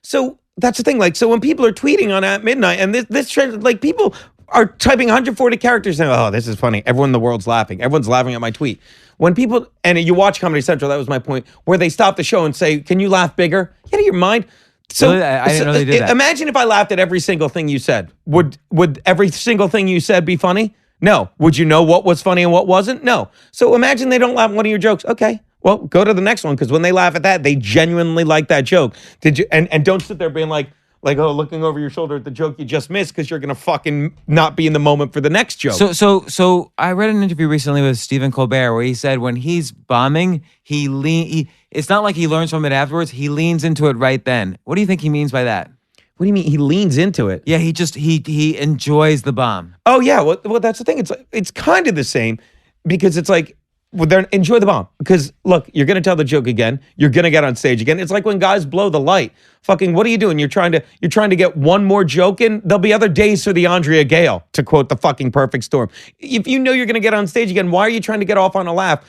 Speaker 5: So that's the thing. Like, so when people are tweeting on at midnight and this trend, like people are typing 140 characters and, oh, this is funny. Everyone in the world's laughing. Everyone's laughing at my tweet. When people, and you watch Comedy Central, that was my point, where they stop the show and say, can you laugh bigger? Get out of your mind. So
Speaker 6: Really? I didn't know they did that.
Speaker 5: Imagine if I laughed at every single thing you said. Would every single thing you said be funny? No. Would you know what was funny and what wasn't? No. So imagine they don't laugh at one of your jokes. Okay. Well, go to the next one, because when they laugh at that, they genuinely like that joke. Did you? And don't sit there being like, looking over your shoulder at the joke you just missed because you're gonna fucking not be in the moment for the next joke.
Speaker 6: So I read an interview recently with Stephen Colbert where he said when he's bombing, it's not like he learns from it afterwards. He leans into it right then. What do you think he means by that?
Speaker 5: What do you mean he leans into it?
Speaker 6: Yeah, he enjoys the bomb.
Speaker 5: Oh yeah, well that's the thing. It's kind of the same because it's like, well, then enjoy the bomb, because look, you're gonna tell the joke again. You're gonna get on stage again. It's like when guys blow the light. Fucking, what are you doing? You're trying to get one more joke in. There'll be other days for the Andrea Gale, to quote The Fucking Perfect Storm. If you know you're gonna get on stage again, why are you trying to get off on a laugh?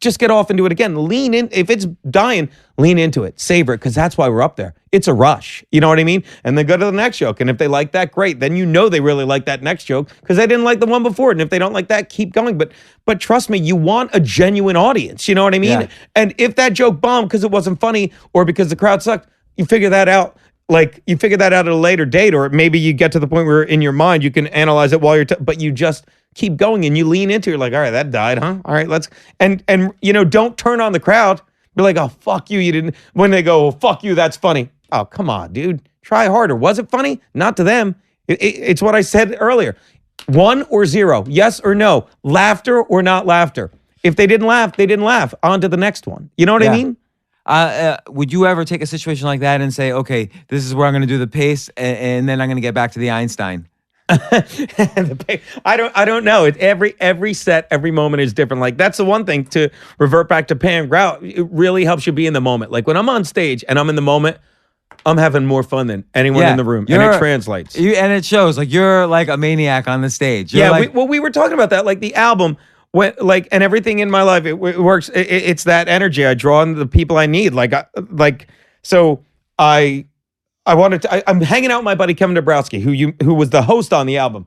Speaker 5: Just get off and do it again. Lean in. If it's dying, lean into it. Savor it, because that's why we're up there. It's a rush. You know what I mean? And then go to the next joke. And if they like that, great. Then you know they really like that next joke because they didn't like the one before. And if they don't like that, keep going. But trust me, you want a genuine audience. You know what I mean?
Speaker 6: Yeah.
Speaker 5: And if that joke bombed because it wasn't funny or because the crowd sucked, you figure that out. Like, you figure that out at a later date, or maybe you get to the point where in your mind you can analyze it while but you just keep going and you lean into it. You're like, all right, that died, huh? All right, let's, and don't turn on the crowd. Be like, oh, fuck you, you didn't. When they go, oh, fuck you, that's funny. Oh, come on, dude. Try harder. Was it funny? Not to them. It's what I said earlier. 1 or 0, yes or no, laughter or not laughter. If they didn't laugh, they didn't laugh. On to the next one. You know what I mean?
Speaker 6: Would you ever take a situation like that and say, okay, this is where I'm going to do the pace, and then I'm going to get back to the Einstein?
Speaker 5: I don't know. Every set, every moment is different. Like, that's the one thing, to revert back to Pam Grout. It really helps you be in the moment. Like, when I'm on stage and I'm in the moment, I'm having more fun than anyone in the room, and it translates.
Speaker 6: And it shows. Like, you're like a maniac on the stage. You're
Speaker 5: we were talking about that. Like, the album, and everything in my life, it works. It's that energy. I draw on the people I need. I'm hanging out with my buddy Kevin Dabrowski, who was the host on the album.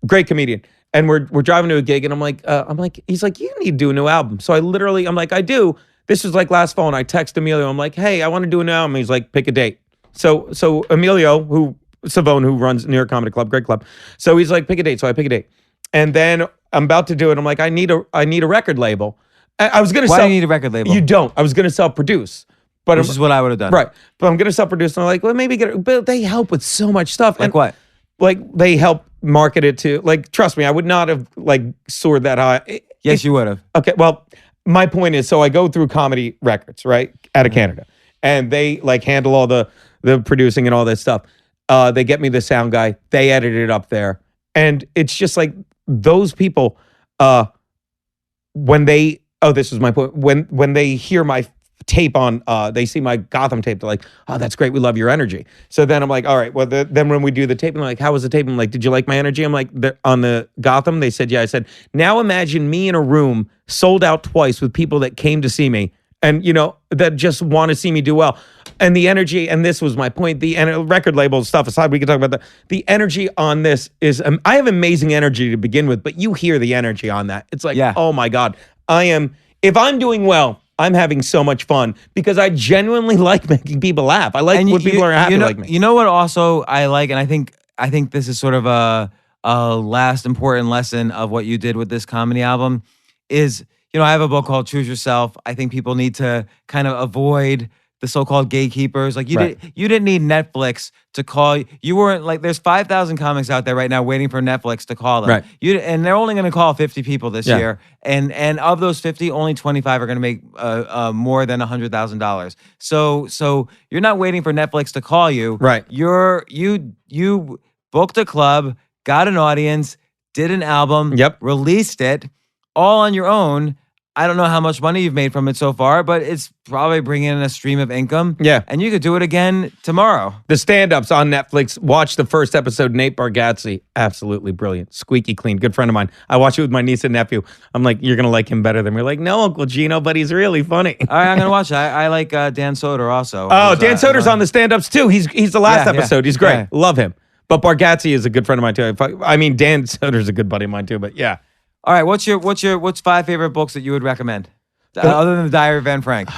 Speaker 5: Great comedian. And we're driving to a gig, and I'm like, he's like, you need to do a new album. So I'm like, I do. This was like last fall, and I text Emilio. I'm like, hey, I want to do a new album. He's like, pick a date. So Emilio, who Savone, who runs New York Comedy Club, great club. So he's like, pick a date. So I pick a date. And then I'm about to do it. I'm like, I need a record label. I was going to
Speaker 6: Why
Speaker 5: sell.
Speaker 6: do you need a record label?
Speaker 5: You don't. I was going to self-produce. But
Speaker 6: Which is what I would have done.
Speaker 5: Right. But I'm going to self-produce. And I'm like, well, maybe but they help with so much stuff.
Speaker 6: Like
Speaker 5: And,
Speaker 6: what?
Speaker 5: Like they help market it to, like, trust me, I would not have like soared that high.
Speaker 6: Yes, you would have.
Speaker 5: Okay. Well, my point is, so I go through Comedy Records, right, out of Canada, and they like handle all the producing and all that stuff. They get me the sound guy. They edit it up there, and it's just like those people. When they, this is my point. When they hear my tape on, they see my Gotham tape. They're like, oh, that's great. We love your energy. So then I'm like, all right. Well, then when we do the tape, I'm like, how was the tape? I'm like, did you like my energy? I'm like, on the Gotham, they said, yeah. I said, now imagine me in a room sold out twice with people that came to see me and, that just want to see me do well. And the energy, and this was my point, the record label stuff aside, we can talk about that. The energy on this is, I have amazing energy to begin with, but you hear the energy on that. It's like, oh my God, if I'm doing well, I'm having so much fun because I genuinely like making people laugh. I like when people are happy like me.
Speaker 6: You know what also I like, and I think this is sort of a last important lesson of what you did with this comedy album is, I have a book called Choose Yourself. I think people need to kind of avoid the so-called gatekeepers. Like you didn't need Netflix to call. You weren't like, there's 5,000 comics out there right now waiting for Netflix to call them.
Speaker 5: Right.
Speaker 6: And they're only going to call 50 people this year. And of those 50, only 25 are going to make more than $100,000. So you're not waiting for Netflix to call you.
Speaker 5: Right.
Speaker 6: You booked a club, got an audience, did an album, released it all on your own. I don't know how much money you've made from it so far, but it's probably bringing in a stream of income. Yeah. And you could do it again tomorrow.
Speaker 5: The stand-ups on Netflix. Watch the first episode, Nate Bargatze. Absolutely brilliant. Squeaky clean. Good friend of mine. I watch it with my niece and nephew. I'm like, you're going to like him better than me. We're like, no, Uncle Geno, but he's really funny.
Speaker 6: All right, I'm going to watch it. I like Dan Soder also.
Speaker 5: Oh, Dan Soder's on the stand-ups too. He's the last episode. He's great. Yeah. Love him. But Bargatze is a good friend of mine too. I mean, Dan Soder's a good buddy of mine too, but yeah.
Speaker 6: All right, what's 5 favorite books that you would recommend? Other than The Diary of Anne Frank.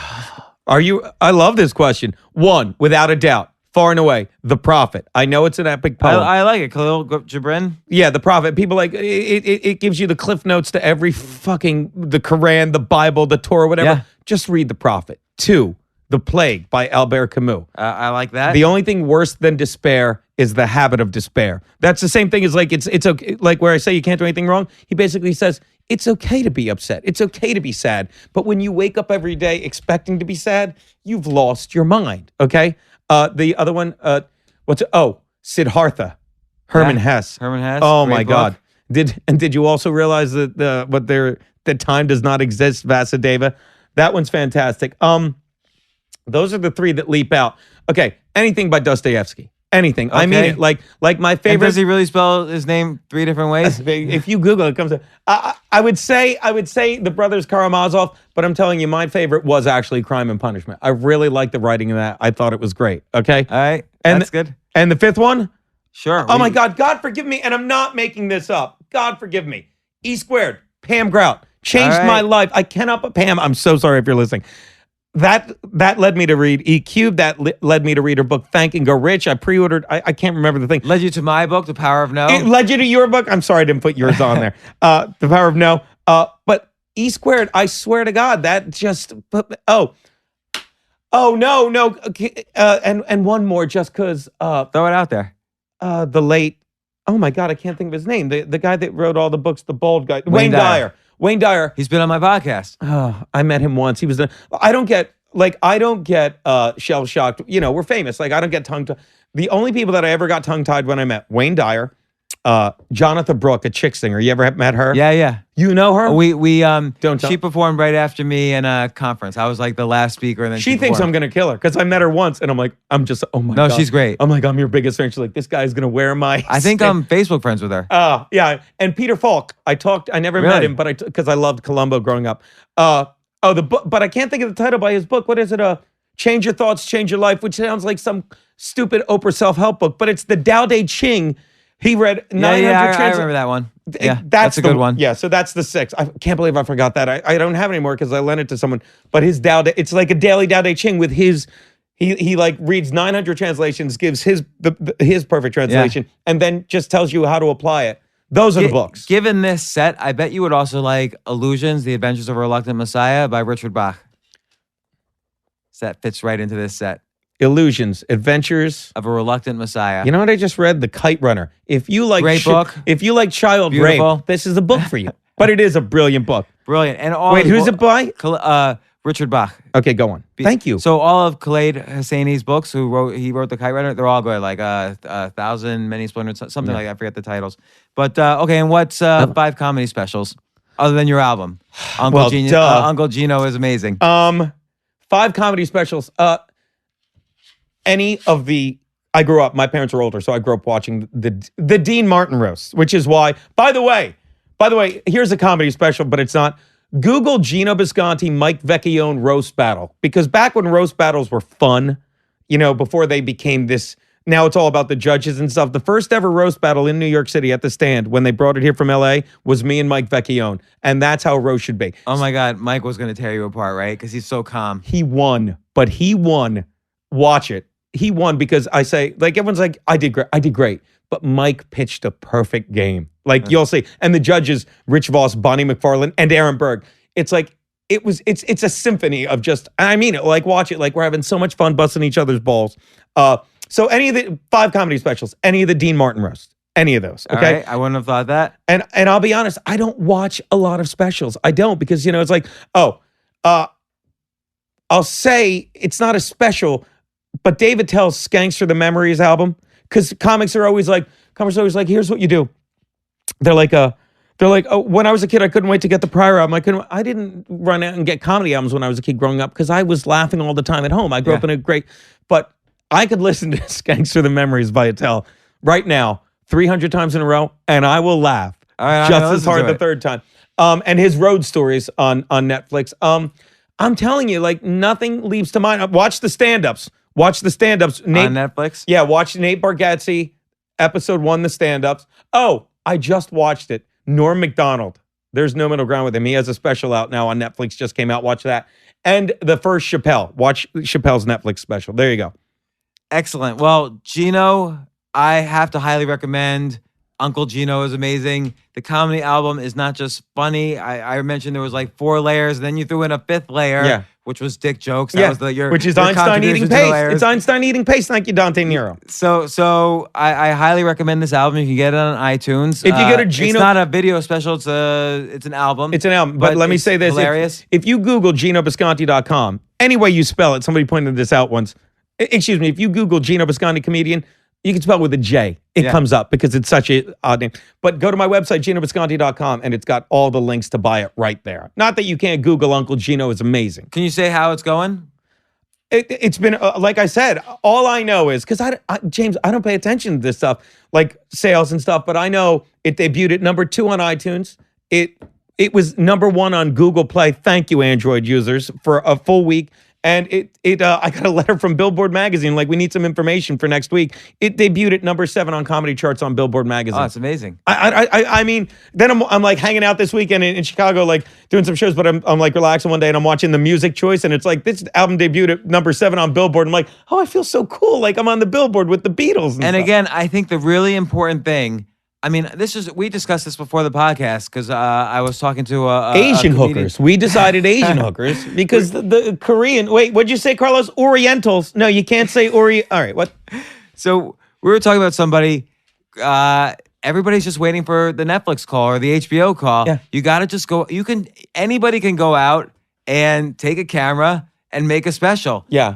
Speaker 5: I love this question. 1, without a doubt, far and away, The Prophet. I know it's an epic poem.
Speaker 6: I like it. Khalil Gibran.
Speaker 5: Yeah, The Prophet. People like it gives you the cliff notes to every the Quran, the Bible, the Torah, whatever.
Speaker 6: Yeah.
Speaker 5: Just read The Prophet. 2, The Plague by Albert Camus.
Speaker 6: I like that.
Speaker 5: The only thing worse than despair is the habit of despair. That's the same thing as like it's okay, like where I say you can't do anything wrong. He basically says it's okay to be upset. It's okay to be sad. But when you wake up every day expecting to be sad, you've lost your mind. Okay. The other one, Siddhartha, Herman Hesse.
Speaker 6: Herman Hesse.
Speaker 5: Oh my
Speaker 6: book.
Speaker 5: God. Did you also realize that that time does not exist, Vasudeva? That one's fantastic. Those are the 3 that leap out. Okay, anything by Dostoevsky. Anything. Okay. I mean it. Like my favorite.
Speaker 6: And does he really spell his name 3 different ways?
Speaker 5: If you Google it, comes up. I would say the brothers Karamazov, but I'm telling you, my favorite was actually Crime and Punishment. I really liked the writing of that. I thought it was great. Okay.
Speaker 6: All right.
Speaker 5: And
Speaker 6: that's good.
Speaker 5: And the 5th one?
Speaker 6: Sure.
Speaker 5: Oh my God. God forgive me. And I'm not making this up. God forgive me. E Squared. Pam Grout. Changed my life. I cannot but Pam, I'm so sorry if you're listening. That led me to read E Cube. That led me to read her book, Thank and Go Rich. I pre-ordered. I can't remember the thing.
Speaker 6: Led you to my book, The Power of No.
Speaker 5: It led you to your book. I'm sorry I didn't put yours on there. The Power of No. But E Squared, I swear to God, that just, no. And one more just because.
Speaker 6: Throw it out there.
Speaker 5: The late, oh my God, I can't think of his name. The guy that wrote all the books, the bald guy. Wayne Dyer. Wayne Dyer.
Speaker 6: He's been on my podcast.
Speaker 5: I met him once. He was I don't get shell shocked. We're famous. Like I don't get tongue tied. The only people that I ever got tongue tied when I met Wayne Dyer, Jonathan Brooke, a chick singer. You ever met her?
Speaker 6: Yeah.
Speaker 5: You know her?
Speaker 6: She performed right after me in a conference. I was like the last speaker, and then
Speaker 5: she thinks I'm gonna kill her because I met her once, and I'm just oh my God.
Speaker 6: No, she's great.
Speaker 5: I'm like I'm your biggest fan. She's like this guy's gonna wear my.
Speaker 6: I think I'm Facebook friends with her.
Speaker 5: Yeah. And Peter Falk, I never met him, but because I loved Columbo growing up. The book, but I can't think of the title by his book. What is it? Change Your Thoughts, Change Your Life, which sounds like some stupid Oprah self-help book, but it's the Tao Te Ching. He read 900
Speaker 6: I remember that one. Yeah, that's a good one.
Speaker 5: Yeah, so that's the 6th. I can't believe I forgot that. I don't have it anymore because I lent it to someone. But his Tao Te, it's like a daily Tao Te Ching with his He like reads 900 translations, gives his perfect translation, and then just tells you how to apply it. Those are the books.
Speaker 6: Given this set, I bet you would also like Illusions, The Adventures of a Reluctant Messiah by Richard Bach. So that fits right into this set.
Speaker 5: Illusions, Adventures
Speaker 6: of a Reluctant Messiah.
Speaker 5: You know what I just read? The Kite Runner. If you like
Speaker 6: Great book.
Speaker 5: If you like child
Speaker 6: Beautiful.
Speaker 5: rape, this is a book for you. But it is a brilliant book.
Speaker 6: Brilliant. And
Speaker 5: Wait, who's it by?
Speaker 6: Richard Bach.
Speaker 5: Okay, go on. Thank you.
Speaker 6: So all of Khaled Hosseini's books, he wrote The Kite Runner, they're all good, like a Thousand, Many Splendid, something like that. I forget the titles. But okay, and what's 5 comedy specials other than your album? Uncle Geno Is Amazing.
Speaker 5: 5 comedy specials. Any of the I grew up. My parents are older, so I grew up watching the Dean Martin roast, which is why. By the way, here's a comedy special, but it's not. Google Geno Bisconte, Mike Vecchione roast battle, because back when roast battles were fun, before they became this. Now it's all about the judges and stuff. The first ever roast battle in New York City at the Stand, when they brought it here from LA, was me and Mike Vecchione, and that's how a roast should be.
Speaker 6: Oh my God, Mike was going to tear you apart, right? Because he's so calm.
Speaker 5: He won, but he won. Watch it. He won because I say, like, everyone's like, I did great. But Mike pitched a perfect game. Like, you'll see. And the judges, Rich Voss, Bonnie McFarlane, and Aaron Berg. It's like, it's a symphony of just, I mean it, like, watch it. Like, we're having so much fun busting each other's balls. So any of the 5 comedy specials, any of the Dean Martin roast, any of those, okay?
Speaker 6: All right, I wouldn't have thought that.
Speaker 5: And I'll be honest, I don't watch a lot of specials. I don't, because, it's like, I'll say it's not a special, but David Tell's Skankster the Memories album, because comics are always like, here's what you do. They're like, oh, when I was a kid, I couldn't wait to get the Pryor album. I didn't run out and get comedy albums when I was a kid growing up because I was laughing all the time at home. I grew up in but I could listen to Skankster the Memories by Attell right now 300 times in a row, and I will laugh just as hard the third time. And his road stories on Netflix. I'm telling you, like, nothing leaps to mind. Watch the stand-ups. On
Speaker 6: Netflix?
Speaker 5: Yeah, watch Nate Bargatze, episode 1, the stand-ups. Oh, I just watched it. Norm Macdonald. There's no middle ground with him. He has a special out now on Netflix. Just came out. Watch that. And the first Chappelle. Watch Chappelle's Netflix special. There you go.
Speaker 6: Excellent. Well, Geno, I have to highly recommend Uncle Geno Is Amazing. The comedy album is not just funny. I mentioned there was like 4 layers, and then you threw in a 5th layer, which was dick jokes. That was which is
Speaker 5: Einstein eating paste. It's Einstein eating paste. Thank you, Dante Nero.
Speaker 6: So I highly recommend this album. You can get it on iTunes.
Speaker 5: If you go to Geno,
Speaker 6: it's not a video special. It's an album.
Speaker 5: It's an album. But let me say this:
Speaker 6: hilarious.
Speaker 5: If you Google GenoBisconte.com, any way you spell it, somebody pointed this out once. Excuse me. If you Google Geno Bisconte comedian, you can spell it with a J. It comes up because it's such an odd name. But go to my website, GenoBisconte.com, and it's got all the links to buy it right there. Not that you can't Google Uncle Geno Is Amazing.
Speaker 6: Can you say how it's going?
Speaker 5: It's been, like I said, all I know is, because James, I don't pay attention to this stuff, like sales and stuff, but I know it debuted at number 2 on iTunes. It was number 1 on Google Play. Thank you, Android users, for a full week. And I got a letter from Billboard Magazine, like, we need some information for next week. It debuted at number 7 on comedy charts on Billboard Magazine.
Speaker 6: Oh, that's amazing.
Speaker 5: I mean, then I'm like hanging out this weekend in Chicago, like doing some shows, but I'm like relaxing one day and I'm watching the Music Choice, and it's like, this album debuted at number 7 on Billboard. I'm like, oh, I feel so cool. Like, I'm on the Billboard with the Beatles. And stuff.
Speaker 6: Again, I think the really important thing, I mean, we discussed this before the podcast because I was talking to
Speaker 5: Asian
Speaker 6: a
Speaker 5: hookers. We decided Asian hookers because the Korean. Wait, what'd you say, Carlos? Orientals. No, you can't say All right, what?
Speaker 6: So we were talking about somebody. Everybody's just waiting for the Netflix call or the HBO call.
Speaker 5: Yeah.
Speaker 6: You got to just go. Anybody can go out and take a camera and make a special.
Speaker 5: Yeah.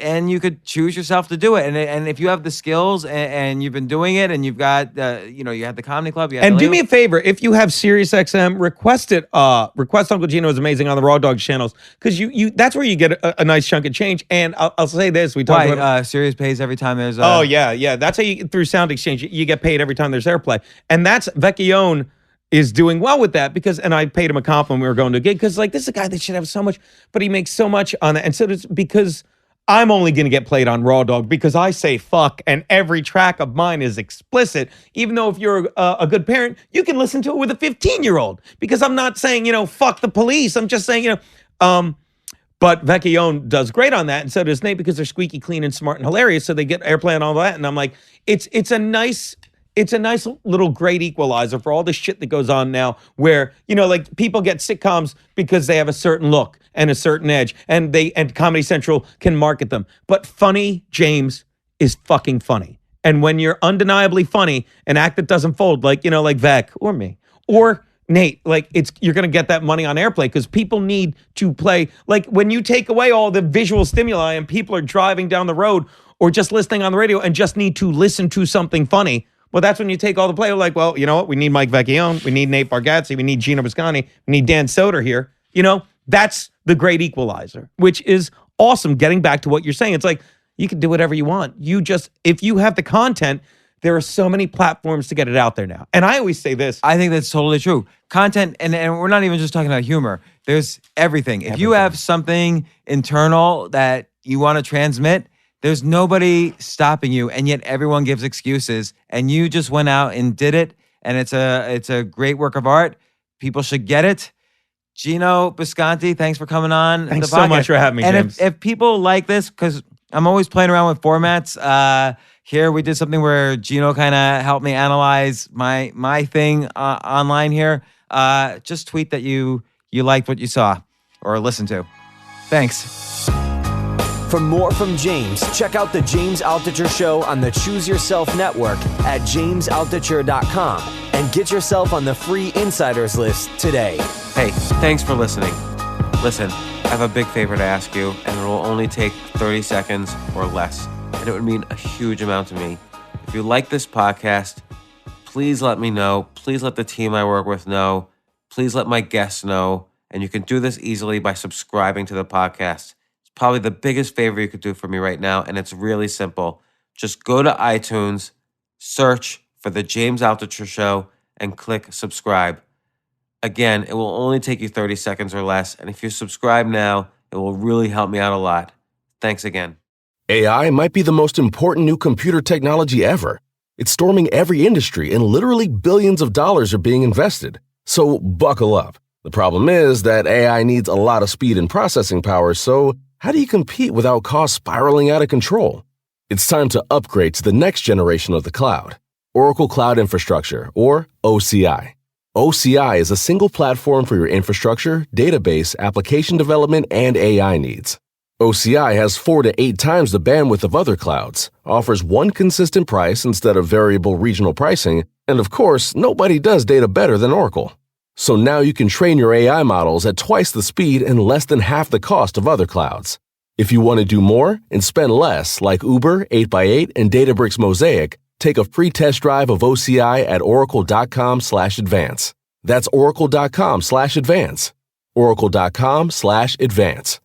Speaker 6: And you could choose yourself to do it. And if you have the skills and you've been doing it and you've got, you had the comedy club.
Speaker 5: And do me a favor, if you have SiriusXM, request Uncle Geno Is Amazing on the Raw Dogs channels, because you that's where you get a nice chunk of change. And I'll say this, we talked about
Speaker 6: Sirius pays every time there's
Speaker 5: oh, yeah. That's how through Sound Exchange, you get paid every time there's airplay. And that's Vecchione is doing well with that and I paid him a compliment when we were going to a gig, because like, this is a guy that should have so much, but he makes so much on that. And so it's because I'm only going to get played on Raw Dog because I say fuck, and every track of mine is explicit. Even though if you're a good parent, you can listen to it with a 15-year-old, because I'm not saying, fuck the police. I'm just saying, But Vecchione does great on that, and so does Nate, because they're squeaky clean and smart and hilarious. So they get airplay and all that. And I'm like, it's a nice little great equalizer for all the shit that goes on now, where, you know, like, people get sitcoms because they have a certain look and a certain edge, and Comedy Central can market them. But funny, James, is fucking funny. And when you're undeniably funny, an act that doesn't fold, like, you know, like Vec or me or Nate, like, you're going to get that money on airplay, because people need to play. Like, when you take away all the visual stimuli and people are driving down the road or just listening on the radio and just need to listen to something funny, well, that's when you take all the play. Like, well, you know what? We need Mike Vecchione. We need Nate Bargatze. We need Geno Bisconte. We need Dan Soder here. You know, that's the great equalizer, which is awesome. Getting back to what you're saying, it's like, you can do whatever you want. If you have the content, there are so many platforms to get it out there now. And I always say this.
Speaker 6: I think that's totally true. Content, and we're not even just talking about humor. There's everything. If you have something internal that you want to transmit, there's nobody stopping you, and yet everyone gives excuses. And you just went out and did it, and it's a great work of art. People should get it. Geno Bisconte, thanks for coming on.
Speaker 5: Thanks so much for having me, James.
Speaker 6: If people like this, because I'm always playing around with formats. Here we did something where Geno kind of helped me analyze my thing online here. Just tweet that you liked what you saw or listened to. Thanks.
Speaker 4: For more from James, check out The James Altucher Show on the Choose Yourself Network at jamesaltucher.com and get yourself on the free Insiders list today.
Speaker 6: Hey, thanks for listening. Listen, I have a big favor to ask you, and it will only take 30 seconds or less. And it would mean a huge amount to me. If you like this podcast, please let me know. Please let the team I work with know. Please let my guests know. And you can do this easily by subscribing to the podcast. It's probably the biggest favor you could do for me right now, and it's really simple. Just go to iTunes, search for The James Altucher Show, and click subscribe. Again, it will only take you 30 seconds or less, and if you subscribe now, it will really help me out a lot. Thanks again.
Speaker 9: AI might be the most important new computer technology ever. It's storming every industry, and literally billions of dollars are being invested. So buckle up. The problem is that AI needs a lot of speed and processing power, so how do you compete without costs spiraling out of control? It's time to upgrade to the next generation of the cloud, Oracle Cloud Infrastructure, or OCI. OCI is a single platform for your infrastructure, database, application development, and AI needs. OCI has 4 to 8 times the bandwidth of other clouds, offers one consistent price instead of variable regional pricing, and of course, nobody does data better than Oracle. So now you can train your AI models at twice the speed and less than half the cost of other clouds. If you want to do more and spend less, like Uber, 8x8, and Databricks Mosaic, take a free test drive of OCI at oracle.com/advance. That's oracle.com/advance. oracle.com/advance.